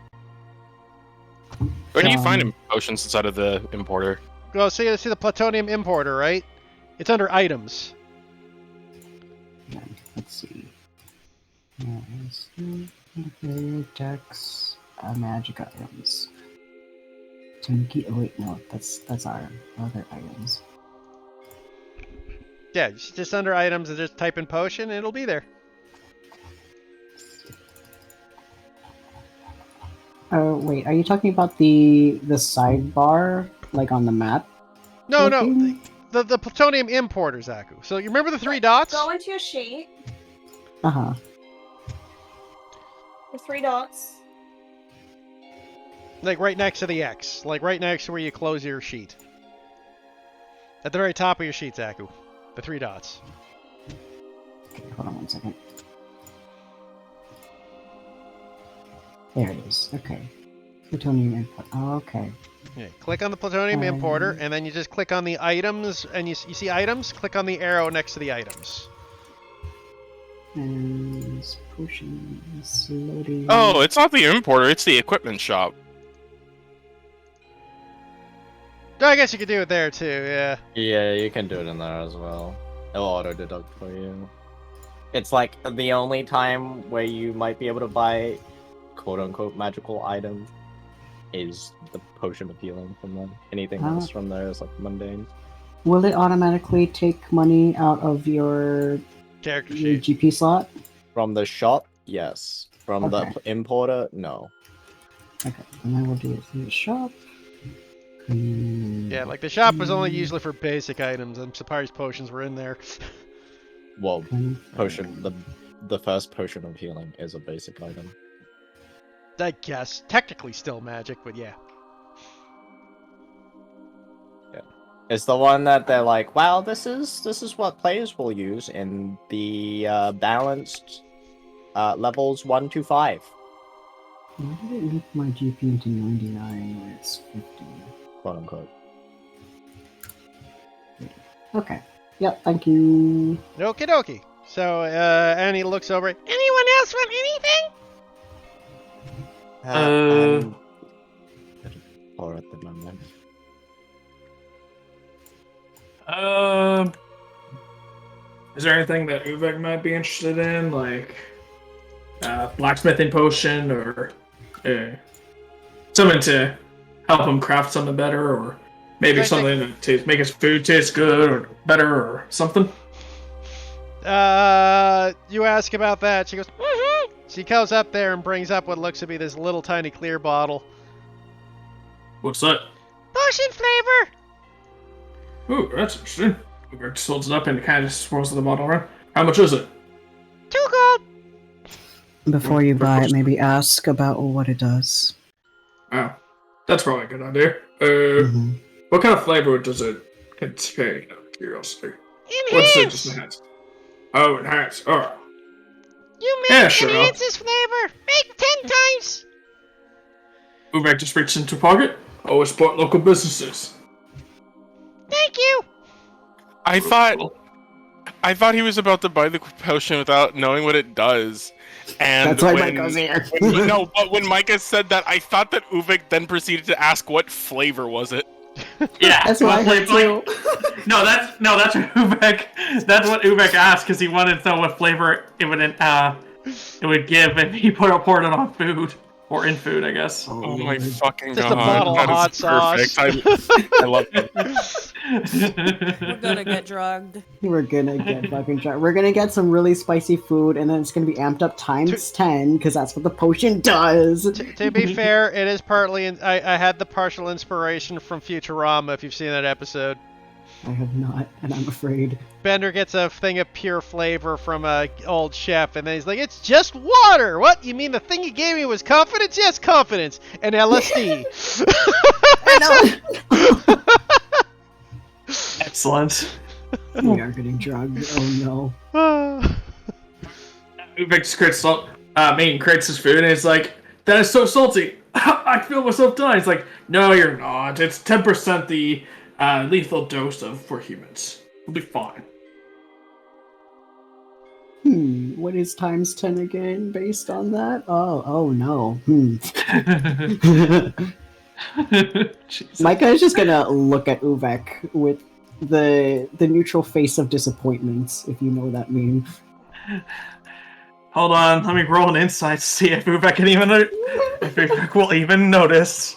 Where do you find potions inside of the importer? Go see the plutonium importer, right? It's under items. Let's see. Dex, magic items. Tunki. Oh wait, no, that's our other items. Yeah, just under items and just type in potion and it'll be there. Oh wait, are you talking about the sidebar, like on the map? No, looking? no, the plutonium importer, Zaku. So you remember the 3 dots? Go into your sheet. Uh-huh. The 3 dots. Like right next to the X. Like right next to where you close your sheet. At the very top of your sheet, Zaku. The 3 dots. Okay, hold on one second. There it is. Okay. Plutonium input. Oh, okay. Yeah, click on the plutonium importer, and then you just click on the items, and you see items? Click on the arrow next to the items. And this potion is loading. Oh, it's not the importer, it's the equipment shop. I guess you could do it there too, yeah. Yeah, you can do it in there as well. It'll auto deduct for you. It's like the only time where you might be able to buy quote-unquote magical item is the potion of healing from them. Anything else from there is like mundane. Will it automatically take money out of your character sheet GP slot? From the shop, yes. From Okay. the importer, no. Okay, and I will do it through the shop. Yeah, like the shop was only usually for basic items. I'm surprised potions were in there. Well, potion, the first potion of healing is a basic item. I guess. Technically still magic, but yeah. Yeah. It's the one that they're like, wow, this is what players will use in the balanced levels 1 to 5. Why did it make my GP into 99 when it's 50? Quote unquote. Okay. Yep, thank you. Okie dokie. So, Annie looks over. Anyone else want anything? I'm poor at the moment. Is there anything that Uvek might be interested in, like blacksmithing potion or something to help him craft something better, or Maybe I something to make his food taste good or better or something. You ask about that. She goes, mm-hmm. She goes up there and brings up what looks to be this little tiny clear bottle. What's that? Potion flavor. Ooh, that's interesting. Uber just holds it up and kind of just swirls the bottle around. How much is it? 2 gold. Before you buy it, maybe ask about what it does. Oh, that's probably a good idea. Mhm. What kind of flavor does it contain? Out of curiosity. What's it just enhance? Oh, enhance. Oh. You Yeah, sure. this flavor. Make 10 times. Ubek just reached into pocket. Always support local businesses. Thank you. I thought he was about to buy the potion without knowing what it does. And That's why Micah's here. No, but when Micah said that, I thought that Uvik then proceeded to ask what flavor was it. Yeah, That's what I heard too. No, that's what Ubek. That's what Ubek asked because he wanted to know what flavor it would give if he poured it on food or in food, I guess. Oh my fucking Just god! a bottle of That is hot sauce. perfect. I love that. We're gonna get drugged. We're gonna get fucking drunk. We're gonna get some really spicy food, and then it's gonna be amped up times 10 because that's what the potion does. To be fair, it is partly. I had the partial inspiration from Futurama. If you've seen that episode, I have not, and I'm afraid. Bender gets a thing of pure flavor from a old chef, and then he's like, "It's just water." What? You mean the thing you gave me was confidence? Yes, confidence and LSD. Excellent. We are getting drugged. Oh no. Ubek just creates his food and it's like, that is so salty. I feel myself dying. It's like, no, you're not. It's 10% the lethal dose for humans. We'll be fine. What is times 10 again based on that? Oh no. Micah is just gonna look at Uvek with the neutral face of disappointment, if you know what that means. Hold on, let me roll an insight to see if Ubek will even notice.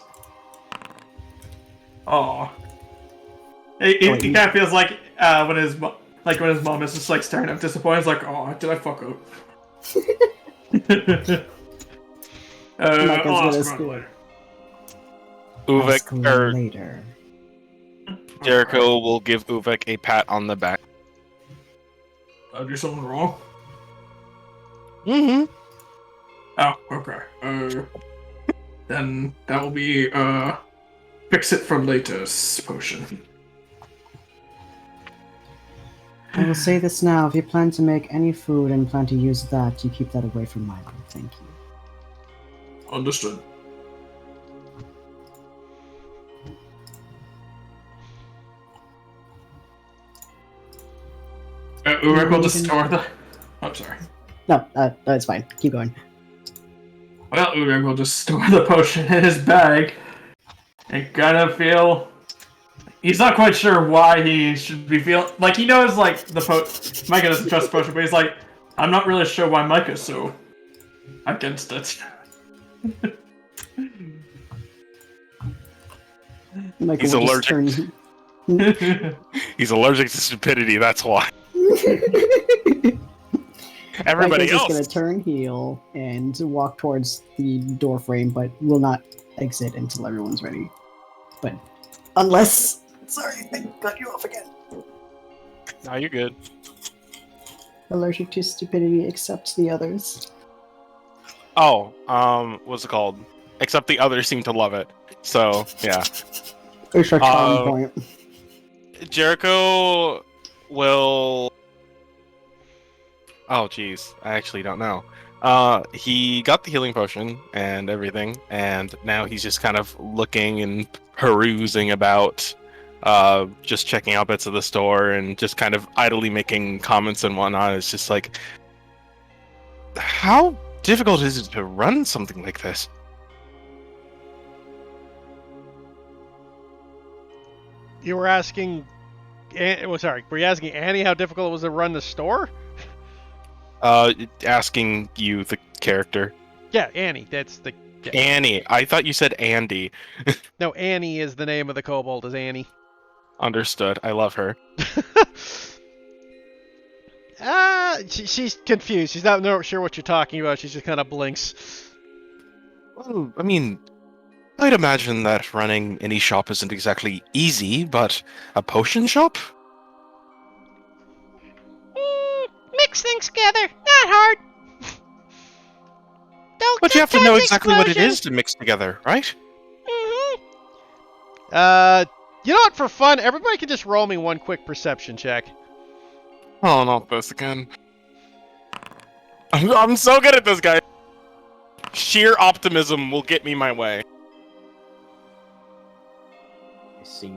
Oh, he kind of feels like when his mom is just like staring at him disappointed. It's like, oh, did I fuck up? I'll ask about it later. Uvik or later. Jericho will give Uvik a pat on the back. Did I do something wrong? Mm-hmm. Oh, okay. Then that will be fix it from later's potion. I will say this now, if you plan to make any food and plan to use that, you keep that away from Milo. Thank you. Understood. Urek will just store the... Oh, sorry. No, it's fine. Keep going. Well, Urek will just store the potion in his bag. And kind of feel... He's not quite sure why he should be feeling... Like, he knows, like, Micah doesn't trust the potion, but he's like, I'm not really sure why Micah's so against it. He's allergic. He's allergic to stupidity, that's why. Everybody Micah's else just gonna turn heel and walk towards the door frame, but will not exit until everyone's ready. But unless... Sorry, I cut you off again. No, you're good. Allergic to stupidity except the others. Oh, what's it called? Except the others seem to love it. So, yeah. It's a charm point. Jericho will... Oh, jeez. I actually don't know. He got the healing potion and everything, and now he's just kind of looking and perusing about, just checking out bits of the store and just kind of idly making comments and whatnot. It's just like, how difficult is it to run something like this? You were asking... were you asking Annie how difficult it was to run the store? Asking you, the character. Yeah, Annie. That's the Annie. I thought you said Andy. No, Annie is the name of the kobold, is Annie. Understood. I love her. She's confused. She's not sure what you're talking about. She just kind of blinks. Well, I mean, I'd imagine that running any shop isn't exactly easy, but a potion shop? Mix things together. Not hard. Don't But you have to know exactly what it is to mix together, right? You know what? For fun, everybody can just roll me one quick perception check. Oh, not this again. I'm so good at this, guy. Sheer optimism will get me my way. I see.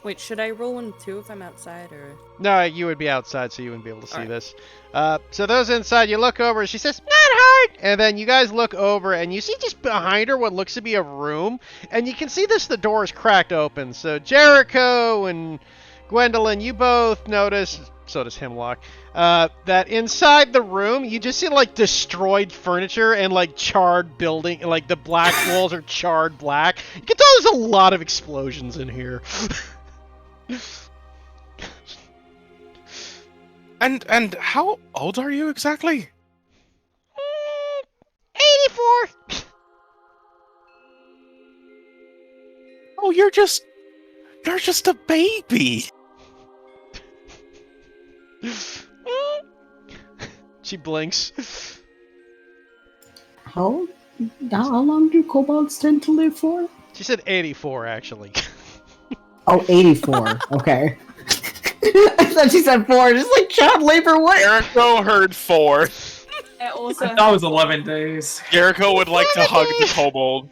Wait, should I roll one too if I'm outside or? No, you would be outside, so you wouldn't be able to see Alright. this. So those inside, you look over, she says, not hard! And then you guys look over, and you see just behind her what looks to be a room, and you can see the door is cracked open. So Jericho and Gwendolyn, you both notice, so does Hemlock, that inside the room, you just see, like, destroyed furniture and, like, charred building, like, the black walls are charred black. You can tell there's a lot of explosions in here. And how old are you exactly? 84! Oh, you're just a baby. She blinks. How long do kobolds tend to live for? She said 84, actually. Oh, 84. Okay. I thought she said 4. Just like child labor, what? Jericho heard 4. I also That was 11 days. Jericho would like to hug the kobold.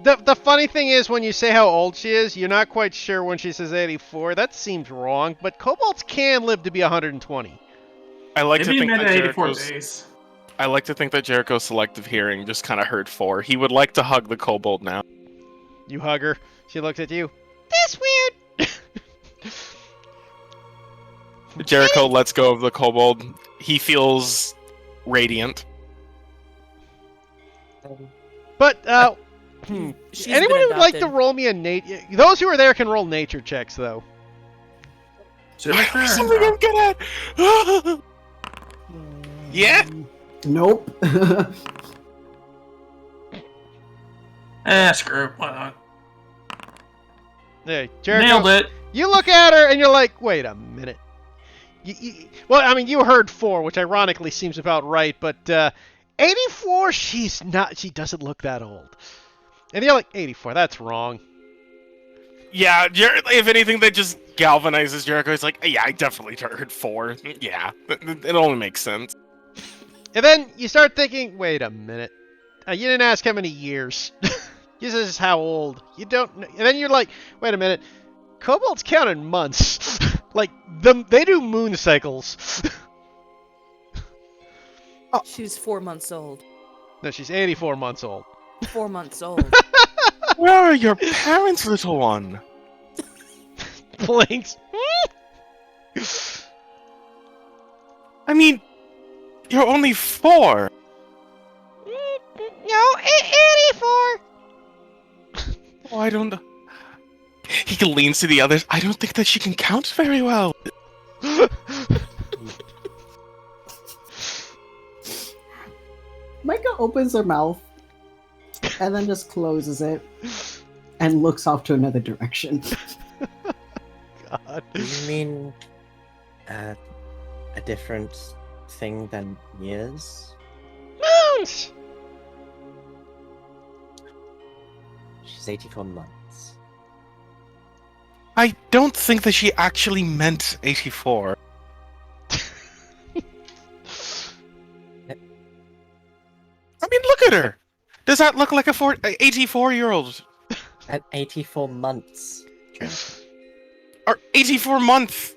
The funny thing is, when you say how old she is, you're not quite sure when she says 84. That seems wrong, but kobolds can live to be 120. I like Maybe to think meant that 84 Jericho's... days. I like to think that Jericho's selective hearing just kind of heard 4. He would like to hug the kobold now. You hug her. She looks at you. That's weird. Jericho lets go of the kobold. He feels radiant. But, She's anyone been who would like to adopted. roll me a nature... Those who are there can roll nature checks, though. Something I'm good at. Yeah. Nope. Screw it. Why not? Hey, Jericho, Nailed it. you look at her and you're like, wait a minute. Well, I mean, you heard 4, which ironically seems about right, but 84, she doesn't look that old. And you're like, 84, that's wrong. Yeah, if anything, that just galvanizes Jericho. He's like, yeah, I definitely heard 4. Yeah, it only makes sense. And then you start thinking, wait a minute. You didn't ask how many years. This is how old. You don't know. And then you're like, wait a minute. Kobolds count in months. Like, they do moon cycles. She's 4 months old. No, she's 84 months old. 4 months old. Where are your parents, little one? Blinks. I mean, you're only 4. No, 84. Oh, I don't know. He leans to the others. I don't think that she can count very well. Micah opens her mouth and then just closes it and looks off to another direction. God. Do you mean a different thing than years? Moons! She's 84 months. I don't think that she actually meant 84. I mean, look at her. Does that look like a 84-year-old? At 84 months. Or 84 month?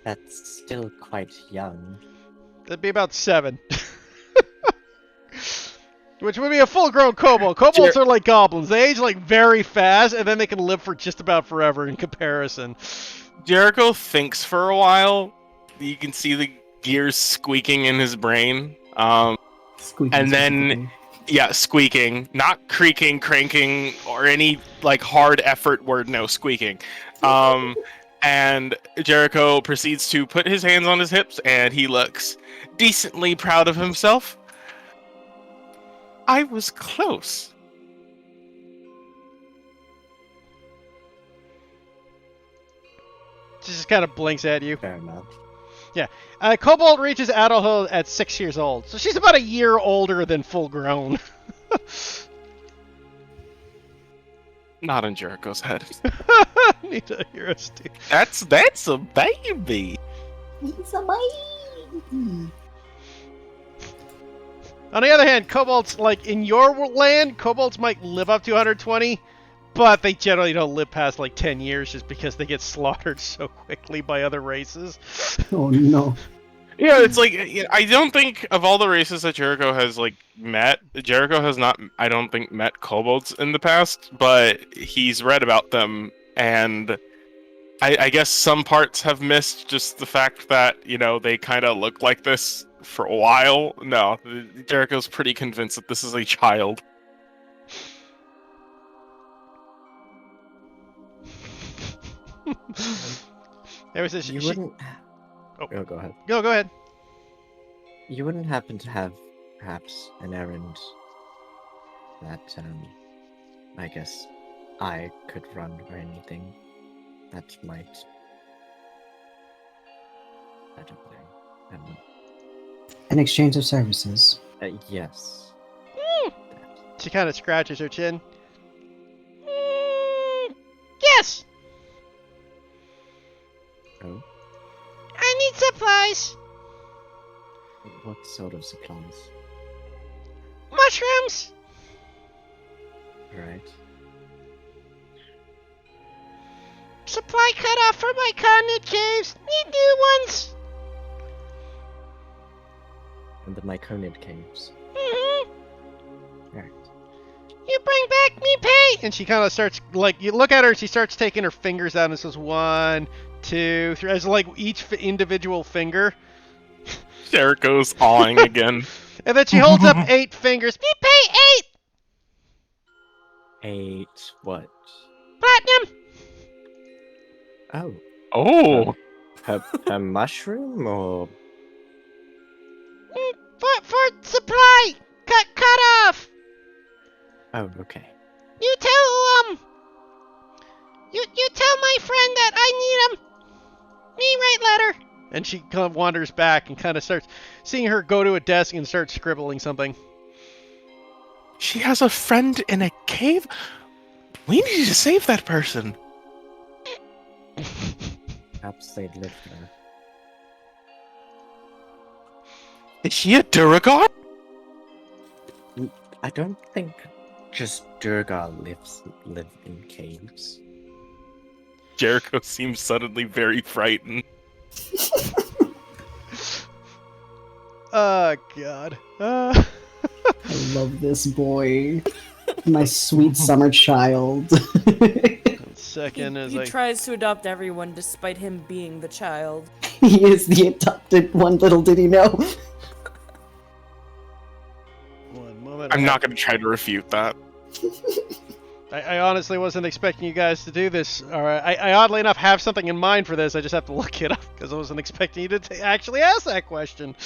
That's still quite young. That'd be about 7. Which would be a full-grown kobold. Kobolds are like goblins. They age like very fast, and then they can live for just about forever in comparison. Jericho thinks for a while. You can see the gears squeaking in his brain. Squeaky, And then- squeaky. Yeah, squeaking, not creaking, cranking, or any like hard effort word. No, squeaking. And Jericho proceeds to put his hands on his hips, and he looks decently proud of himself. I was close. She just kind of blinks at you. Fair enough. Cobalt reaches adulthood at 6 years old, so she's about a year older than full grown. Not in Jericho's head. Need to hear us too. That's a baby. He's a baby. On the other hand, kobolds, like in your land, kobolds might live up to 120, but they generally don't live past like 10 years just because they get slaughtered so quickly by other races. Oh no. Yeah, it's like I don't think of all the races that Jericho has like met, Jericho has not, I don't think, met kobolds in the past, but he's read about them, and I guess some parts have missed just the fact that, you know, they kind of look like this for a while. No, Jericho's pretty convinced that this is a child. There was this. You wouldn't. Oh. Oh, go ahead. Go ahead. You wouldn't happen to have perhaps an errand that I guess I could run or anything that might. I don't know. An exchange of services. Yes. She kind of scratches her chin. Yes. Oh. I need supplies. What sort of supplies? Mushrooms. Right. Supply cut off for my Connet caves. Need new ones. And the Myconid caves. Mm-hmm. Right. You bring back me pay. And she kind of starts, like, you look at her and she starts taking her fingers out and says 1, 2, 3, as like each individual finger. Jericho's awing again. And then she holds up 8 fingers. Me pay 8 what? 8 platinum. Oh. Oh. Per mushroom or? For supply. Cut off. Oh, okay. You tell you tell my friend that I need him. Me write letter. And she kind of wanders back and kind of starts seeing her go to a desk and start scribbling something. She has a friend in a cave? We need to save that person. Perhaps they'd live there. Is she a Duragar? I don't think just Durgar live in caves. Jericho seems suddenly very frightened. Oh, God. I love this boy. My sweet summer child. Second is He like... tries to adopt everyone despite him being the child. He is the adopted one, little did he know. One moment. I'm not going to try to refute that. I honestly wasn't expecting you guys to do this. All right, I oddly enough have something in mind for this. I just have to look it up because I wasn't expecting you to actually ask that question.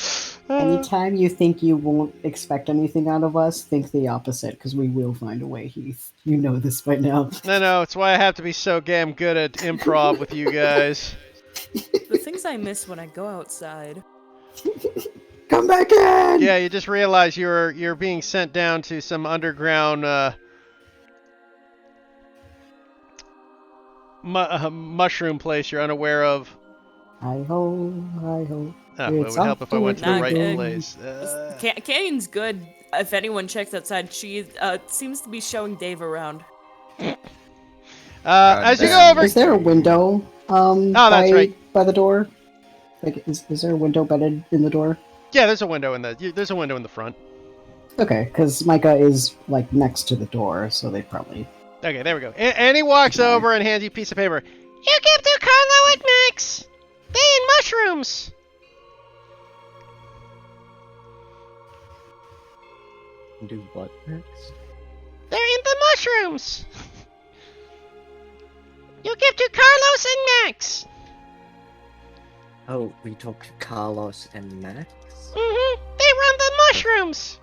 Anytime you think you won't expect anything out of us, think the opposite, because we will find a way, Heath. You know this by now. No, it's why I have to be so damn good at improv with you guys. The things I miss when I go outside. Come back in! Yeah, you just realize you're being sent down to some underground mushroom place you're unaware of. Hi-ho, hi-ho. Oh, it would help if I went to the Not right good. place. Canyon's good. If anyone checks outside, she seems to be showing Dave around. As you go over... Is there a window that's right. by the door? Like, is there a window bedded in the door? Yeah, there's a window in there's a window in the front. Okay, because Micah is, like, next to the door, so they probably... Okay, there we go. And he walks over and hands you a piece of paper. You keep to Carlo at Do what next? They're in the mushrooms! You give to Carlos and Max! Oh, we talked to Carlos and Max? Mm-hmm. They run the mushrooms!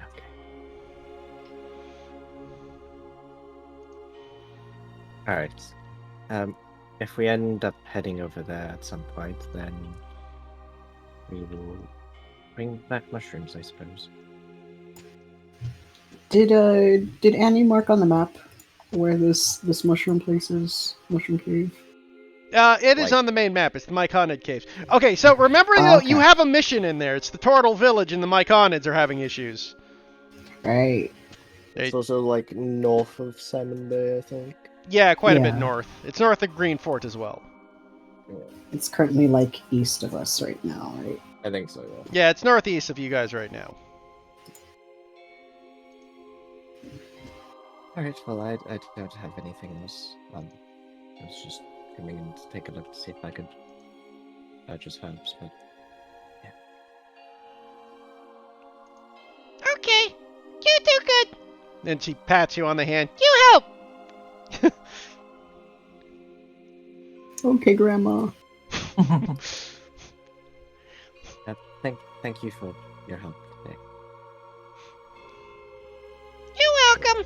Okay. Alright. If we end up heading over there at some point, then we will bring back mushrooms, I suppose. Did Annie mark on the map where this mushroom place is? Mushroom cave? It is on the main map. It's the Myconid Caves. Okay, so remember you have a mission in there. It's the Turtle Village and the Myconids are having issues. Right. It's also like north of Salmon Bay, I think. Yeah, quite a bit north. It's north of Green Fort as well. It's currently like east of us right now, right? I think so, yeah. Yeah, it's northeast of you guys right now. Alright, well, I don't have anything else. I was just coming in to take a look to see if I could purchase herbs, but yeah. Okay, you do good. And she pats you on the hand. You help. Okay, Grandma. Thank you for your help today. You're welcome.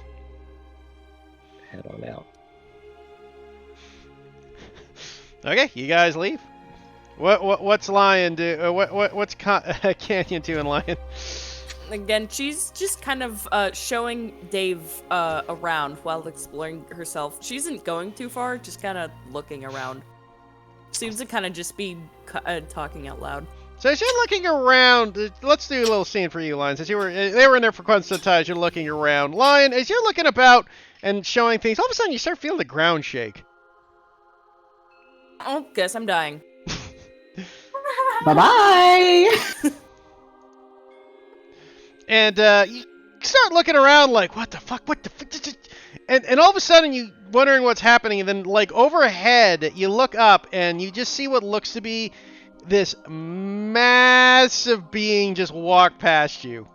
Head on out. Okay, you guys leave. What's Lion do? What's Canyon doing, Lion? Again, she's just kind of showing Dave around while exploring herself. She isn't going too far, just kind of looking around. Seems to kind of just be talking out loud. So as you're looking around, let's do a little scene for you, Lion. Since they were in there for quite some time, you're looking around. Lion, as you're looking about and showing things, all of a sudden you start feeling the ground shake. Oh, guess I'm dying. Bye-bye! And you start looking around like, what the fuck? And all of a sudden you wondering what's happening, and then like overhead you look up and you just see what looks to be this massive being just walk past you.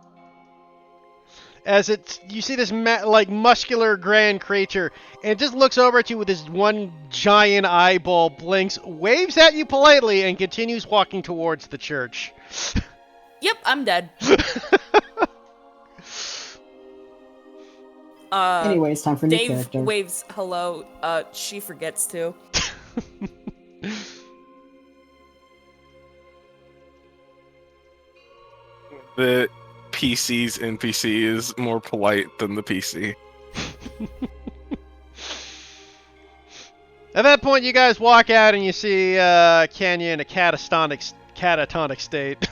As you see this like muscular grand creature, and it just looks over at you with this one giant eyeball, blinks, waves at you politely, and continues walking towards the church. Yep, I'm dead. Anyways, time for new Dave character. waves hello. She forgets to. The PC's NPC is more polite than the PC. At that point, you guys walk out and you see Kenya in a catatonic state.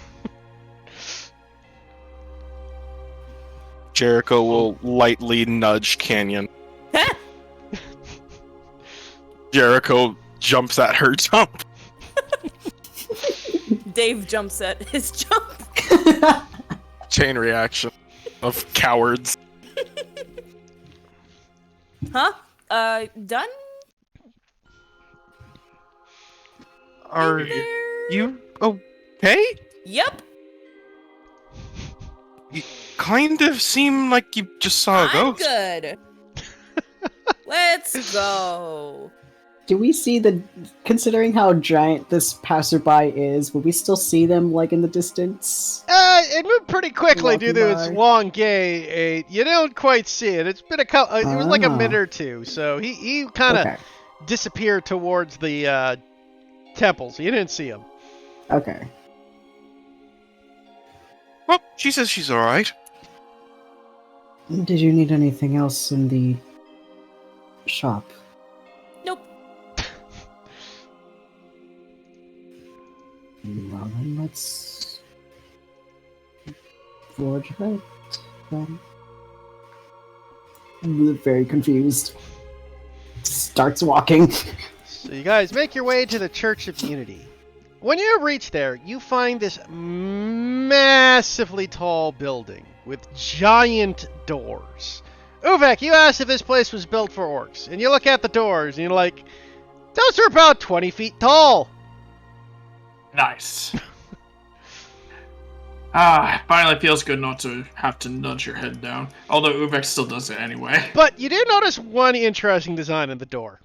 Jericho will lightly nudge Canyon. Jericho jumps at her jump. Dave jumps at his jump. Chain reaction of cowards. Huh? Done? Are you okay? Yep. You kind of seem like you just saw a I'm ghost. good. Let's go. Do we see considering how giant this passerby is, will we still see them, like, in the distance? It moved pretty quickly Walking due to its by. long gait. You don't quite see it. It's been it was like a minute or two, so he kind of Okay. disappeared towards the temple, so you didn't see him. Okay. Well, she says she's alright. Did you need anything else in the shop? Nope. Well, then let's forge ahead. Then. I'm very confused. Starts walking. So you guys make your way to the Church of Unity. When you reach there, you find this massively tall building with giant doors. Uvek, you asked if this place was built for orcs, and you look at the doors and you're like, those are about 20 feet tall. Nice. Finally feels good not to have to nudge your head down. Although Uvek still does it anyway. But you do notice one interesting design in the door.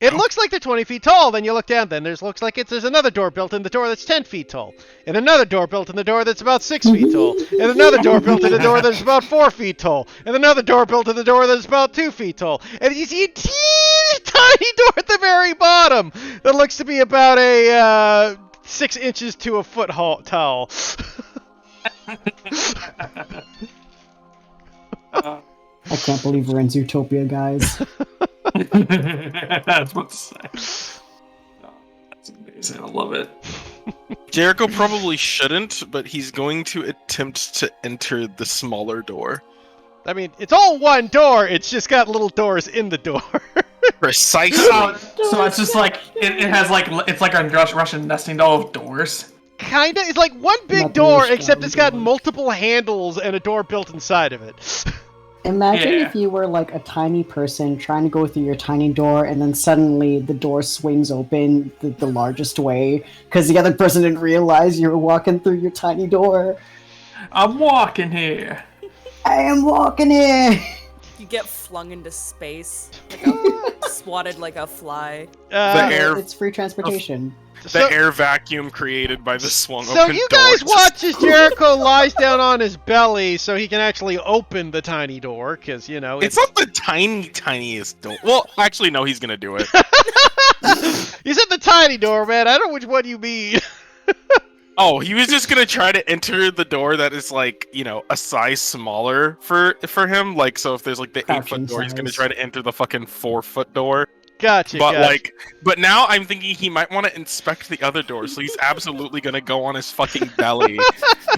It looks like they're 20 feet tall. Then you look down. Then there's another door built in the door that's 10 feet tall, and another door built in the door that's about 6 feet tall, and another door built in the door that's about 4 feet tall, and another door built in the door that's about 2 feet tall. And you see a teeny tiny door at the very bottom that looks to be about a 6 inches to a foot tall. I can't believe we're in Zootopia, guys. That's what to say. Oh, that's amazing. I love it. Jericho probably shouldn't, but he's going to attempt to enter the smaller door. I mean, it's all one door. It's just got little doors in the door. Precisely. So it's just like it has like it's like a Russian nesting doll of doors. Kinda. It's like one big Not door, really except it's got strong multiple handles and a door built inside of it. Imagine Yeah. if you were like a tiny person trying to go through your tiny door, and then suddenly the door swings open the largest way because the other person didn't realize you were walking through your tiny door. I'm walking here. I am walking here. You get flung into space, swatted like a fly. The air- It's free transportation. The air vacuum created by the swung So open you door. guys watch as Jericho lies down on his belly so he can actually open the tiny door, because, you know... It's not the tiniest door. Well, actually, no, he's gonna do it. You said the tiny door, man. I don't know which one you mean. Oh, he was just gonna try to enter the door that is like, you know, a size smaller for him. Like, so if there's like the 8-foot door, he's gonna size. try to enter the fucking 4-foot door. Gotcha, But gotcha. but now I'm thinking he might want to inspect the other doors, so he's absolutely gonna go on his fucking belly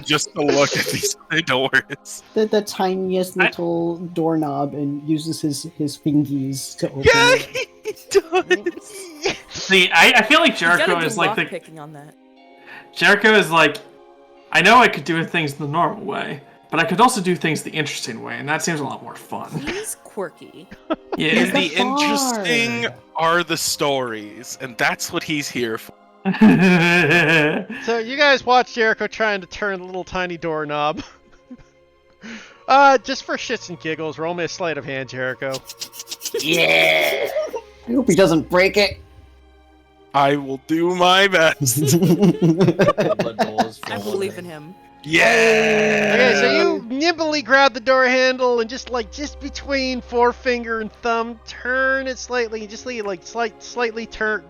just to look at these other doors. The tiniest little doorknob and uses his fingies to open Yeah, it. he does. See, I feel like You gotta Jericho do is like the picking on that. Jericho is like, I know I could do things the normal way, but I could also do things the interesting way, and that seems a lot more fun. He's quirky. Yeah. And the the bar. interesting are the stories, and that's what he's here for. So you guys watch Jericho trying to turn the little tiny doorknob. Just for shits and giggles, roll me a sleight of hand, Jericho. I hope he doesn't break it. I will do my best. The doors I fall believe away. in him. Yeah. Okay, so you nimbly grab the door handle and just between forefinger and thumb, turn it slightly, just slightly turn,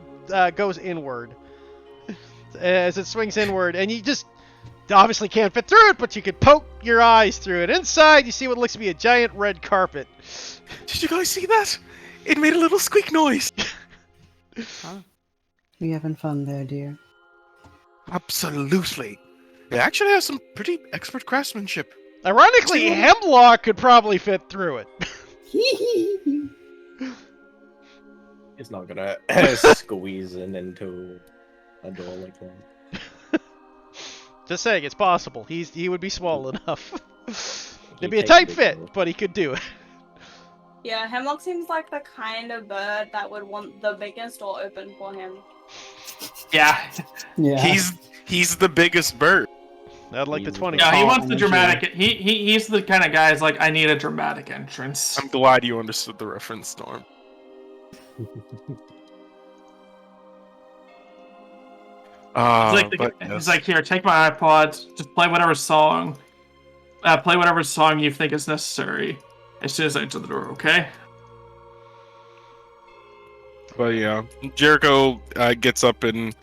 goes inward as it swings inward, and you just obviously can't fit through it, but you could poke your eyes through it. Inside, you see what looks to be a giant red carpet. Did you guys see that? It made a little squeak noise. You having fun there, dear? Absolutely. It actually has some pretty expert craftsmanship. Ironically, Hemlock could probably fit through it. It's not gonna squeeze into a door like that. Just saying, it's possible. He would be small enough. It'd be a takes tight big fit, doors. but he could do it. Yeah, Hemlock seems like the kind of bird that would want the biggest door open for him. Yeah. Yeah. He's the biggest bird. I'd like the 20. Yeah, he Oh, wants the energy. dramatic. He's the kind of guy who's like, I need a dramatic entrance. I'm glad you understood the reference, Storm. He's like, here, take my iPod. Just play whatever song. Play whatever song you think is necessary. As soon as I enter the door, okay? But yeah, Jericho gets up and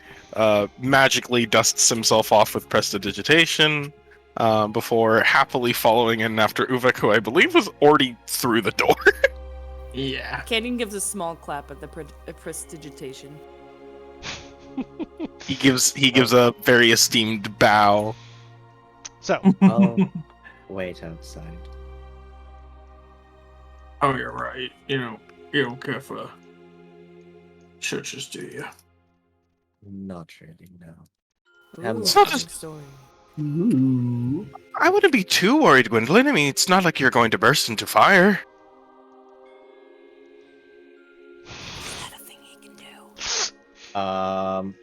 magically dusts himself off with prestidigitation before happily following in after Uvek, who I believe was already through the door. Yeah. Canyon gives a small clap at the prestidigitation. He gives a very esteemed bow. So, I'll wait outside. Oh, you're right. You don't care for churches, do you? Not really, no. Ooh, It's not interesting just- story. Ooh. I wouldn't be too worried, Gwendolyn. I mean, it's not like you're going to burst into fire. Is that a thing he can do?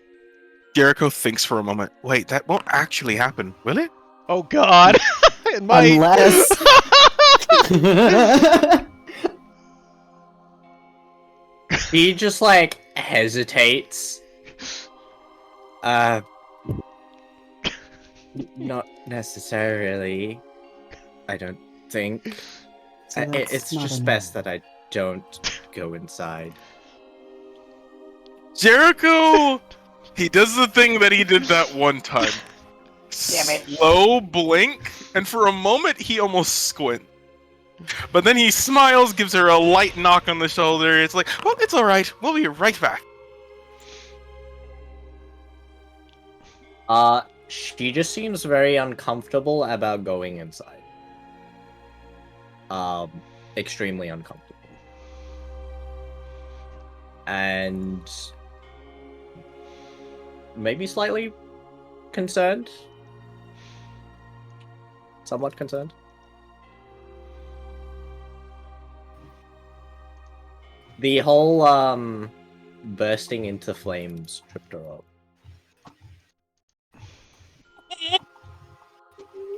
Jericho thinks for a moment. Wait, that won't actually happen, will it? Oh God! It might. Unless. He just like hesitates. Not necessarily. I don't think. So that's It's not just a best no. that I don't go inside. Jericho, he does the thing that he did that one time. Damn it. Slow blink, and for a moment he almost squint. But then he smiles, gives her a light knock on the shoulder. It's like, well, it's all right. We'll be right back. She just seems very uncomfortable about going inside. Extremely uncomfortable. And maybe slightly concerned. Somewhat concerned. The whole bursting into flames tripped her up.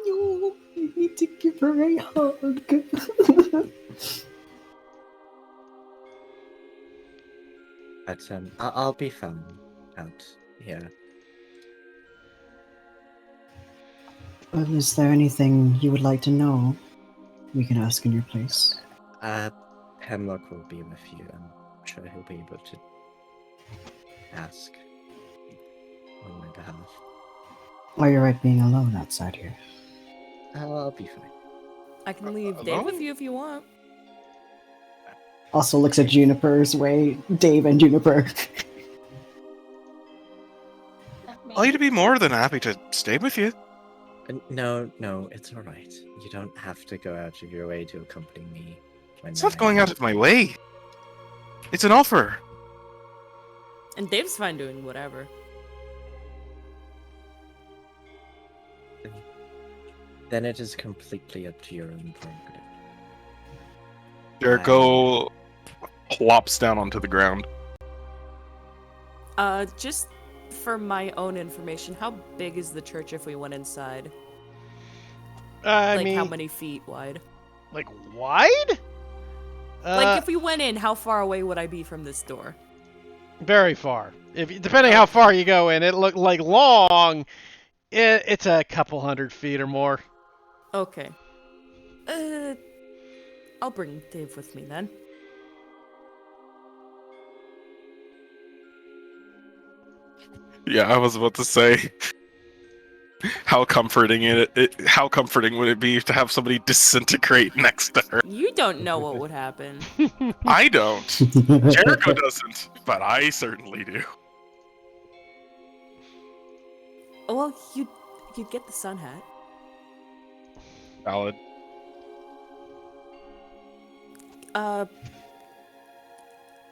No, I need to give her a hug. But I'll be fine out here. Well, is there anything you would like to know? We can ask in your place. Hemlock will be with you. I'm sure he'll be able to ask on my behalf. Are you right being alone outside here? I'll be fine. I can leave Dave with you if you want. Also looks at Juniper's way. Dave and Juniper. I'd be more than happy to stay with you. No, it's alright. You don't have to go out of your way to accompany me. It's not going out of my way. It's an offer. And Dave's fine doing whatever. Then it is completely up to your own prerogative. Jericho plops down onto the ground. Just for my own information, how big is the church if we went inside? I Like, mean, how many feet wide? like wide? Like, if we went in, how far away would I be from this door? Very far. Depending how far you go in, it looked like long. It's a couple 100 feet or more. Okay. I'll bring Dave with me then. Yeah, I was about to say, how comforting how comforting would it be to have somebody disintegrate next to her? You don't know what would happen. I don't. Jericho doesn't, but I certainly do. Well, you'd get the sun hat. Valid.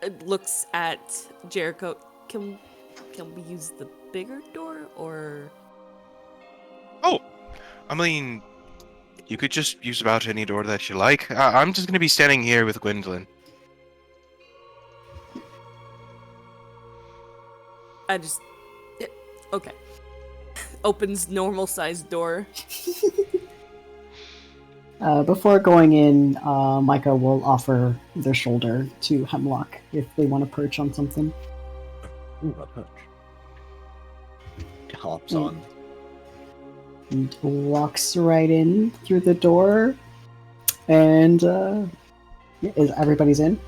It looks at Jericho. Can we use the bigger door, or? Oh, I mean, you could just use about any door that you like. I'm just gonna be standing here with Gwendolyn. Okay. Opens normal sized door. Before going in, Micah will offer their shoulder to Hemlock if they want to perch on something. Ooh, a punch. Hops on. And walks right in through the door. And everybody's in?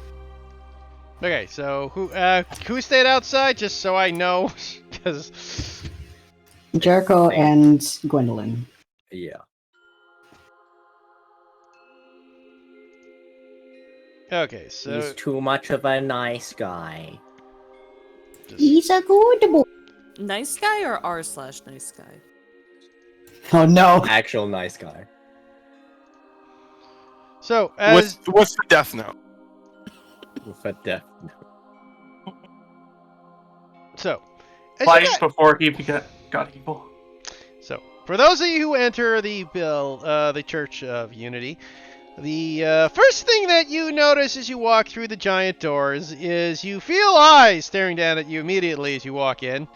Okay, so who stayed outside? Just so I know, because Jericho and Gwendolyn. Yeah. okay, so He's too much of a nice guy. He's a good boy. Nice guy or r/nice guy? Oh no. Actual nice guy. so as What's the death note? With a death. so as you Life guys- before he got evil. So, for those of you who enter the Church of Unity, the first thing that you notice as you walk through the giant doors is you feel eyes staring down at you immediately as you walk in.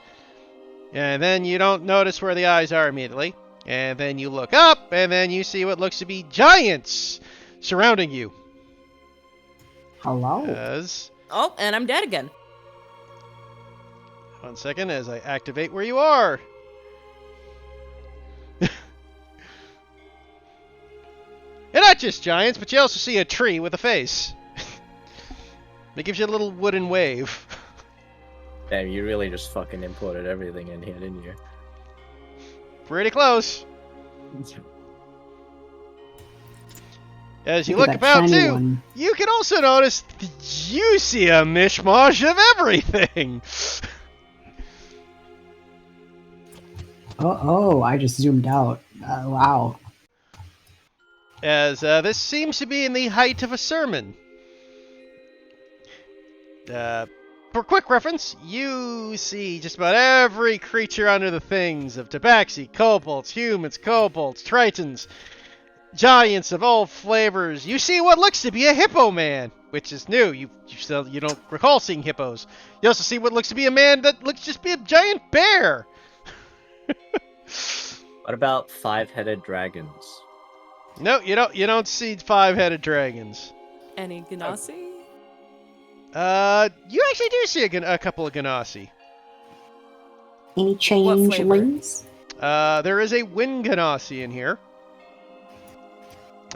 And then you don't notice where the eyes are immediately. And then you look up, and then you see what looks to be giants surrounding you. Hello. Oh, and I'm dead again. 1 second as I activate where you are. And not just giants, but you also see a tree with a face. It gives you a little wooden wave. Damn, you really just fucking imported everything in here, didn't you? Pretty close. As you Look look at that about shiny too, one. you can also notice you see a mishmash of everything. Oh, I just zoomed out. Wow. As this seems to be in the height of a sermon. For quick reference, you see just about every creature under the things of Tabaxi, kobolds, humans, kobolds, tritons, giants of all flavors. You see what looks to be a hippo man, which is new. You don't recall seeing hippos. You also see what looks to be a man that looks just be a giant bear. What about 5-headed dragons? No, you don't see 5-headed dragons. Any Ganassi? You actually do see a couple of Ganassi. Any changelings? There is a wind Ganassi in here.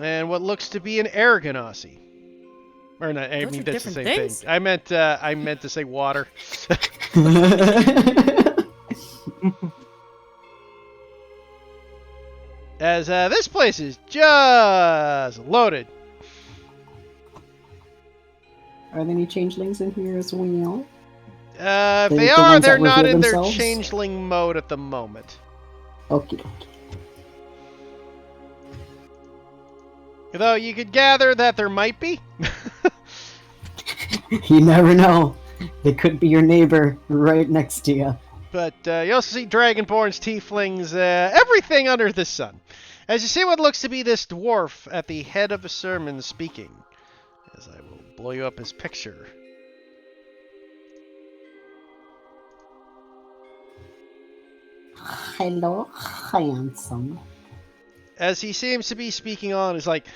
And what looks to be an air Ganassi. Or not, I Those mean are that's the same different things. thing. I meant to say water. As this place is just loaded. Are there any changelings in here as well? If The they ones are, that they're not reveal in their themselves? changeling mode at the moment. Okay. Though you could gather that there might be. You never know. They could be your neighbor right next to you. But you also see dragonborns, tieflings, everything under the sun. As you see what looks to be this dwarf at the head of a sermon speaking. As I will blow you up his picture. Hello, handsome. As he seems to be speaking on, is like,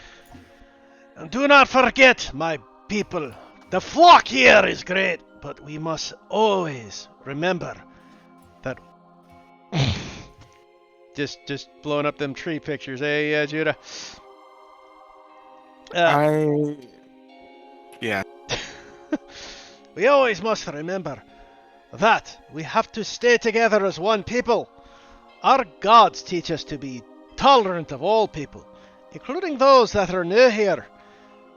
"Do not forget, my people. The flock here is great, but we must always remember that." just blowing up them tree pictures, eh, Judah? Yeah. We always must remember that we have to stay together as one people. Our gods teach us to be tolerant of all people, including those that are new here.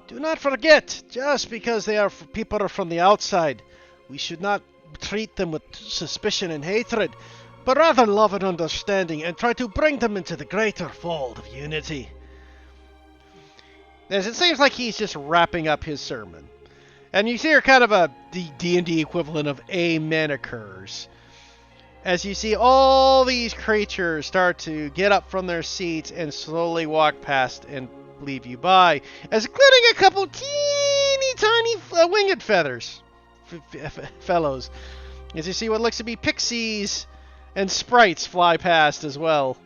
Do not forget, just because people are from the outside, we should not treat them with suspicion and hatred, but rather love and understanding and try to bring them into the greater fold of unity. As it seems like he's just wrapping up his sermon. And you hear kind of the D&D equivalent of Amen occurs. As you see all these creatures start to get up from their seats and slowly walk past and leave you by, as including a couple teeny tiny winged feathers, fellows. As you see what looks to be pixies and sprites fly past as well.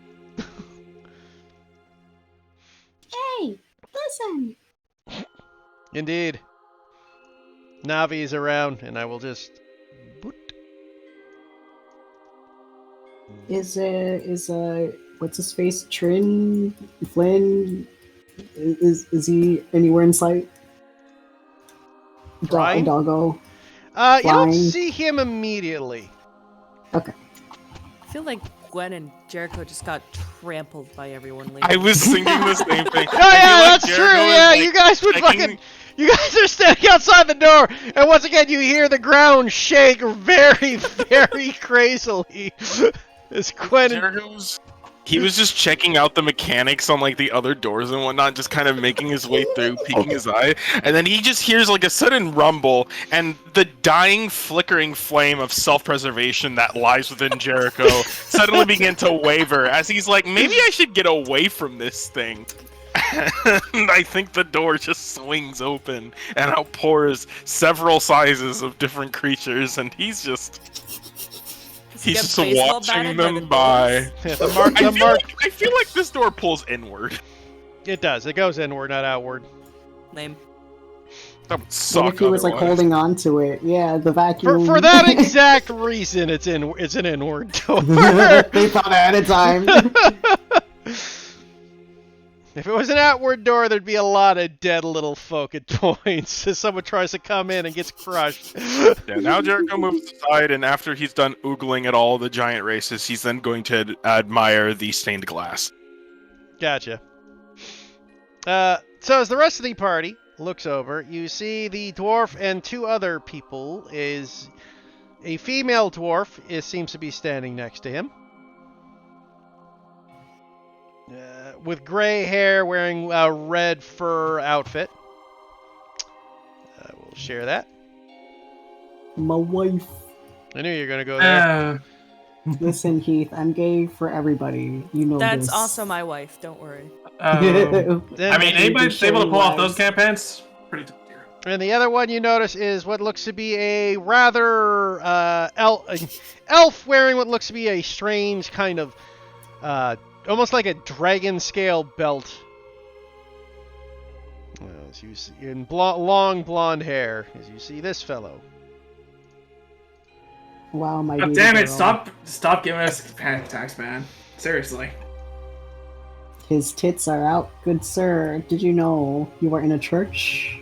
Hey, listen. Indeed. Navi is around, and I will just... Is what's his face? Trin? Flynn? Is he anywhere in sight? Brian? Doggo? You don't Flying. see him immediately. Okay. I feel like Gwen and Jericho just got trampled by everyone leaving. I was thinking the same thing. Oh yeah, that's true. Yeah, you guys would fucking... You guys are standing outside the door, and once again you hear the ground shake very, very crazily. As Gwen and... He was just checking out the mechanics on like the other doors and whatnot, just kind of making his way through, peeking his eye, and then he just hears like a sudden rumble, and the dying, flickering flame of self-preservation that lies within Jericho suddenly begin to waver as he's like, maybe I should get away from this thing. And I think the door just swings open and outpours several sizes of different creatures, and he's just He's Get just baseball watching batted them the by. bullets. Yeah, the mark. I feel like this door pulls inward. It does. It goes inward, not outward. Lame. That would suck. What if he was like otherwise. holding on to it? Yeah, the vacuum. For that exact reason, it's an inward door. They thought ahead of time. If it was an outward door, there'd be a lot of dead little folk at points as someone tries to come in and gets crushed. Yeah, now Jericho moves aside, and after he's done oogling at all the giant races, he's then going to admire the stained glass. Gotcha. So as the rest of the party looks over, you see the dwarf and two other people. Is a female dwarf seems to be standing next to him. With gray hair, wearing a red fur outfit. We'll share that. My wife. I knew you were going to go there. Listen, Heath, I'm gay for everybody. You know That's this. also my wife. Don't worry. I mean, anybody's able to pull off those campaigns? Pretty tough here. And the other one you notice is what looks to be a rather elf wearing what looks to be a strange kind of almost like a dragon scale belt. As you see, in long blonde hair, as you see this fellow. Wow, my God baby damn it! girl. Stop giving us panic attacks, man. Seriously. His tits are out, good sir. Did you know you were in a church?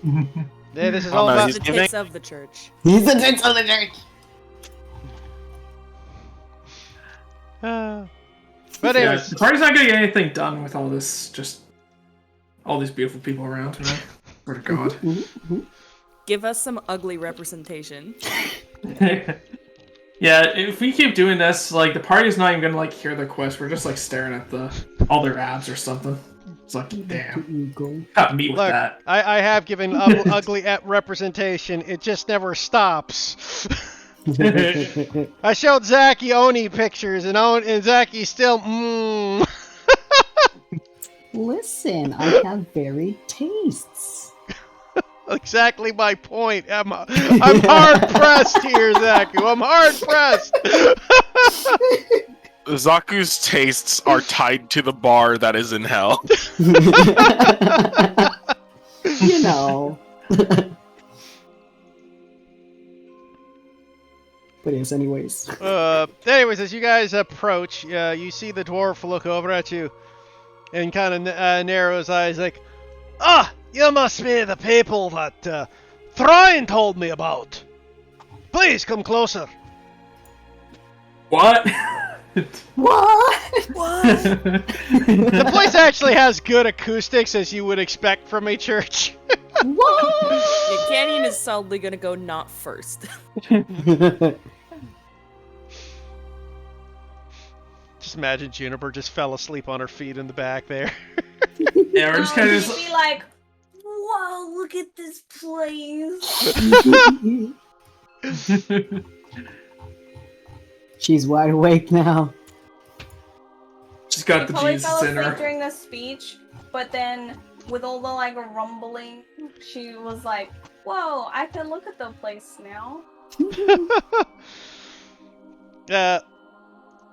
Yeah, this is Oh, all no, about. he's The giving- tits of the church. He's the tits of the church. But Yeah, anyways, the party's not gonna get anything done with all this. Just all these beautiful people around. You know? Swear to God. Give us some ugly representation. Yeah, if we keep doing this, like the party's not even gonna like hear the quest. We're just like staring at all their abs or something. It's like, damn, got me with look, that. I have given ugly representation. It just never stops. I showed Zaki Oni pictures, and Zaki still. Listen, I have varied tastes. Exactly my point. I'm hard pressed here, Zaku. I'm hard pressed. Zaku's tastes are tied to the bar that is in hell. You know. But yes, anyways. Anyways, as you guys approach, you see the dwarf look over at you and kind of narrow his eyes like, "Ah, you must be the people that Thrain told me about. Please come closer." What? What? The place actually has good acoustics, as you would expect from a church. What? Yeah, Canyon is solidly gonna go not first. Just imagine Juniper just fell asleep on her feet in the back there. Yeah, we're just kind of Be like, whoa, look at this place. She's wide awake now. She's got She the probably Jesus fell in asleep her. during the speech, but then with all the like rumbling, she was like, whoa, I can look at the place now.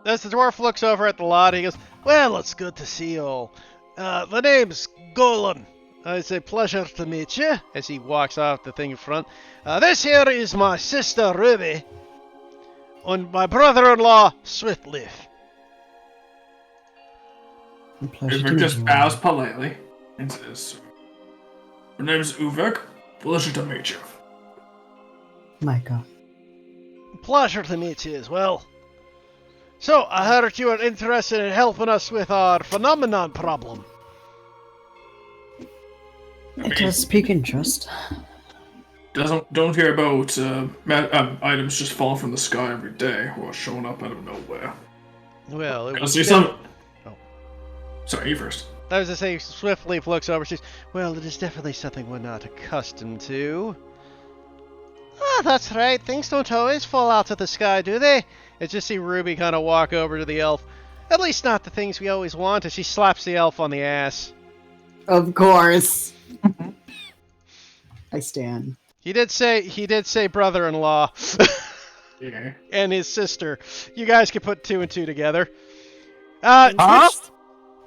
As the dwarf looks over at the lot, he goes, "Well, it's good to see you all. The name's Golan. It's a pleasure to meet you," as he walks off the thing in front. "This here is my sister, Ruby, and my brother-in-law, Swiftleaf." Uvek just bows politely and says, "My name's Uvek. Pleasure to meet you." My God. Pleasure to meet you as well. So, I heard you are interested in helping us with our phenomenon problem. It does pique interest. Don't hear about items just falling from the sky every day or showing up out of nowhere. Well, it I was see some. Oh. Sorry, you first. I was to say, Swiftleaf looks over, she says, "Well, it is definitely something we're not accustomed to." "Ah, that's right. Things don't always fall out of the sky, do they?" And just see Ruby kind of walk over to the elf. "At least not the things we always want," as she slaps the elf on the ass. Of course. I stand. He did say brother-in-law. Yeah. and his sister. You guys can put 2 and 2 together. Incest?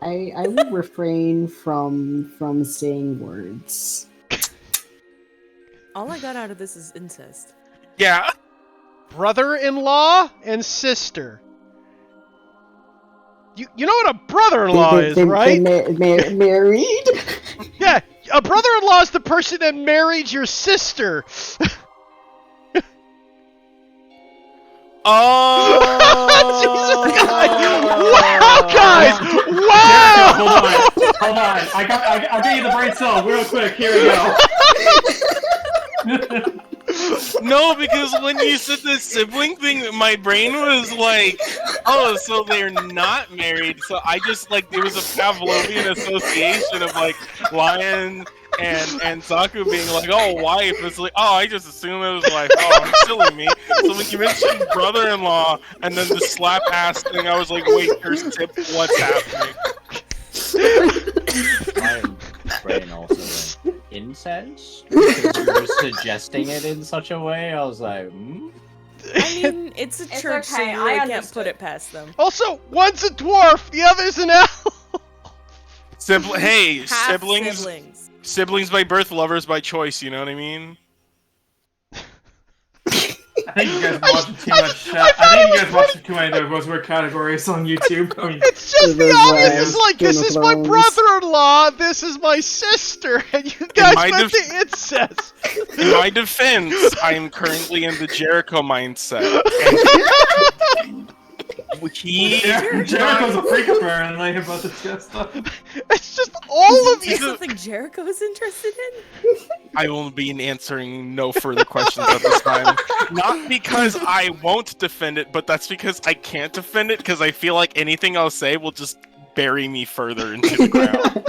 I will refrain from saying words. All I got out of this is incest. Yeah. Brother-in-law and sister. You know what a brother-in-law is, right? Married? Yeah, a brother-in-law is the person that married your sister. Oh. Jesus Christ. Wow, guys! Wow! Hold on. I'll get you the brain cell real quick. Here we go. No, because when you said the sibling thing, my brain was like, oh, so they're not married. So I just, like, it was a Pavlovian association of, like, Lion and Zaku being like, oh, wife. It's like, oh, I just assumed it was wife. Oh, I'm silly me. So when you mentioned brother-in-law and then the slap ass thing, I was like, wait, there's tip, what's happening? My brain also went incest because you were suggesting it in such a way. I was like, I mean, it's a It's church, so okay, you I really can't understood. put it past them. Also, one's a dwarf, the other's an elf. Hey, Half siblings. Siblings by birth, lovers by choice, you know what I mean? I think you guys are watching too much. I think you guys watching too many of those weird categories on YouTube. I mean, It's just the There's, obvious, like, Game this of is my Thrones. brother-in-law, this is my sister, and you guys my meant the incest. In my defense, I am currently in the Jericho mindset. Jericho's a freak apparently about this kind of stuff. It's just all of Is you. this something Jericho is interested in? I will be answering no further questions at this time. Not because I won't defend it, but that's because I can't defend it, because I feel like anything I'll say will just bury me further into the ground.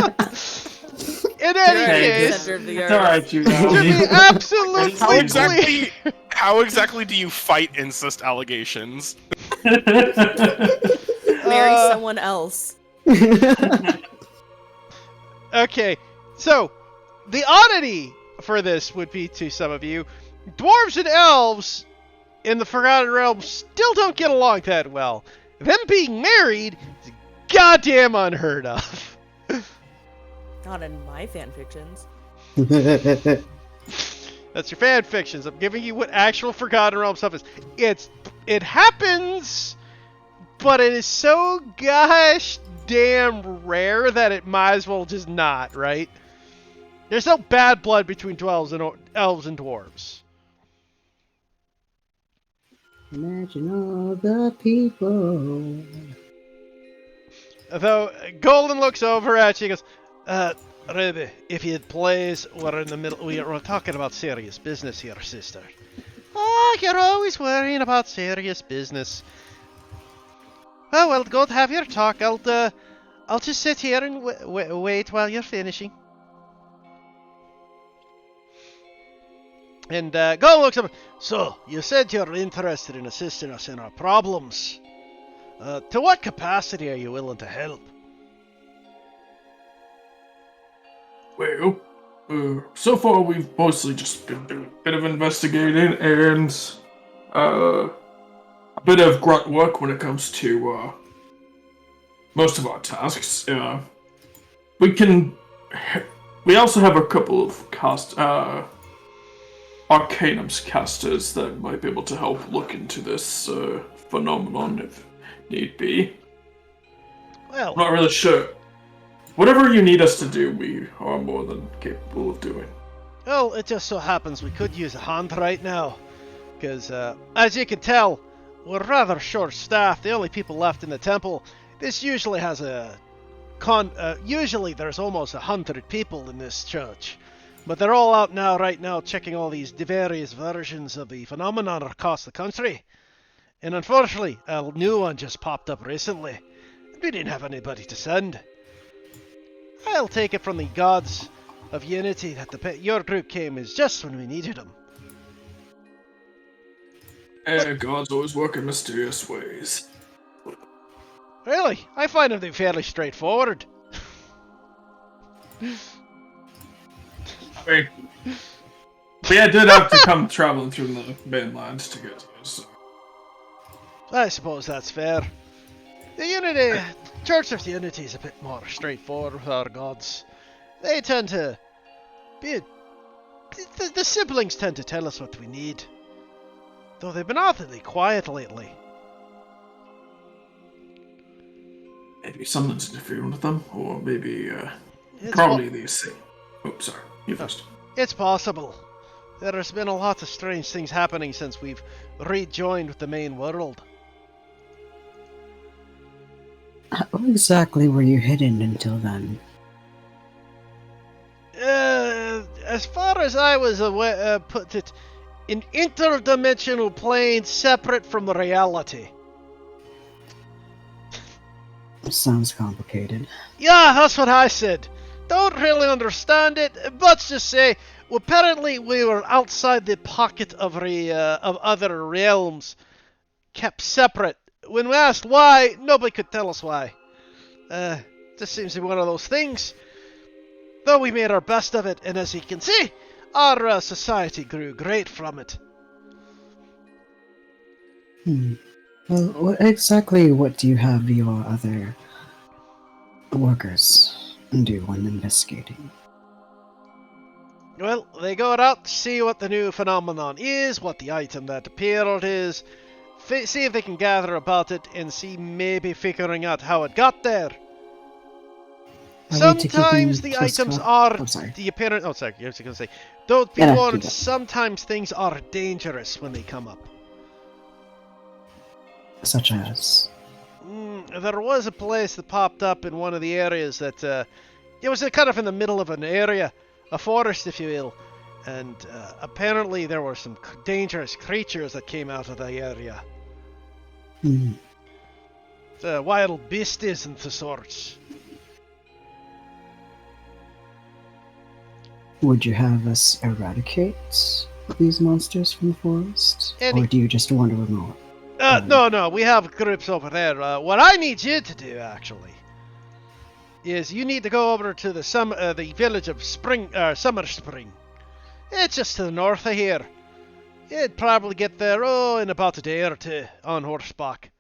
In any Right, case, center of the It's earth. alright, you to be know. absolutely How exactly do you fight incest allegations? Marry someone else. Okay, so the oddity for this would be to some of you, dwarves and elves in the Forgotten Realms still don't get along that well. Them being married is goddamn unheard of. Not in my fanfictions. That's your fan fictions. I'm giving you what actual Forgotten Realms stuff is. It happens, but it is so gosh damn rare that it might as well just not, right? There's no bad blood between elves and dwarves. Imagine all the people. Though Golden looks over at you and goes, Ruby, if you'd please, we're in the middle. We're talking about serious business here, sister. Oh, you're always worrying about serious business. Oh, well, go have your talk. I'll just sit here and wait while you're finishing. And Golden looks up. So, you said you're interested in assisting us in our problems. To what capacity are you willing to help? Well, so far we've mostly just been doing a bit of investigating and a bit of grunt work when it comes to most of our tasks. We also have a couple of Arcanum's casters that might be able to help look into this phenomenon if need be. Well, I'm not really sure. Whatever you need us to do, we are more than capable of doing. well, it just so happens we could use a hand right now. Because, as you can tell, we're rather short-staffed. The only people left in the temple. This usually has usually there's almost 100 people in this church. But they're all out now, right now, checking all these various versions of the phenomenon across the country. And unfortunately, a new one just popped up recently. We didn't have anybody to send. I'll take it from the gods of unity that your group came is just when we needed them. Gods always work in mysterious ways. Really? I find them to be fairly straightforward. I mean, we did have to come traveling through the mainland to get to us. So I suppose that's fair. The Unity, Church of the Unity is a bit more straightforward with our gods. They tend to be... The siblings tend to tell us what we need. Though they've been awfully quiet lately. Maybe someone's interfering with them, or maybe, It's probably these things. Oh, sorry. You first. It's possible. There's been a lot of strange things happening since we've rejoined with the main world. How exactly were you hidden until then? As far as I was aware, put it, in interdimensional planes separate from reality. Sounds complicated. Yeah, that's what I said. Don't really understand it. Let's just say, well, apparently we were outside the pocket of other realms, kept separate. When we asked why, nobody could tell us why. Just seems to be one of those things. Though we made our best of it, and as you can see, our society grew great from it. Well, exactly what do you have your other workers do when investigating? Well, they go out to see what the new phenomenon is, what the item that appeared is, see if they can gather about it, and see maybe figuring out how it got there. Sometimes the items are the apparent. Oh, sorry, I was going to say. Those people sometimes things are dangerous when they come up. Such as? There was a place that popped up in one of the areas that it was kind of in the middle of an area, a forest, if you will, and apparently there were some dangerous creatures that came out of the area. Wild beasties and the sorts. Would you have us eradicate these monsters from the forest? Or do you just want to remove? No, we have groups over there. What I need you to do, actually, is you need to go over to the village of Summer Spring. It's just to the north of here. You'd probably get there, in about a day or two on horseback.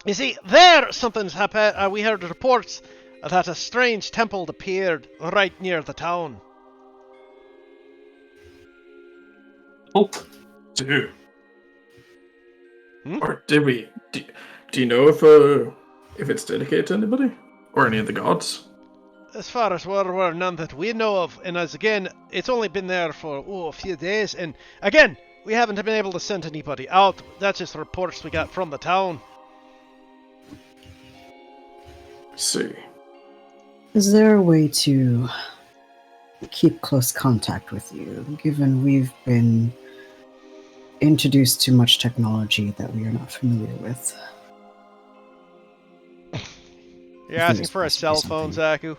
You see, there something's happened. We heard reports that a strange temple appeared right near the town. Oh, to who? Or did we? Do you know if it's dedicated to anybody or any of the gods? As far as we're aware, none that we know of. And as again, it's only been there for a few days. And again, we haven't been able to send anybody out. That's just reports we got from the town. Let's see. Is there a way to keep close contact with you, given we've been introduced to much technology that we are not familiar with? You're asking for a cell phone, Zaku?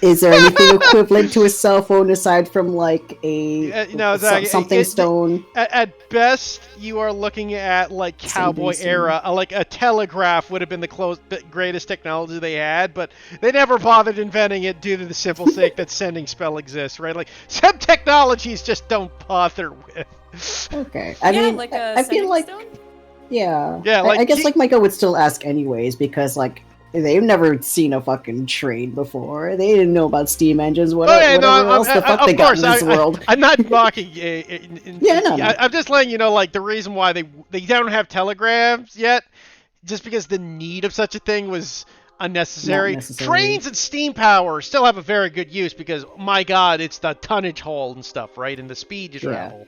Is there anything equivalent to a cell phone aside from like something stone? At best, you are looking at like cowboy era. Like a telegraph would have been the greatest technology they had, but they never bothered inventing it due to the simple sake that sending spell exists, right? Like some technologies just don't bother with. Okay, I mean, like I feel like, stone? yeah, like I guess like Micah would still ask anyways because like. They've never seen a fucking train before. They didn't know about steam engines. Whatever else the fuck they got in this world. I'm not mocking. No. I'm just letting you know, like, the reason why they don't have telegrams yet, just because the need of such a thing was unnecessary. Trains and steam power still have a very good use because, my God, it's the tonnage haul and stuff, right? And the speed you travel.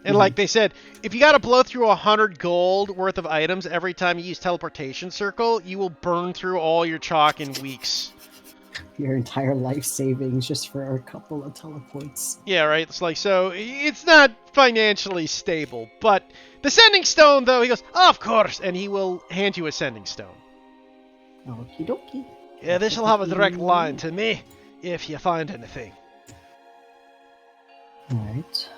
And like they said, if you got to blow through 100 gold worth of items every time you use teleportation circle, you will burn through all your chalk in weeks. Your entire life savings just for a couple of teleports. Yeah, right. It's like, so it's not financially stable. But the sending stone, though, he goes, oh, of course, and he will hand you a sending stone. Okie dokie. Yeah, this will have a direct line to me if you find anything. Alright.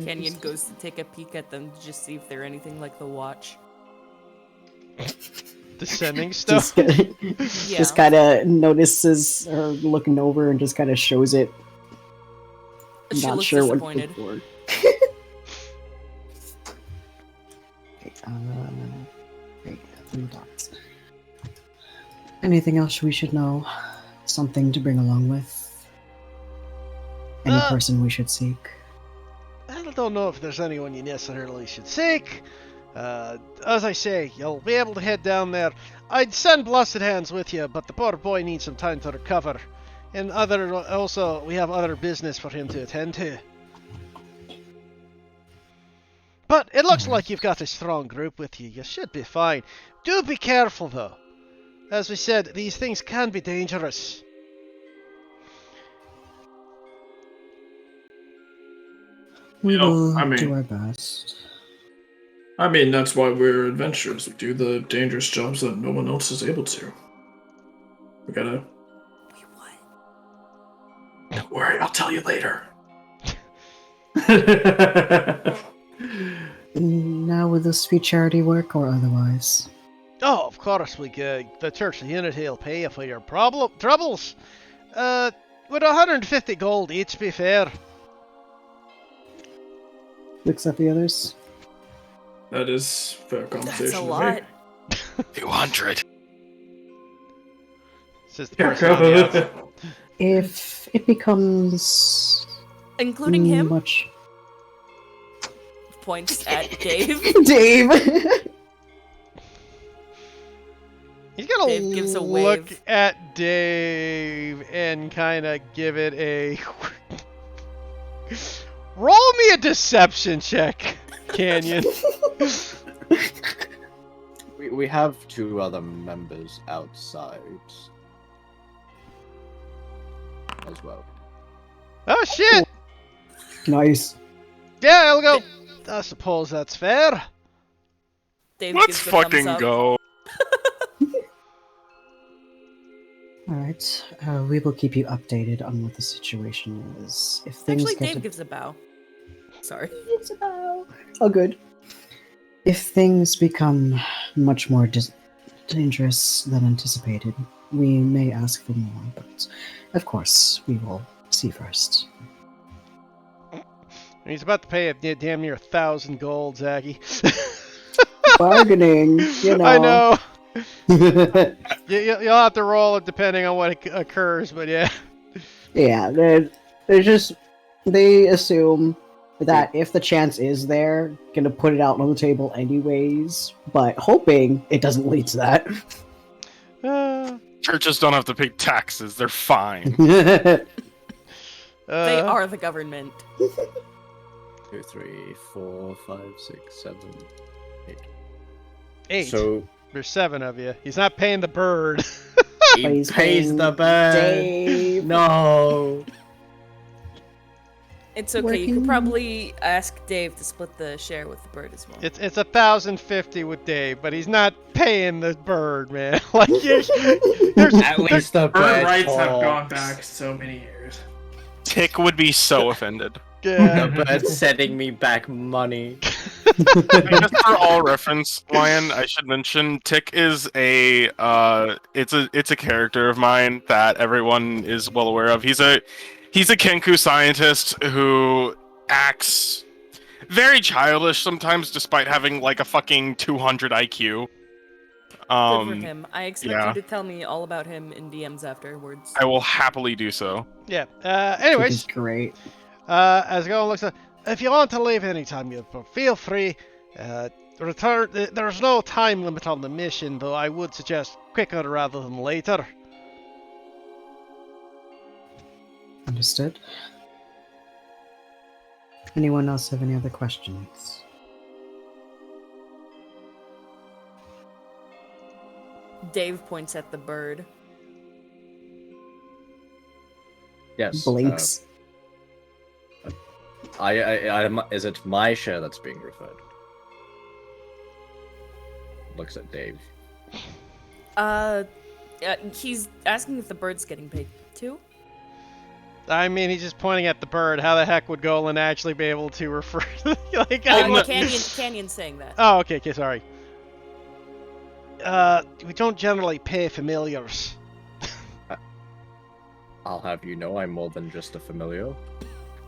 Kenyon goes to take a peek at them to just see if they're anything like the watch. The sending stone? Just kind of notices her looking over and just kind of shows it. She Not looks sure what disappointed. to look for. Great. 3 dots. Anything else we should know? Something to bring along with? Any person we should seek? I don't know if there's anyone you necessarily should seek. As I say, you'll be able to head down there. I'd send Blessed Hands with you, but the poor boy needs some time to recover. And also, we have other business for him to attend to. But it looks like you've got a strong group with you. You should be fine. Do be careful, though. As we said, these things can be dangerous. We will I mean- do our best. I mean, that's why we're adventurers. We do the dangerous jobs that no one else is able to. We gotta. Wait, what? Don't worry, I'll tell you later. Now, will this be charity work or otherwise? Oh, of course, the Church of Unity will pay you for your troubles. Would 150 gold each be fair? Looks at the others. That is fair compensation. That's a to me. lot. 200. Says the person on the outside. If it becomes Including him? much, Points at Dave. Dave. He's gonna Dave gives a look wave. at Dave and kind of give it a. Roll me a deception check, Canyon. We have 2 other members outside as well. Oh shit! Nice. Yeah, I'll go. I suppose that's fair. Dave Let's gives the thumbs fucking up. go. Alright, we will keep you updated on what the situation is. If things Actually, get Dave to... gives a bow. Sorry. It's about... Oh, good. If things become much more dangerous than anticipated, we may ask for more, but of course, we will see first. He's about to pay a damn near 1,000 gold, Zaggy. Bargaining, you know. I know. You'll have to roll it depending on what occurs, but yeah. Yeah, they're just... They assume that if the chance is there, gonna put it out on the table anyways, but hoping it doesn't lead to that. Churches don't have to pay taxes. They're fine. They are the government. 2, 3, 4, 5, 6, 7, 8. 8. So There's 7 of you. He's not paying the bird. he He's pays paying the bird. Dave. No. It's okay. You Working. could probably ask Dave to split the share with the bird as well. It's 1,050 with Dave, but he's not paying the bird, man. Like there's At least the Bird bird rights have talks. gone back so many years. Tick would be so offended. yeah. The bird's sending me back money. Just for all reference, Lion, I should mention Tick is it's a character of mine that everyone is well aware of. He's a Kenku scientist who acts very childish sometimes, despite having like a fucking 200 IQ. Good for him. I expect yeah. you to tell me all about him in DMs afterwards. I will happily do so. Yeah. Which Anyways, is great. as Golan looks at, if you want to leave anytime, you feel free. Return. There's no time limit on the mission, though I would suggest quicker rather than later. Understood. Anyone else have any other questions? Dave points at the bird. Yes. Blinks. Is it my share that's being referred? Looks at Dave. He's asking if the bird's getting paid too. I mean, he's just pointing at the bird. How the heck would Golan actually be able to refer? Like, I don't- Canyon's saying that. Oh, okay, sorry. We don't generally pay familiars. I'll have you know I'm more than just a familiar.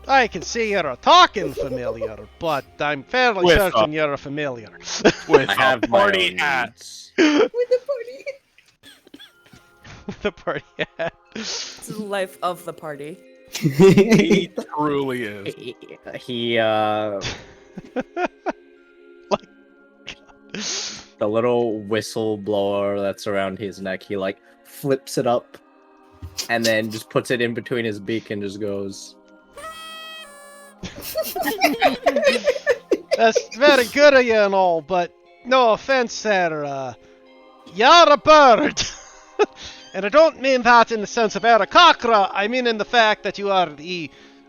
I can see you're talking familiar, but I'm fairly With certain you're a familiar. With I have a my party own hat. needs. The party hat. It's the life of the party. He truly is. He the little whistle blower that's around his neck, he like flips it up and then just puts it in between his beak and just goes. That's very good of you and all, but no offense, sir. You're a bird. And I don't mean that in the sense of Aarakocra. I mean in the fact that you are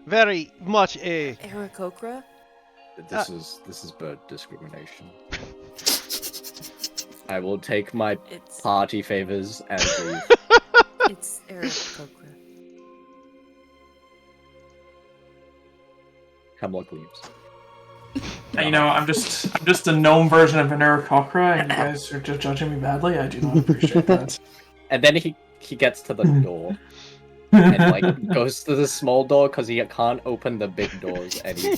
very much a... Aarakocra? This is bird discrimination. I will take my It's party favors and leave. it's Aarakocra. Hemlock leaves. And, you know, I'm just a gnome version of an Aarakocra, and you guys are just judging me badly. I do not appreciate that. And then he gets to the door and like goes to the small door because he can't open the big doors, and he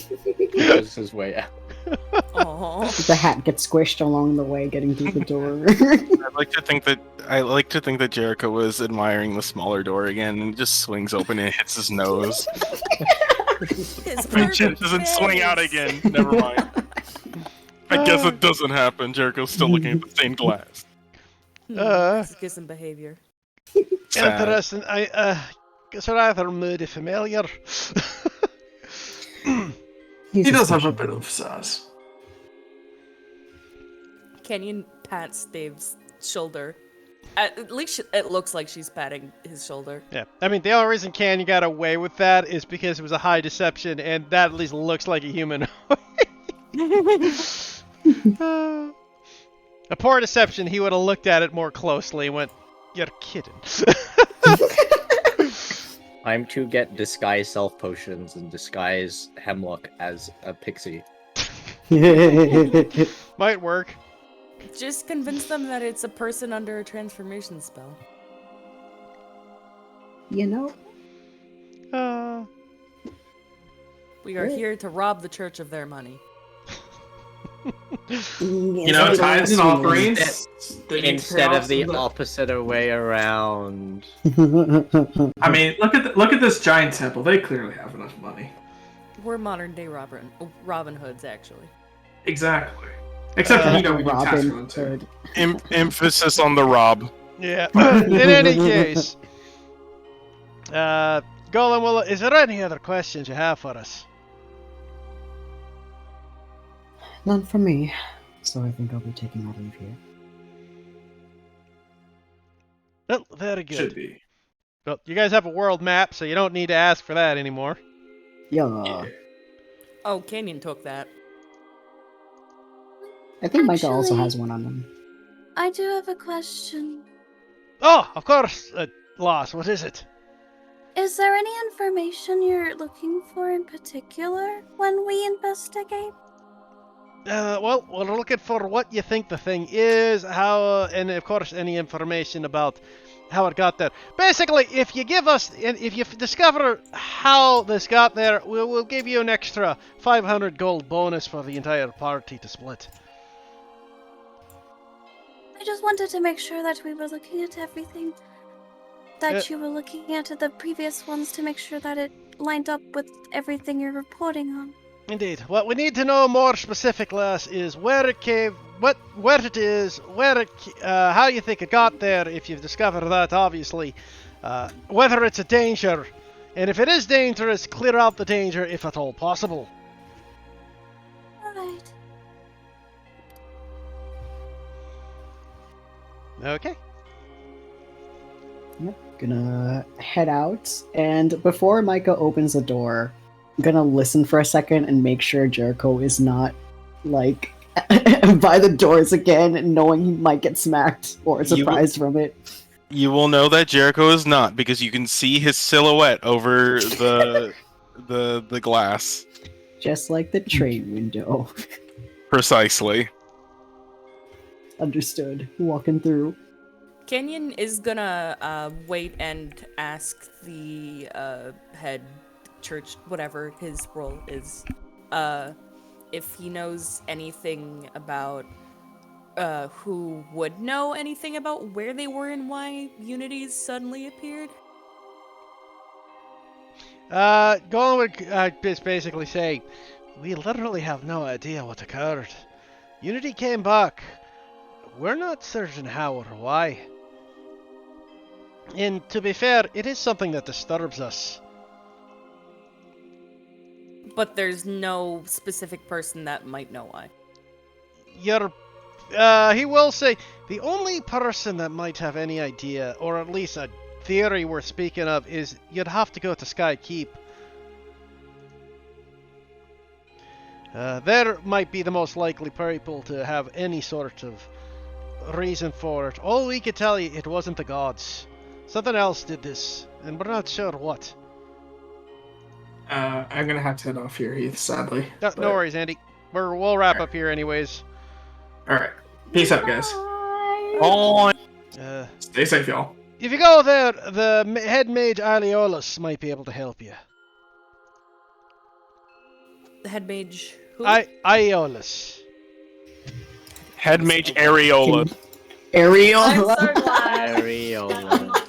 goes his way out. Aww. The hat gets squished along the way, getting through the door. I like to think that Jericho was admiring the smaller door again and just swings open and hits his nose. His It perfect doesn't swing out face. again. Never mind. I guess it doesn't happen. Jericho's still looking at the stained glass. It's kissing behavior. Sad. Interesting. It's rather moody familiar. He does have a bit of sass. Kenyon pats Dave's shoulder. At least it looks like she's patting his shoulder. Yeah, I mean, the only reason Canyon got away with that is because it was a high deception, and that at least looks like a human. A poor deception, he would have looked at it more closely and went, "You're kidding." Time to get disguise self potions and disguise Hemlock as a pixie. Might work. Just convince them that it's a person under a transformation spell. You know? We are here to rob the church of their money. You know, tithes and offerings. Instead of the opposite way around. I mean, look at this giant temple. They clearly have enough money. We're modern day Robin Hoods, actually. Exactly. Except for, you know, we do tax Robin run too. Hood. Emphasis on the Rob. Yeah. In any case, Golem, well, is there any other questions you have for us? None from me. So I think I'll be taking my leave here. Well, very good. Should be. Well, you guys have a world map, so you don't need to ask for that anymore. Yeah. Oh, Kenyon took that. I think Micah also Actually- has one on them. I do have a question. Oh, of course, Loss, what is it? Is there any information you're looking for in particular when we investigate? Well, we're looking for what you think the thing is, how, and of course, any information about how it got there. Basically, if you give us, if you discover how this got there, we'll give you an extra 500 gold bonus for the entire party to split. I just wanted to make sure that we were looking at everything. That you were looking at the previous ones to make sure that it lined up with everything you're reporting on. Indeed. What we need to know more specifically is where it came, where it is, how you think it got there. If you've discovered that, obviously, whether it's a danger, and if it is dangerous, clear out the danger if at all possible. Alright. Okay. Yep. Gonna head out, and before Micah opens the door, I'm gonna listen for a second and make sure Jericho is not, like, by the doors again, knowing he might get smacked or surprised from it. You will know that Jericho is not because you can see his silhouette over the glass. Just like the train window. Precisely. Understood. Walking through. Kenyon is gonna wait and ask the head church, whatever his role is, if he knows anything about who would know anything about where they were and why Unities suddenly appeared. Golan would just basically say, we literally have no idea what occurred. Unity came back. We're not certain how or why. And to be fair, it is something that disturbs us. But there's no specific person that might know why. He will say, the only person that might have any idea, or at least a theory we're speaking of, is you'd have to go to Sky Keep. There might be the most likely people to have any sort of reason for it. All we could tell you, it wasn't the gods. Something else did this, and we're not sure what. I'm gonna have to head off here, Heath, sadly. No worries, Andy. We'll wrap up here anyways. Alright. Peace out, guys. On. Stay safe, y'all. If you go there, the head mage Aeolus might be able to help you. The head mage who? Aeolus. Head mage Areola. Ariel. I'm so glad. Areola.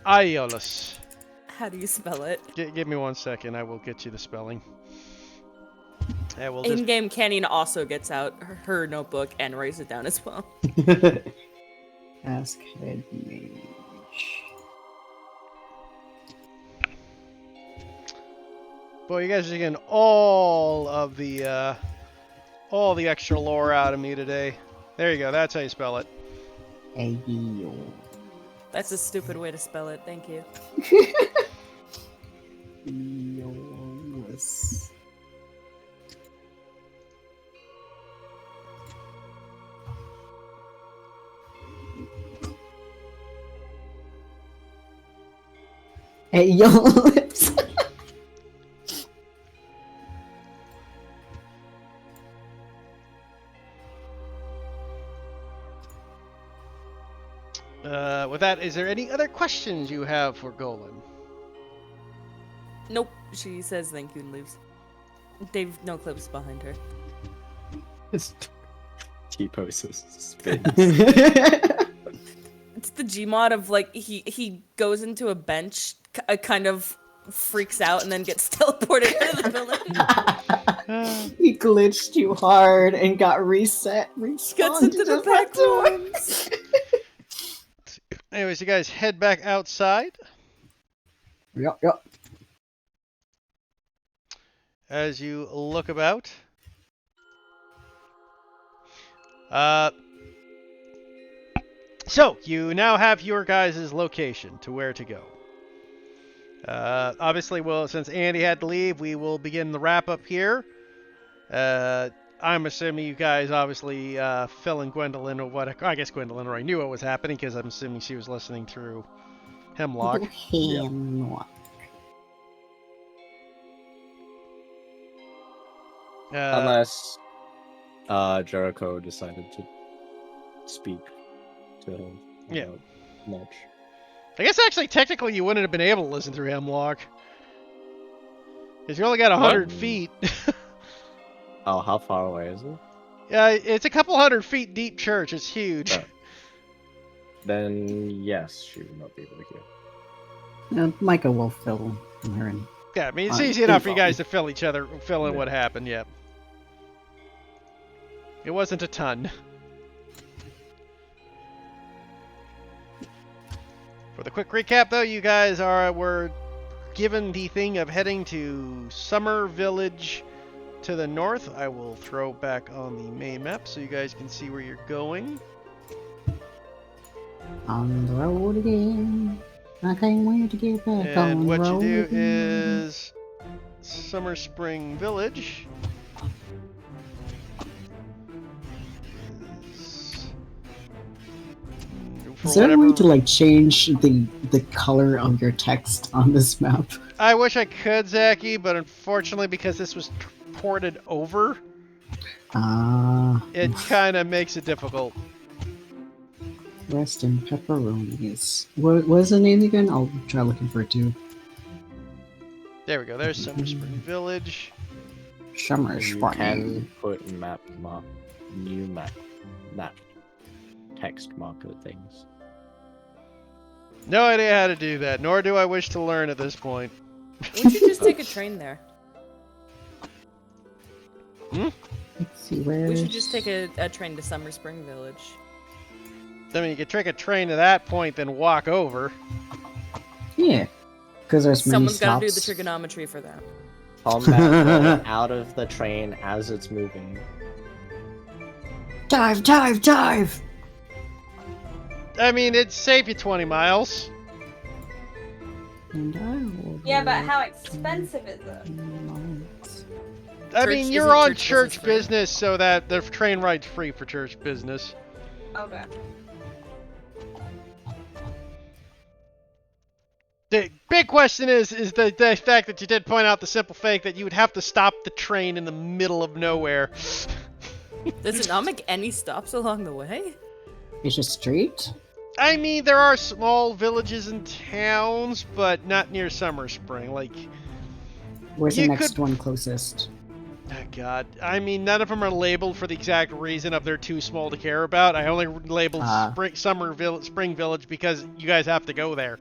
Aeolus. How do you spell it? Give me 1 second. I will get you the spelling. Yeah, we'll just... In-game Canyon also gets out her notebook and writes it down as well. Ask head mage. Boy, you guys are getting all the extra lore out of me today. There you go. That's how you spell it. Aeol. That's a stupid way to spell it. Thank you. Aeolus. Aeolus. With that, is there any other questions you have for Golan? Nope. She says thank you and leaves. Dave, no clips behind her. T-poses spins. It's the Gmod of like he goes into a bench, kind of freaks out, and then gets teleported out of the building. He glitched too hard and got reset. Gets into the back door. Anyways, you guys head back outside. Yep. As you look about. So, you now have your guys' location to where to go. Obviously, since Andy had to leave, we will begin the wrap-up here. I'm assuming you guys, obviously, Phil and Gwendolyn, I guess Gwendolyn already knew what was happening, because I'm assuming she was listening through Hemlock. Hemlock. Unless Jericho decided to speak to him. Yeah. Much. I guess actually, technically, you wouldn't have been able to listen through Hemlock. Because you only got 100 feet. Oh, how far away is it? Yeah, it's a couple 100 feet deep church. It's huge. Then, yes, she would not be able to hear. Micah will fill her in. Yeah, I mean, it's easy enough for you guys to fill in what happened, yeah. It wasn't a ton. For the quick recap, though, you guys were given the thing of heading to Summer Village to the north. I will throw back on the main map so you guys can see where you're going. On the road again. I can't wait to get back on And the what you road do again. is Summer Spring Village. Is there a way to like change the color of your text on this map? I wish I could, Zachy, but unfortunately, because this was ported over, it kind of makes it difficult. Rest in pepperonis. What was the name again? I'll try looking for it too. There we go. There's Summer Spring Village. Summer You Spring. can put new map text marker things. No idea how to do that, nor do I wish to learn at this point. We should just take a train there. Let's see where. We should just take a train to Summer Spring Village. I mean, you could take a train to that point, then walk over. Yeah, because there's many Someone's got stops. to do the trigonometry for that. Combat out of the train as it's moving. Dive, dive, dive! I mean, it'd save you 20 miles. And I will Yeah, but do how expensive is it? miles. I Church mean, isn't you're on church church business, right? business, so that the train ride's free for church business. Okay. The big question is the fact that you did point out the simple fact that you would have to stop the train in the middle of nowhere. Does it not make any stops along the way? It's just straight? I mean, there are small villages and towns, but not near Summer Spring. Like, Where's the You next could- one closest? oh God, I mean, none of them are labeled for the exact reason of they're too small to care about. I only labeled Spring Village because you guys have to go there.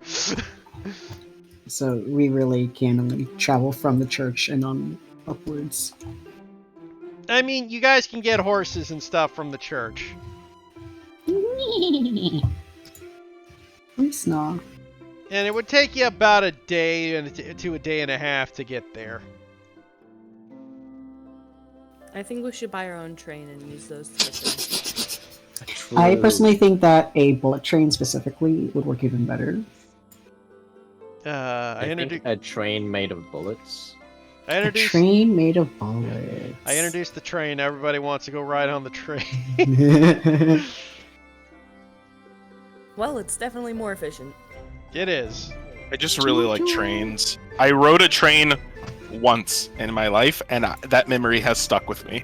So we really can only travel from the church and on upwards. I mean, you guys can get horses and stuff from the church. Please no. And it would take you about a day to a day and a half to get there. I think we should buy our own train and use those to get there. I personally think that a bullet train specifically would work even better. I I think introduced a train made of bullets. A train made of bullets. I introduced the train. Everybody wants to go ride on the train. Well, it's definitely more efficient. It is. I just really like trains. I rode a train once in my life, and that memory has stuck with me.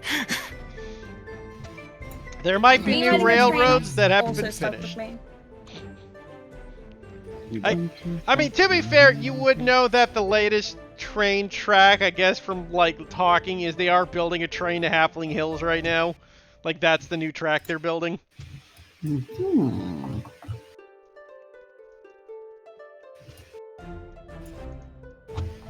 There might be Me new riding a railroads train that haven't also been stuck with finished. me. I mean, to be fair, you would know that the latest train track, I guess, from like talking, is they are building a train to Halfling Hills right now. Like that's the new track they're building. Hmm.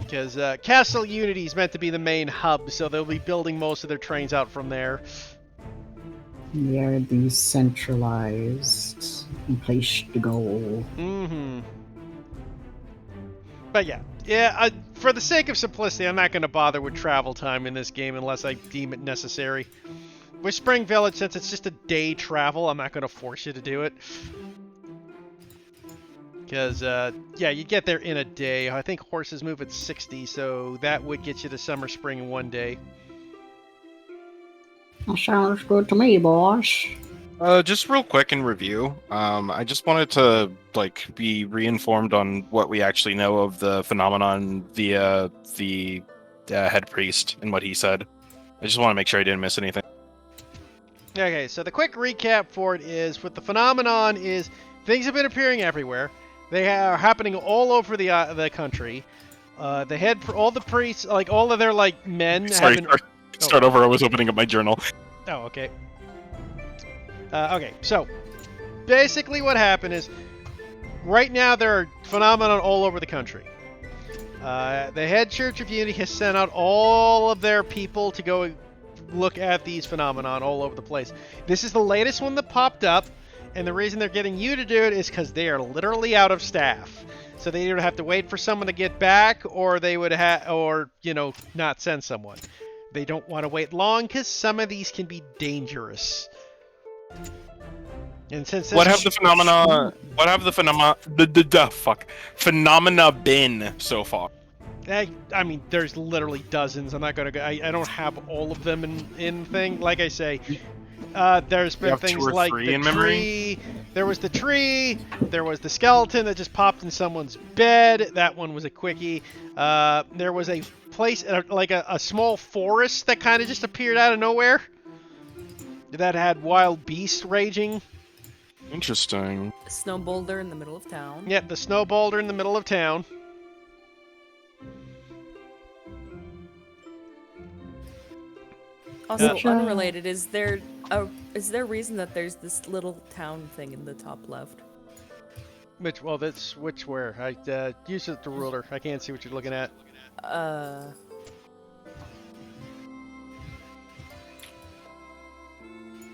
Because Castle Unity is meant to be the main hub, so they'll be building most of their trains out from there. They are decentralized place to go. Mm-hmm. But yeah, for the sake of simplicity, I'm not going to bother with travel time in this game unless I deem it necessary. With Spring Village, since it's just a day travel, I'm not going to force you to do it. Because, yeah, you get there in a day. I think horses move at 60, so that would get you to Summer Spring in one day. That sounds good to me, boss. Just real quick in review. I just wanted to be reinformed on what we actually know of the phenomenon via the head priest and what he said. I just want to make sure I didn't miss anything. Okay, so the quick recap for it is, what the phenomenon is, things have been appearing everywhere. They are happening all over the country. All the priests, like all of their men. Sorry, start over. I was opening up my journal. Oh, okay. Okay, so basically what happened is, right now there are phenomena all over the country. The head Church of Unity has sent out all of their people to go look at these phenomenon all over the place. This is the latest one that popped up, and the reason they're getting you to do it is because they are literally out of staff. So they either have to wait for someone to get back, or they would not send someone. They don't want to wait long because some of these can be dangerous. And since What have the phenomena been so far? I mean, there's literally dozens. I'm not gonna go. I don't have all of them in thing. Like I say, there's been have things two or like three the in memory? tree. There was the tree. There was the skeleton that just popped in someone's bed. That one was a quickie. There was a place, like a small forest that kind of just appeared out of nowhere. That had wild beasts raging. Interesting. Snow boulder in the middle of town. Yep, the snow boulder in the middle of town. Also, Yeah. unrelated, is there a reason that there's this little town thing in the top left? Which where? I use the ruler. I can't see what you're looking at.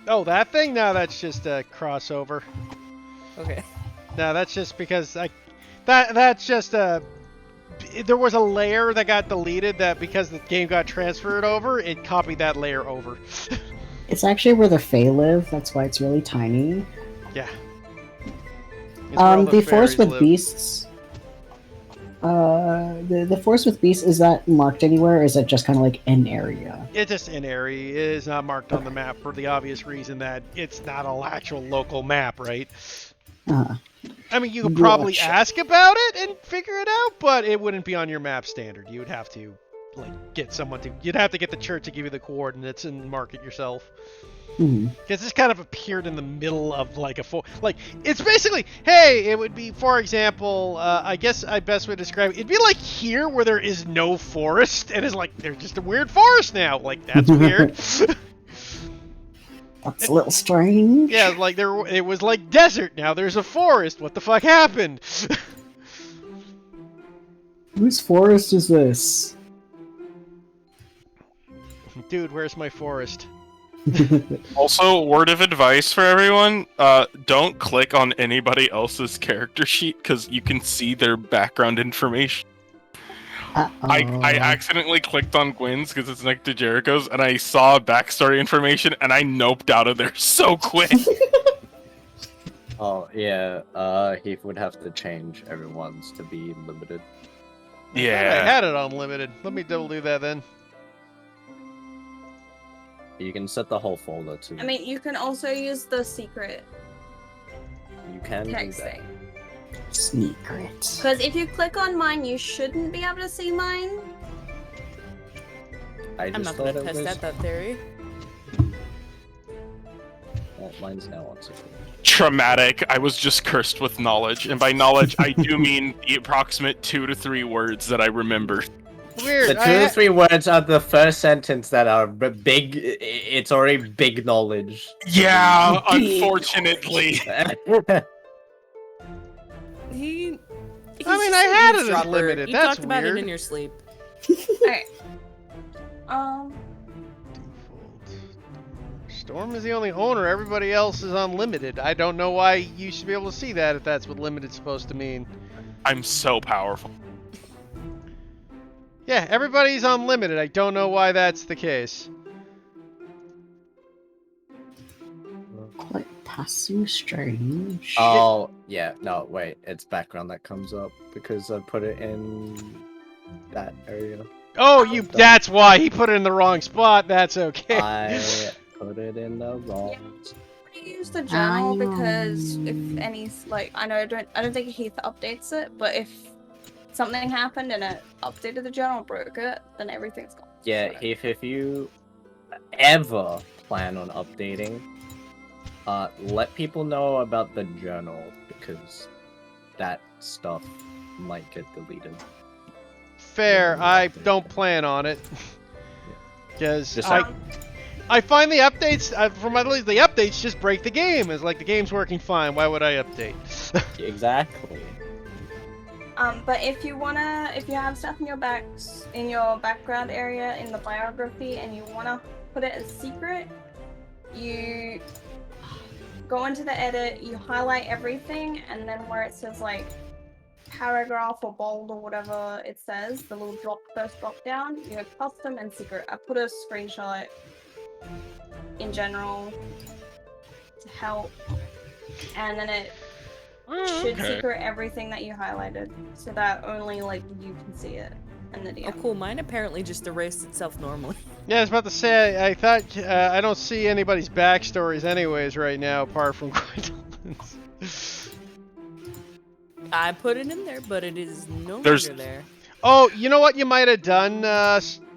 Oh, that thing? No, that's just a crossover. Okay. No, that's just because that's just there was a layer that got deleted that because the game got transferred over, it copied that layer over. It's actually where the Fae live. That's why it's really tiny. Yeah. It's where all The fairies forest with live. beasts. The forest with beasts, is that marked anywhere, or is it just kind of like an area? It's just an area. It is not marked on the map for the obvious reason that it's not an actual local map, right? I mean, you could probably Gotcha. ask about it and figure it out, but it wouldn't be on your map standard. You would have to, get someone to. You'd have to get the church to give you the coordinates and mark it yourself. Because this kind of appeared in the middle of it's basically, hey, it would be, for example, I guess I best way to describe it, it'd be like here where there is no forest, and it's like, there's just a weird forest now. Like, that's weird. That's a little strange. Yeah, it was like desert, now there's a forest. What the fuck happened? Whose forest is this? Dude, where's my forest? Also, word of advice for everyone: don't click on anybody else's character sheet because you can see their background information. I accidentally clicked on Gwen's because it's next to Jericho's, and I saw backstory information, and I noped out of there so quick. Oh yeah, he would have to change everyone's to be limited. I Yeah. had it on limited. Let me double do that then. You can set the whole folder to. I mean, you can also use the secret you can do text that. thing. Secret. Because if you click on mine, you shouldn't be able to see mine. I I'm just not thought gonna it test was. out that theory. Well, mine's now on secret. Traumatic. I was just cursed with knowledge, and by knowledge, I do mean the approximate 2 to 3 words that I remember. Weird. The 2 or 3 words are the first sentence that are big. It's already big knowledge. Yeah, unfortunately. He. I mean, I had it as limited. You That's talked about weird. it in your sleep. Okay. Storm is the only owner. Everybody else is unlimited. I don't know why you should be able to see that if that's what limited's supposed to mean. I'm so powerful. Yeah, everybody's unlimited. I don't know why that's the case. Quite passing strange. Oh yeah, no wait, it's background that comes up because I put it in that area. Oh, that's why he put it in the wrong spot. That's okay. I put it in the wrong. Use the journal because if any I don't think Heath updates it, but if something happened and it updated the journal, broke it, then everything's gone. Yeah, if you ever plan on updating, let people know about the journal because that stuff might get deleted. Fair. I don't plan on it. Because Just I find the updates, from at least the updates, just break the game. It's like the game's working fine. Why would I update? Exactly. But if you have stuff in your background area in the biography and you wanna put it as secret, you go into the edit, you highlight everything, and then where it says like paragraph or bold or whatever it says, the little first drop down, you have custom and secret. I put a screenshot in general to help, and then it should secret everything that you highlighted so that only you can see it in the DM. Oh, cool. Mine apparently just erased itself normally. Yeah, I was about to say, I thought, I don't see anybody's backstories anyways right now, apart from Gwendolyn's. I put it in there, but it is no There's- longer there. Oh, you know what you might have done,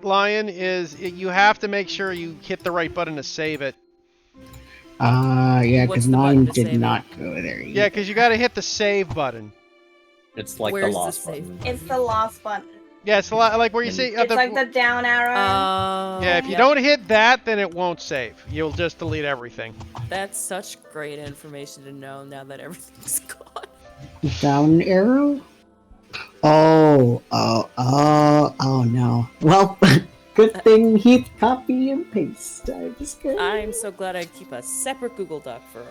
Lion, is you have to make sure you hit the right button to save it. Yeah, What's because the button mine to did save it? not go there. Yeah, because you got to hit the save button. It's like Where's the the last save? one. It's the last button. Yeah, it's a lot like where you And see. It's like the down arrow. Yeah, if you Yep. don't hit that, then it won't save. You'll just delete everything. That's such great information to know now that everything's gone. Down arrow? Oh no. Well, good thing Heath copy and paste. I just good. I'm so glad I keep a separate Google Doc for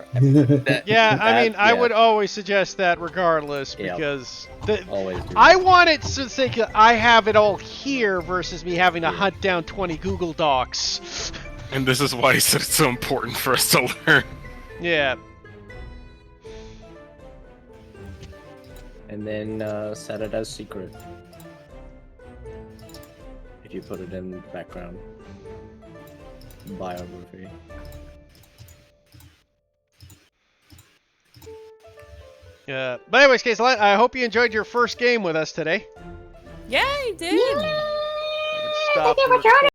Yeah, I mean, I yeah. would always suggest that regardless Yep. because Always do. I want it to think that I have it all here versus me having to hunt down 20 Google Docs. And this is why I said it's so important for us to learn. Yeah. And then set it as secret. If you put it in the background. Biography. Yeah. But anyways, Case, I hope you enjoyed your first game with us today. Yeah, I did. Stop